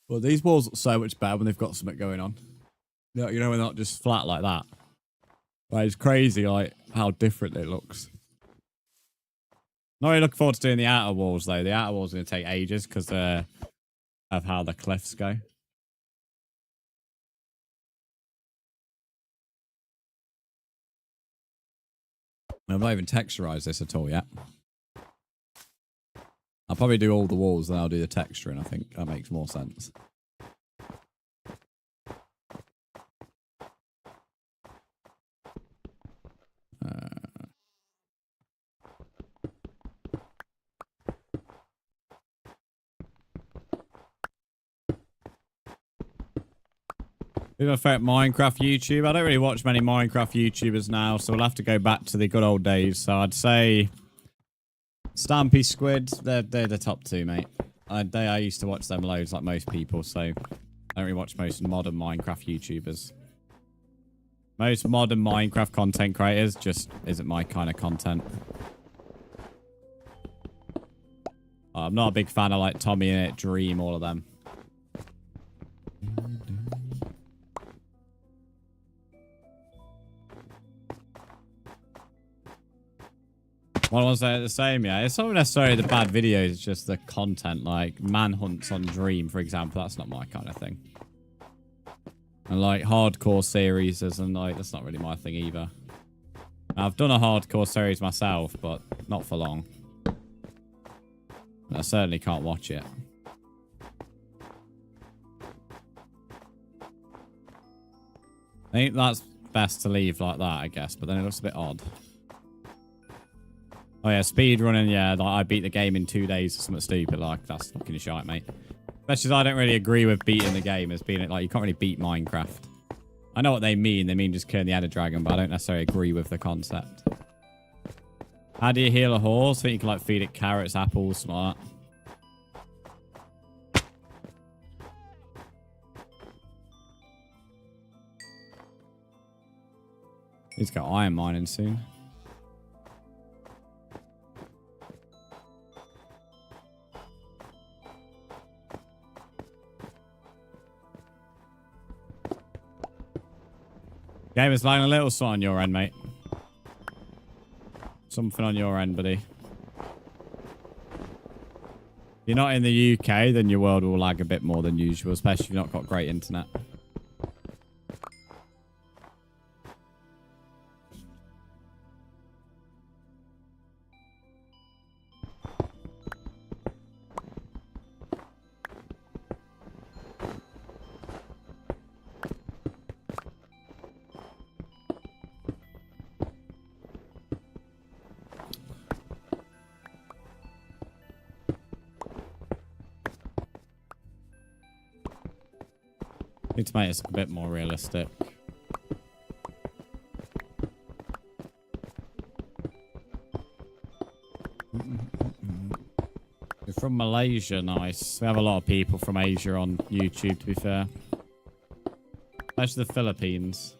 Well, these walls look so much better when they've got something going on. You know, we're not just flat like that. But it's crazy, like, how different it looks. Not really looking forward to doing the outer walls, though. The outer walls are going to take ages because of how the cliffs go. I've not even texturized this at all yet. I'll probably do all the walls, then I'll do the texturing. I think that makes more sense. Who's my favourite Minecraft YouTube? I don't really watch many Minecraft YouTubers now, so we'll have to go back to the good old days. So I'd say Stampy Squid, they're the top two, mate. I used to watch them loads like most people, so I don't really watch most modern Minecraft YouTubers. Most modern Minecraft content creators just isn't my kind of content. I'm not a big fan of like Tommy and It, Dream, all of them. One was the same, yeah. It's not necessarily the bad videos, it's just the content, like Manhunts on Dream, for example. That's not my kind of thing. And like hardcore series, and like that's not really my thing either. I've done a hardcore series myself, but not for long. I certainly can't watch it. I think that's best to leave like that, I guess, but then it looks a bit odd. Oh yeah, speed running, yeah, like I beat the game in 2 days or something stupid, like that's fucking shite, mate. Especially as I don't really agree with beating the game as being like you can't really beat Minecraft. I know what they mean just killing the Ender Dragon, but I don't necessarily agree with the concept. How do you heal a horse? I think you can like feed it carrots, apples, something like that. He's got iron mining soon. Game is lying a little something on your end, mate. Something on your end, buddy. If you're not in the UK, then your world will lag a bit more than usual, especially if you've not got great internet. Need to make this a bit more realistic. You're from Malaysia, nice. We have a lot of people from Asia on YouTube, to be fair. Especially the Philippines.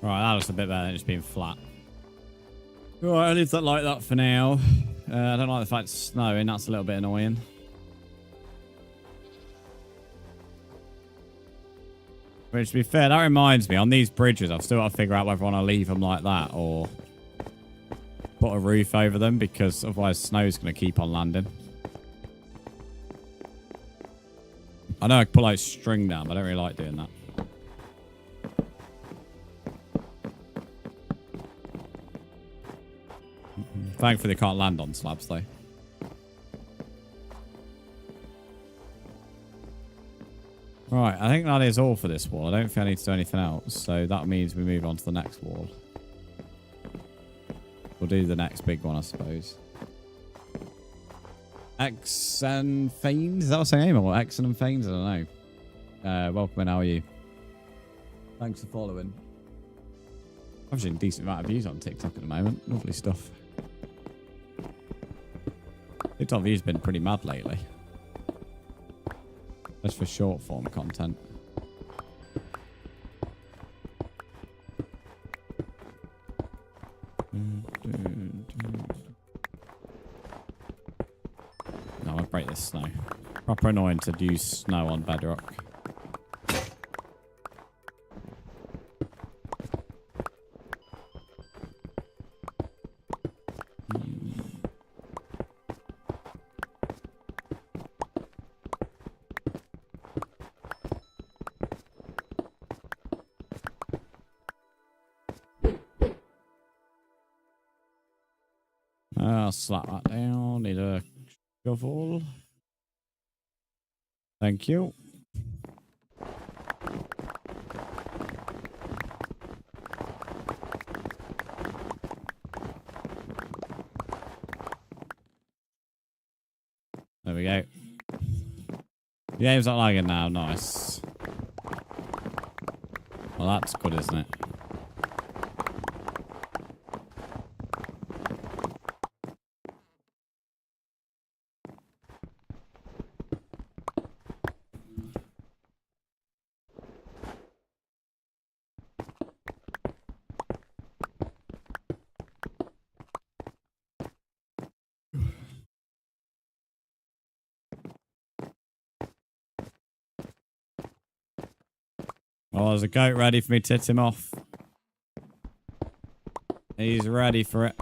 Right, that looks a bit better than just being flat. Right, I'll leave that like that for now. I don't like the fact it's snowing. That's a little bit annoying. Which, to be fair, that reminds me, on these bridges, I've still got to figure out whether I want to leave them like that or put a roof over them, because otherwise snow's going to keep on landing. I know I can put like string down, but I don't really like doing that. Thankfully, they can't land on slabs, though. Right, I think that is all for this wall. I don't think I need to do anything else, so that means we move on to the next wall. We'll do the next big one, I suppose. X and Fanes? Is that what's the name? Or X and Fanes? I don't know. Welcome in, how are you? Thanks for following. I'm getting a decent amount of views on TikTok at the moment. Lovely stuff. TikTok views been pretty mad lately. Just for short form content. No, I'll break this snow. Proper annoying to use snow on bedrock. I'll slap that down. Need a shovel. Thank you. There we go. The game's not lagging now. Nice. Well, that's good, isn't it? Oh, there's a goat ready for me to tit him off. He's ready for it.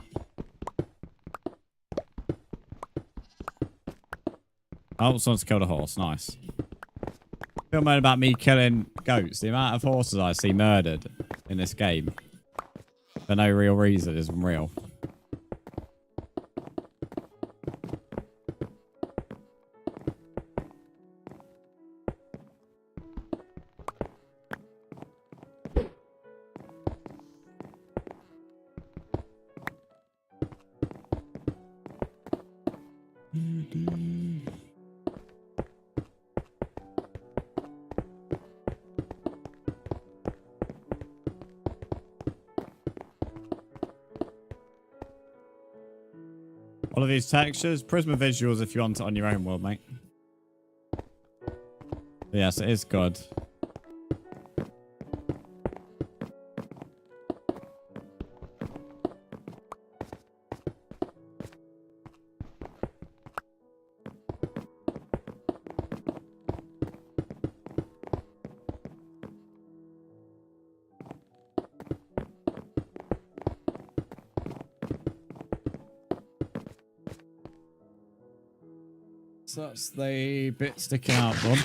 Oh, someone's killed a horse. Nice. Feel bad about me killing goats. The amount of horses I see murdered in this game for no real reason is unreal. All of these textures, Prisma visuals if you want it on your own world, mate. Yes, it is good. So that's the bit sticking out, bud.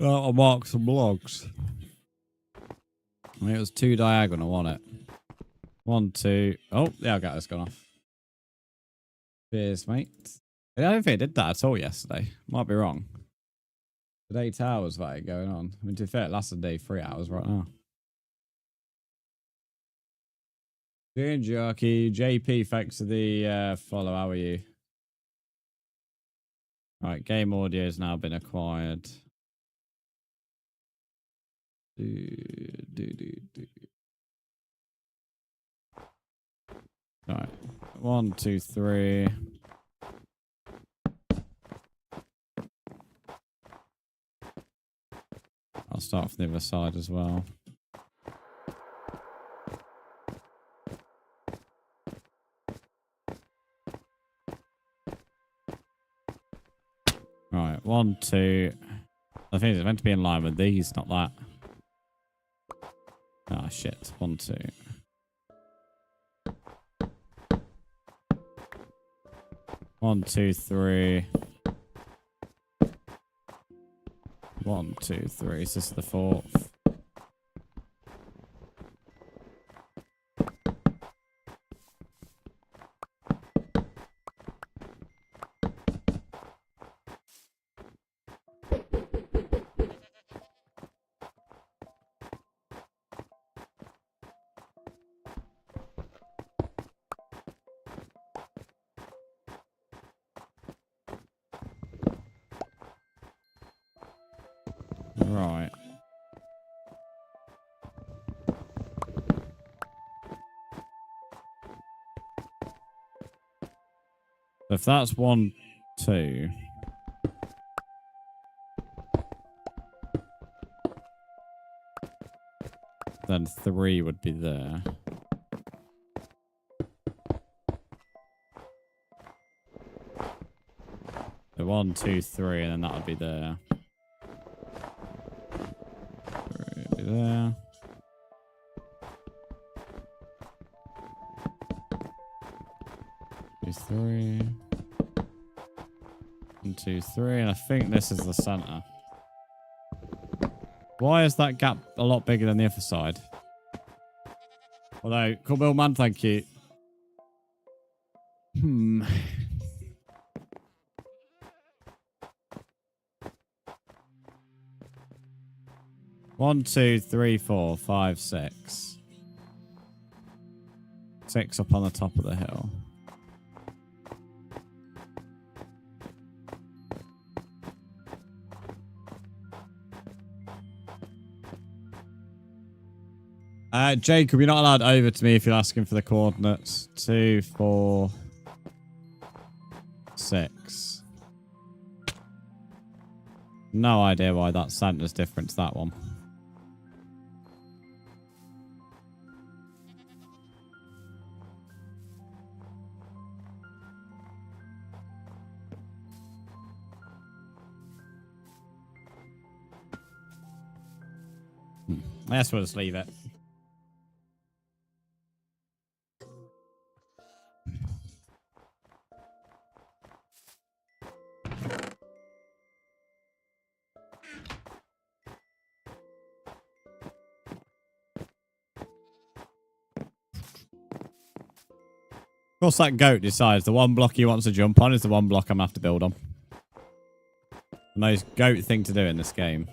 I'll mark some logs. I mean, it was 2 diagonal, wasn't it? 1, 2. Oh, yeah, I got this gone off. Cheers, mate. I don't think it did that at all yesterday. Might be wrong. But 8 hours that going on. I mean, to be fair, it lasted day 3 hours right now. Doing Jockey. JP, thanks for the follow. How are you? Right, game audio has now been acquired. Right, 1, 2, 3. I'll start from the other side as well. Right, 1, 2. I think it's meant to be in line with these, not that. Ah, shit. 1, 2. One, 2, 3. 1, 2, 3. Is this the 4th? Right. If that's 1, 2. Then 3 would be there. So 1, 2, 3, and then that would be there. 3 would be there. Two, 3. 1, 2, 3, and I think this is the center. Why is that gap a lot bigger than the other side? Although, cool build, man, thank you. 1, 2, 3, 4, 5, 6. 6 up on the top of the hill. Jacob, you're not allowed over to me if you're asking for the coordinates. 2, 4, 6. No idea why that center's different to that one. I guess we'll just leave it. Of course, that goat decides the one block he wants to jump on is the one block I'm going to have to build on. The most goat thing to do in this game.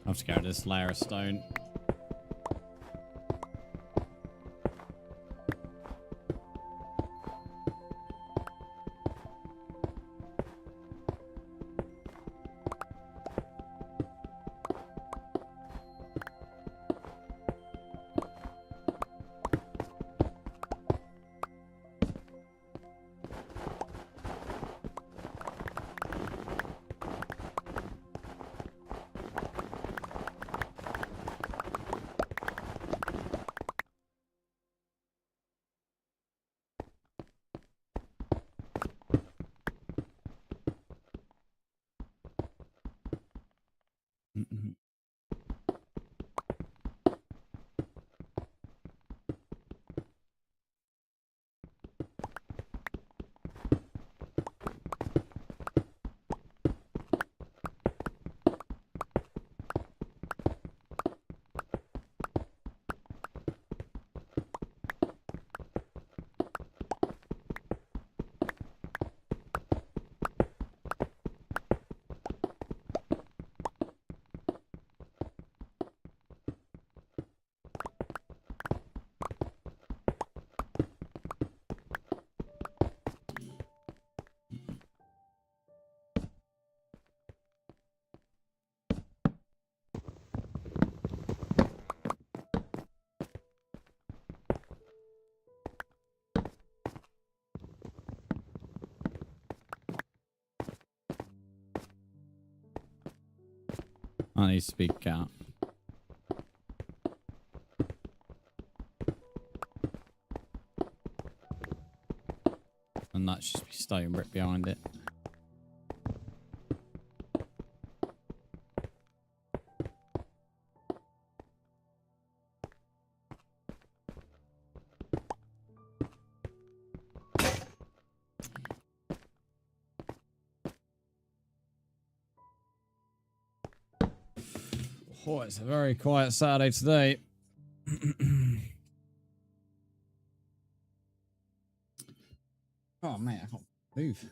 I have to go to this layer of stone. I need to speak out. and that's just be stone brick behind it. Oh, it's a very quiet Saturday today. Oh, mate, I can't move.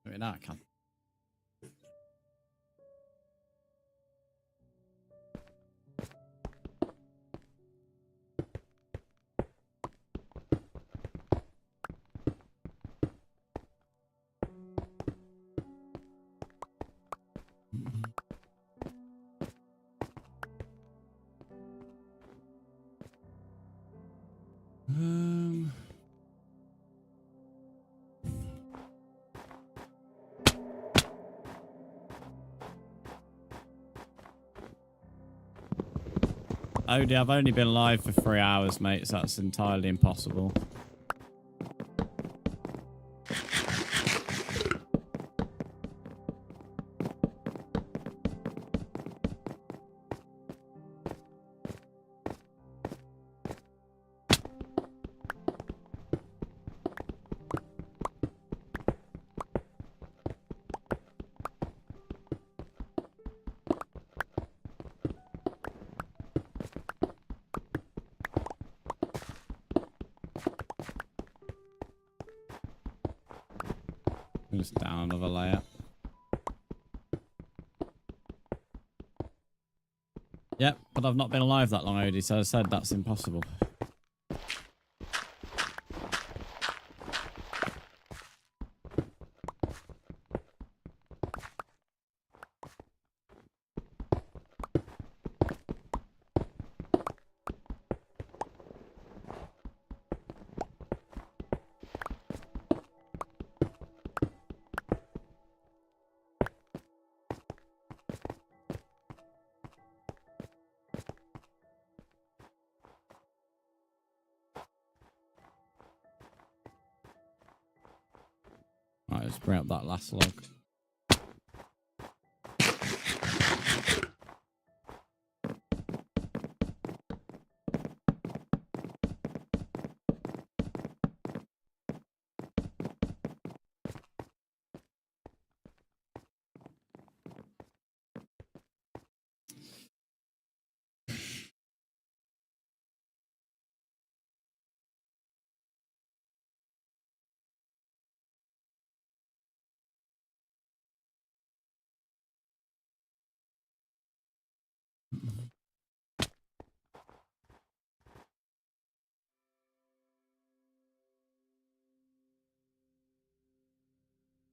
I mean, now I can. Odie, I've only been live for 3 hours, mate, so that's entirely impossible. Just down another layer. Yep, but I've not been alive that long, Odie, so I said that's impossible. Right, let's bring up that last log.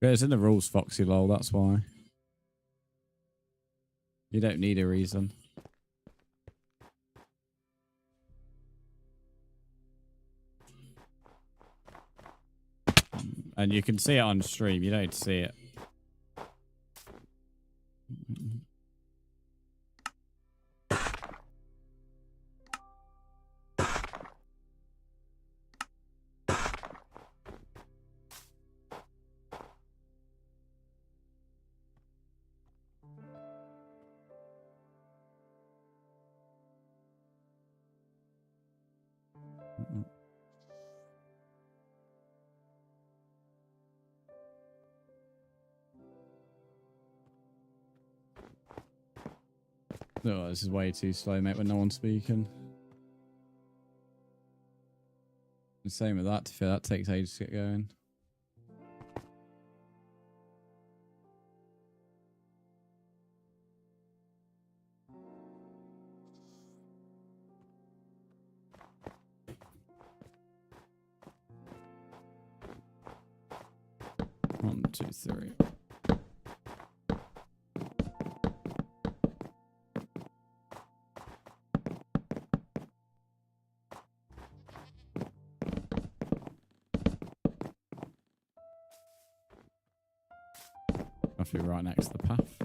Yeah, it's in the rules, Foxy lol, that's why. You don't need a reason. And you can see it on stream, you don't need to see it. Oh, this is way too slow, mate, when no one's speaking. The same with that, to feel that takes ages to get going. One, two, three. Roughly right next to the path.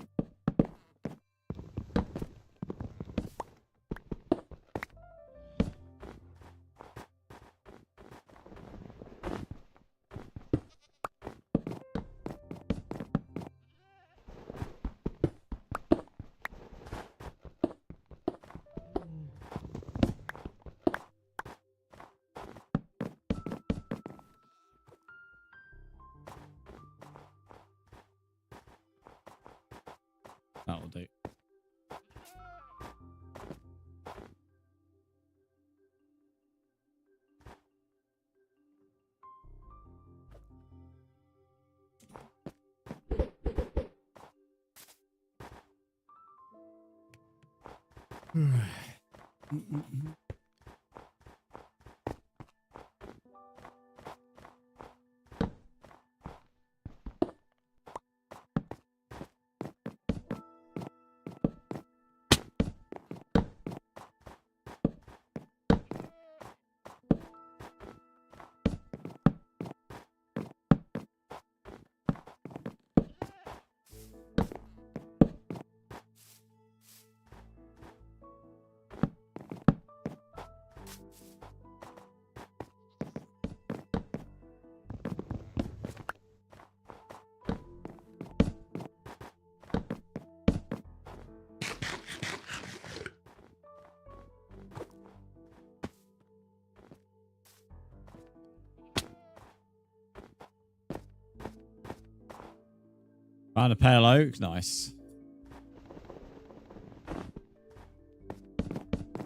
Found a pale oak. Nice.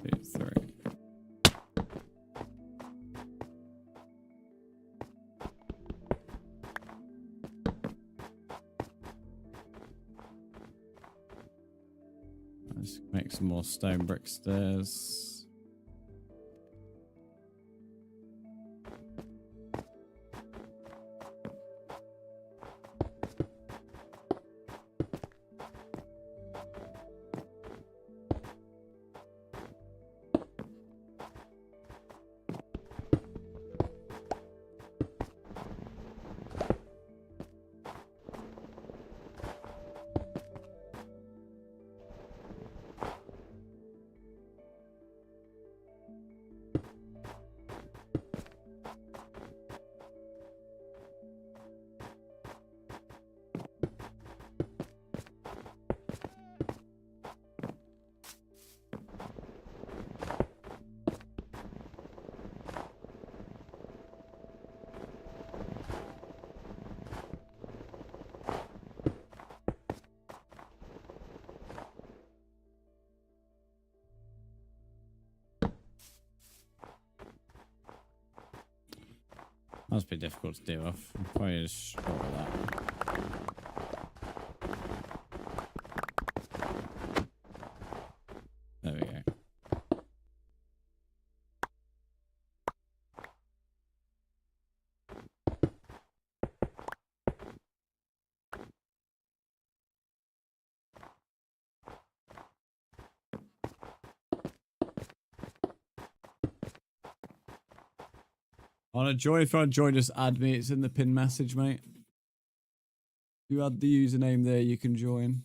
2, 3. Let's make some more stone brick stairs. Must be difficult to deal with. I'm probably just struggle with that. There we go. Want to join? If you want to join, just add me. It's in the pin message, mate. If you add the username there, you can join.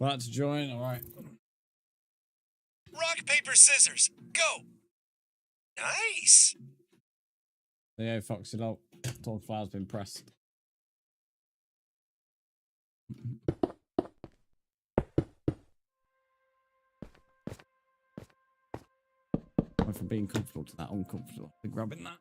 About to join, all right. Rock, paper, scissors, go! Nice! There you go, Foxy Dog. Tall file's been pressed. Went from being comfortable to that uncomfortable. They're grabbing that.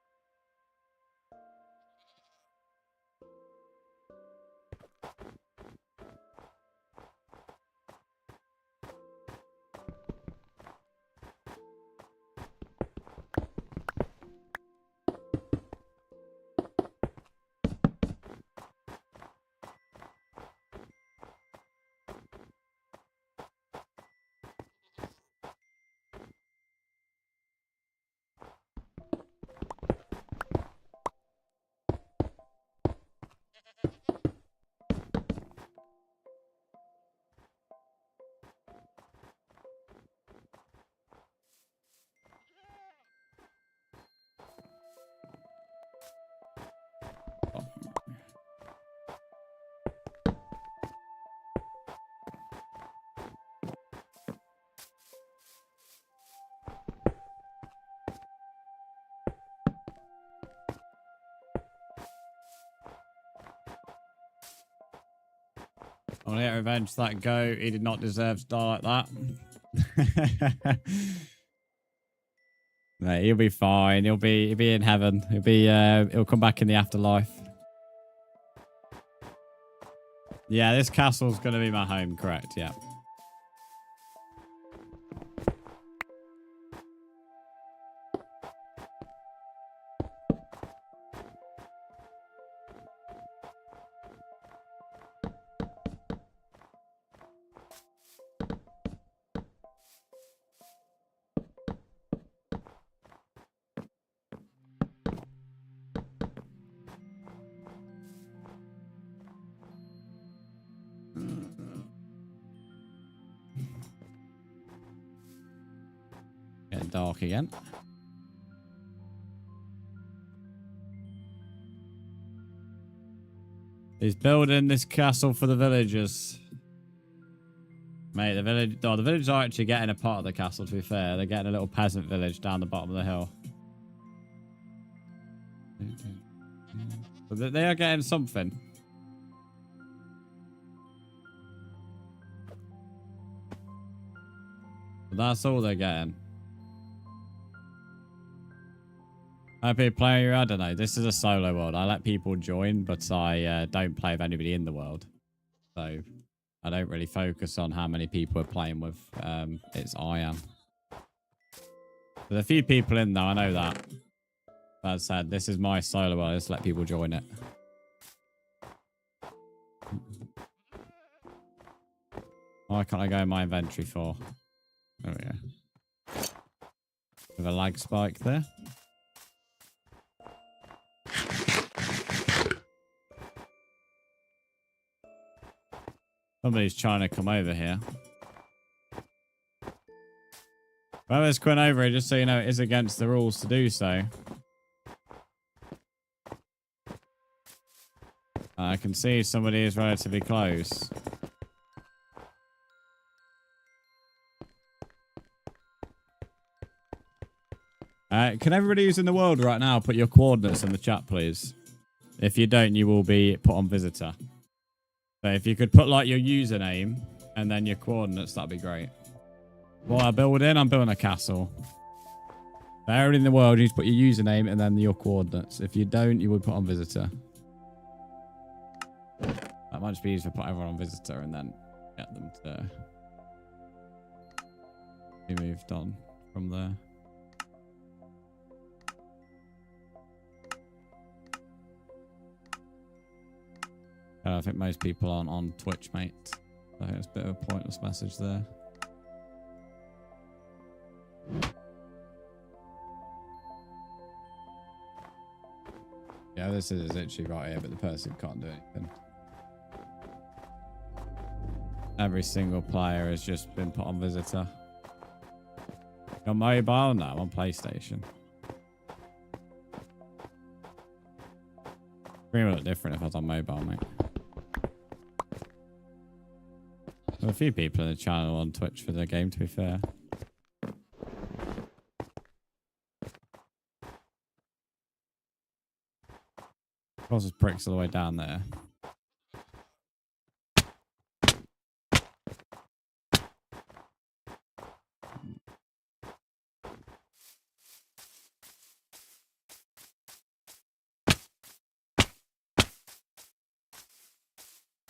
I want to get revenge for that goat. He did not deserve to die like that. Mate, he'll be fine. He'll be in heaven. He'll come back in the afterlife. Yeah, this castle's gonna be my home, correct? Yeah. Getting dark again. He's building this castle for the villagers. Mate, the villagers are actually getting a part of the castle, to be fair. They're getting a little peasant village down the bottom of the hill. But they are getting something. But that's all they're getting. Happy player, I don't know. This is a solo world. I let people join, but I don't play with anybody in the world. So I don't really focus on how many people we're playing with. It's I am. There's a few people in though, I know that. That said, this is my solo world. I just let people join it. Why can't I go in my inventory for? There we go. With a lag spike there. Somebody's trying to come over here. Whoever's coming over here, just so you know, it is against the rules to do so. I can see somebody is relatively close. Can everybody who's in the world right now put your coordinates in the chat, please? If you don't, you will be put on visitor. So if you could put like your username and then your coordinates, that'd be great. What I'm building a castle. For everybody in the world, you need to put your username and then your coordinates. If you don't, you will put on visitor. That might just be easier to put everyone on visitor and then get them to be moved on from there. I think most people aren't on Twitch, mate. I think it's a bit of a pointless message there. Yeah, this is literally right here, but the person can't do anything. Every single player has just been put on visitor. On mobile? No, on PlayStation. It would look different if I was on mobile, mate. There are a few people in the channel on Twitch for the game, to be fair. Of course, there's bricks all the way down there.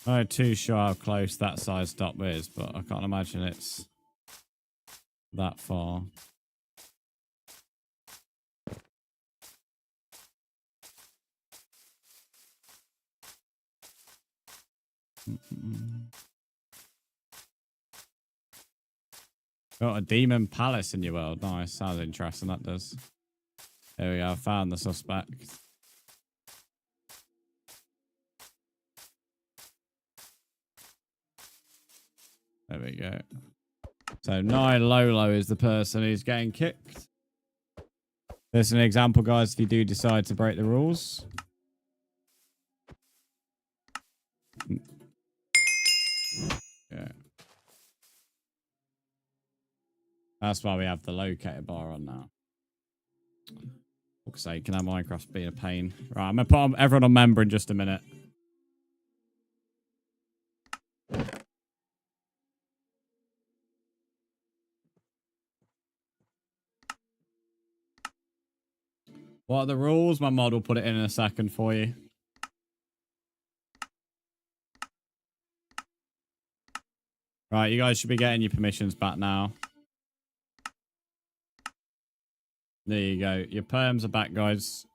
I'm not too sure how close that side stop is, but I can't imagine it's that far. Got a demon palace in your world. Nice. Sounds interesting, that does. There we go. I found the suspect. There we go. So Nai Lolo is the person who's getting kicked. There's an example, guys, if you do decide to break the rules. Yeah. That's why we have the locator bar on now. Fuck's sake, can that Minecraft be a pain? Right, I'm going to put everyone on member in just a minute. What are the rules? My mod will put it in a second for you. Right, you guys should be getting your permissions back now. There you go. Your perms are back, guys.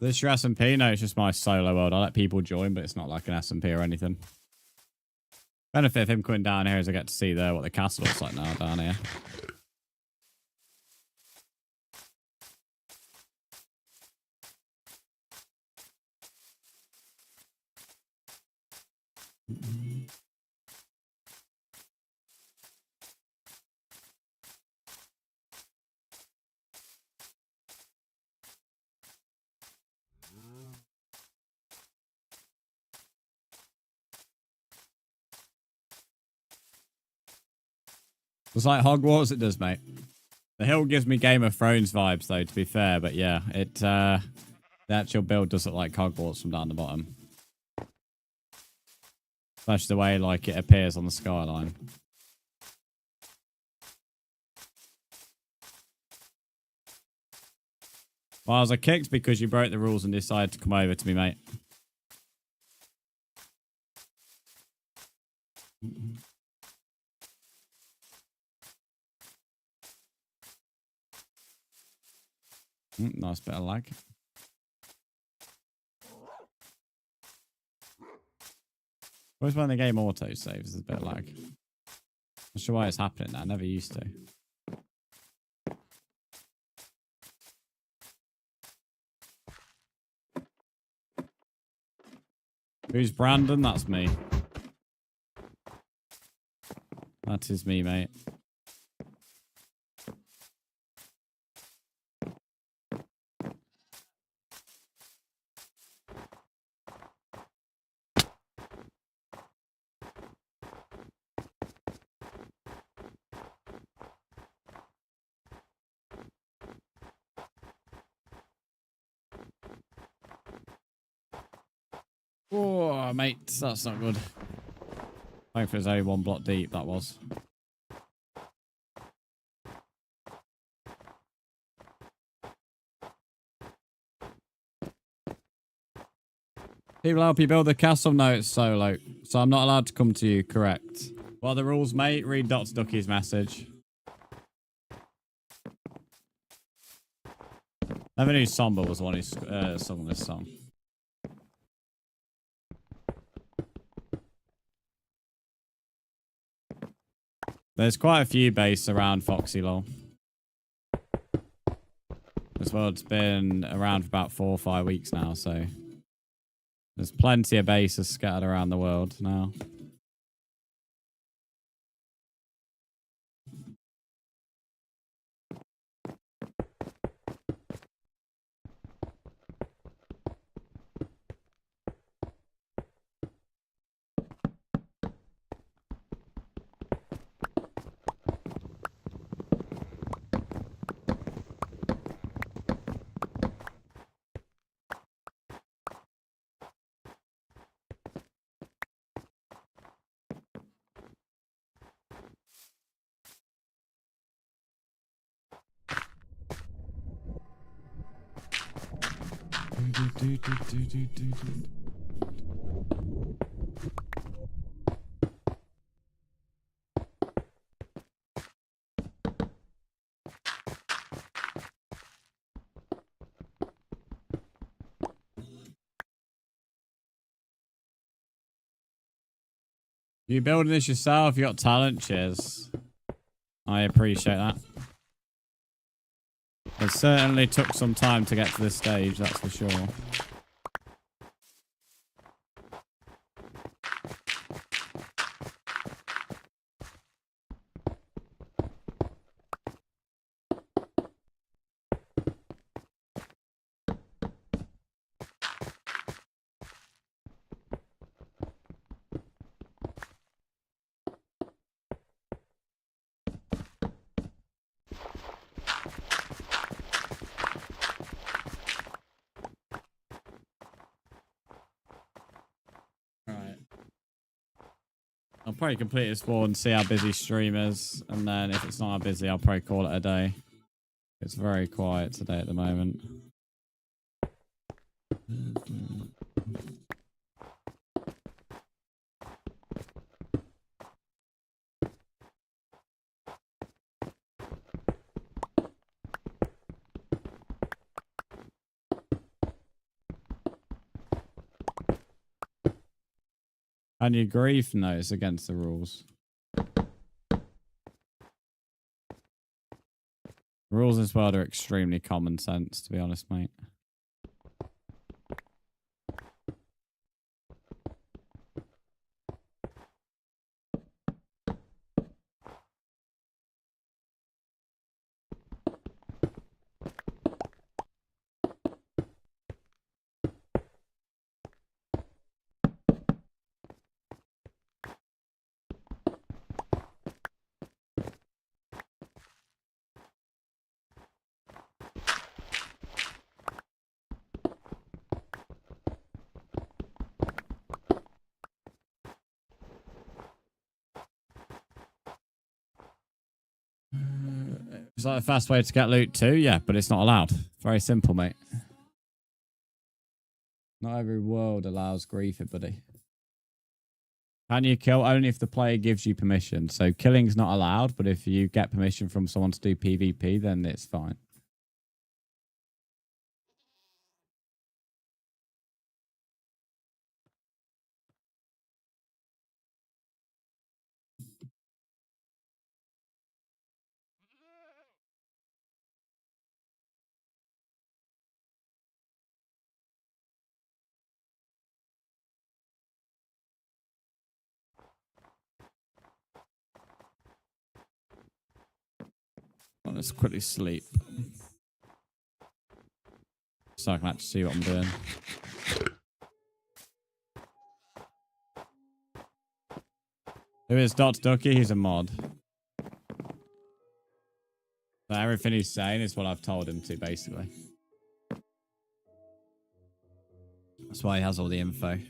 This your SMP? No, it's just my solo world. I let people join, but it's not like an SMP or anything. Benefit of him coming down here is I get to see there what the castle looks like now down here. It's like Hogwarts, it does, mate. The hill gives me Game of Thrones vibes, though, to be fair. But yeah, the actual build does look like Hogwarts from down the bottom. Especially the way, like, it appears on the skyline. Well, I was kicked because you broke the rules and decided to come over to me, mate. Nice bit of lag. Always when the game auto saves, there's a bit of lag. Not sure why it's happening now. I never used to. Who's Brandon? That's me. That is me, mate. Oh, mate, that's not good. Thankfully, it's only one block deep, that was. People help you build the castle? No, it's solo. So I'm not allowed to come to you, correct. What are the rules, mate? Read Dr. Ducky's message. Never knew Somber was the one who sung this song. There's quite a few bases around Foxy Lol. This world's been around for about 4 or 5 weeks now, so there's plenty of bases scattered around the world now. You building this yourself? You got talent? Cheers. I appreciate that. It certainly took some time to get to this stage, that's for sure. I'll probably complete this one, see how busy stream is, and then if it's not how busy, I'll probably call it a day. It's very quiet today at the moment. And your grief? No, it's against the rules. Rules in this world are extremely common sense, to be honest, mate. Is that a fast way to get loot too? Yeah, but it's not allowed. Very simple, mate. Not every world allows grief, buddy. Can you kill only if the player gives you permission? So killing's not allowed, but if you get permission from someone to do PvP, then it's fine. Let's quickly sleep, so I can actually see what I'm doing. Who is Dr. Ducky? He's a mod. So everything he's saying is what I've told him to, basically. That's why he has all the info.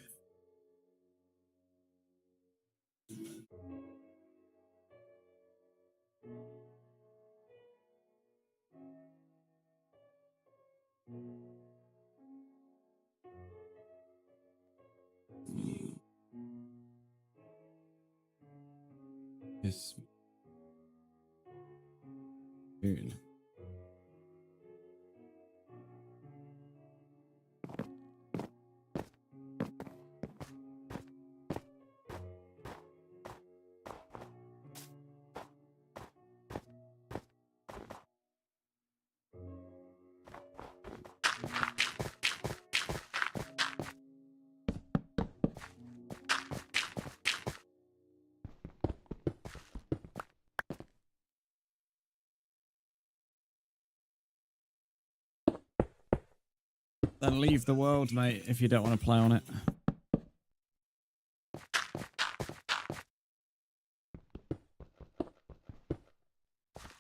Yes. Spoon. Then leave the world, mate, if you don't want to play on it.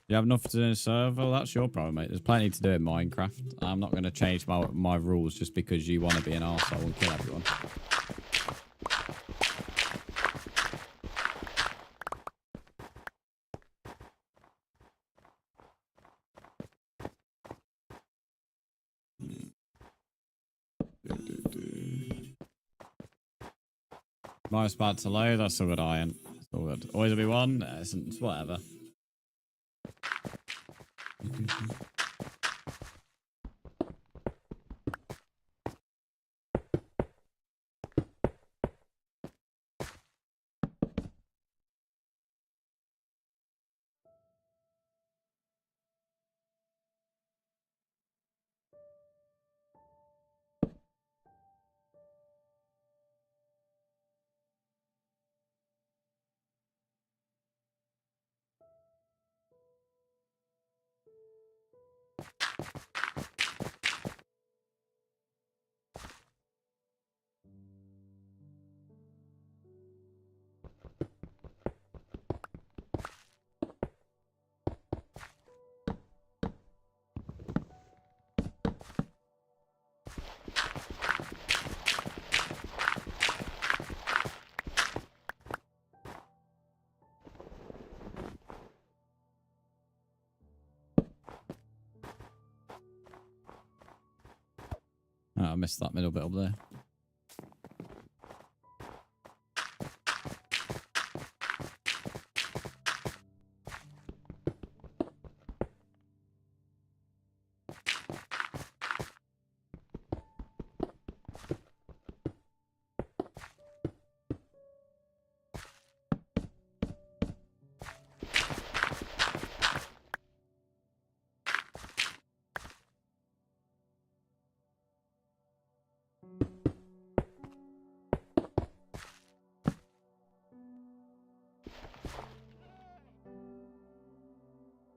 You have nothing to do in a server? Well, that's your problem, mate. There's plenty to do in Minecraft. I'm not going to change my rules just because you want to be an arsehole and kill everyone. Nice bad to load. That's all good, iron. It's all good. Always will be one. It's whatever. I missed that middle bit up there.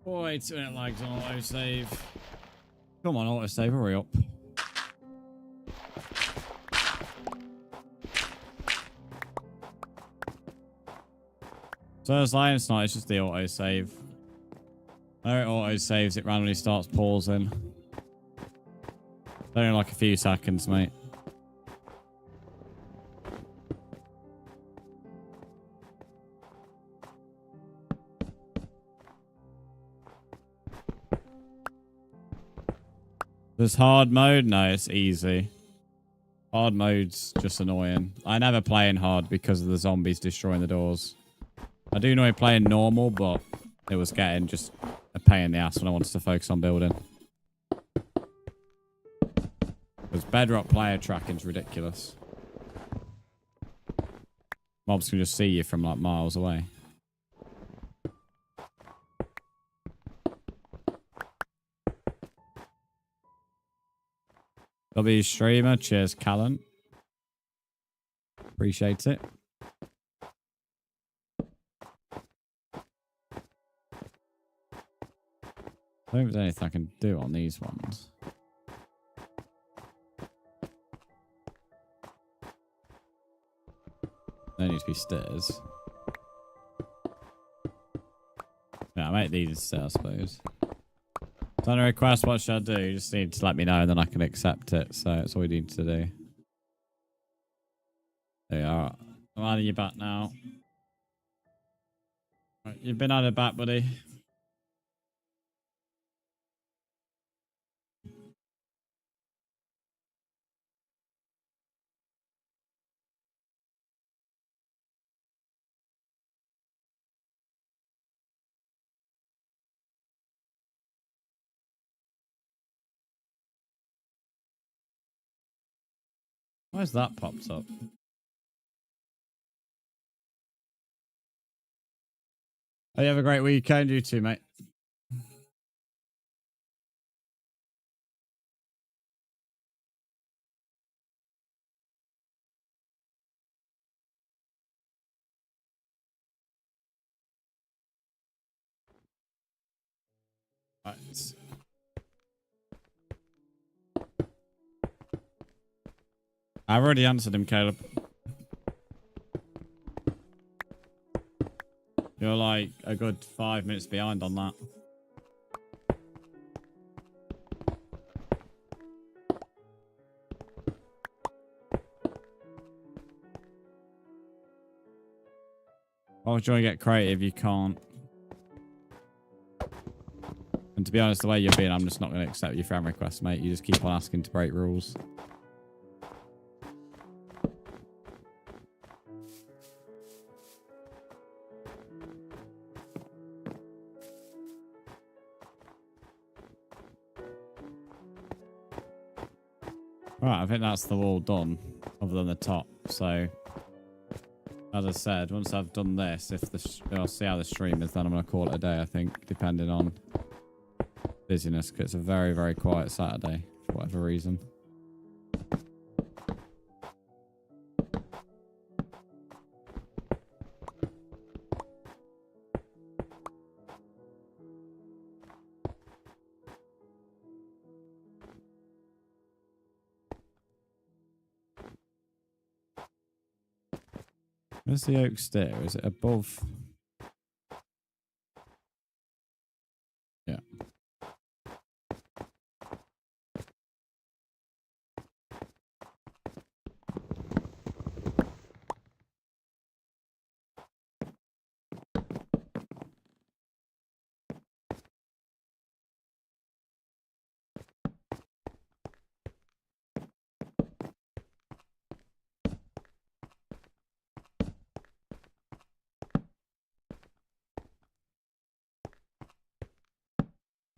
Boy, 2 minute lags on autosave. Come on, autosave, hurry up. So it's like it's not, it's just the autosave. No, it autosaves, it randomly starts pausing. It's only like a few seconds, mate. There's hard mode? No, it's easy. Hard mode's just annoying. I never play in hard because of the zombies destroying the doors. I do enjoy playing normal, but it was getting just a pain in the ass when I wanted to focus on building. Because bedrock player tracking's ridiculous. Mobs can just see you from like miles away. W streamer, cheers, Callan. Appreciate it. I don't think there's anything I can do on these ones. There needs to be stairs. Yeah, I'll make these instead, I suppose. Send a request, what should I do? You just need to let me know and then I can accept it. So that's all we need to do. There you are. I'm adding you back now. Right, you've been added back, buddy. Why's that popped up? Oh, you have a great weekend, you too, mate. Right. I've already answered him, Caleb. You're like a good 5 minutes behind on that. Why would you want to get creative? You can't. And to be honest, the way you're being, I'm just not going to accept your friend request, mate. You just keep on asking to break rules. Right, I think that's the wall done, other than the top. So, as I said, once I've done this, if I'll see how the stream is, then I'm going to call it a day, I think, depending on busyness, because it's a very, very quiet Saturday, for whatever reason. Where's the oak stair? Is it above? Yeah.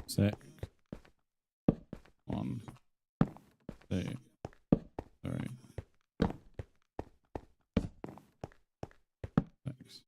6. 1, 2, 3, 6.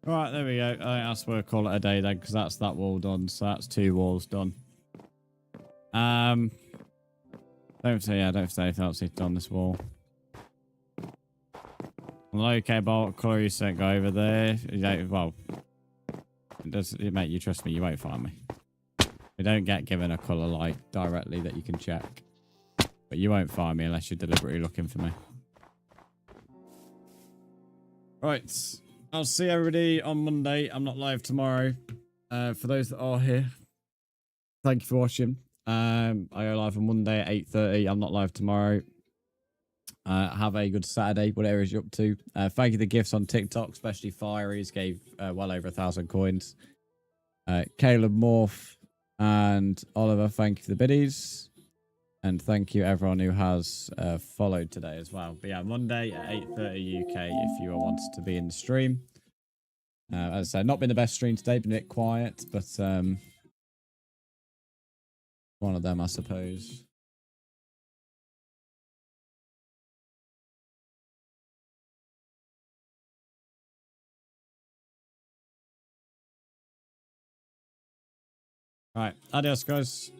Right, there we go. I think that's where we call it a day then, because that's that wall done. So that's 2 walls done. Don't say anything else needs to on this wall. Well, okay, but what colour you said go over there? Well, mate, you trust me, you won't find me. We don't get given a colour like directly that you can check. But you won't find me unless you're deliberately looking for me. Right. I'll see everybody on Monday. I'm not live tomorrow. For those that are here, thank you for watching. I go live on Monday at 8:30. I'm not live tomorrow. Have a good Saturday, whatever you're up to. Thank you for the gifts on TikTok, especially Fieries gave well over 1,000 coins. Caleb Morph and Oliver, thank you for the biddies. And thank you everyone who has followed today as well. But yeah, Monday at 8:30 UK if you want to be in the stream. As I said, not been the best stream today, been a bit quiet, but one of them, I suppose. All right, adios, guys.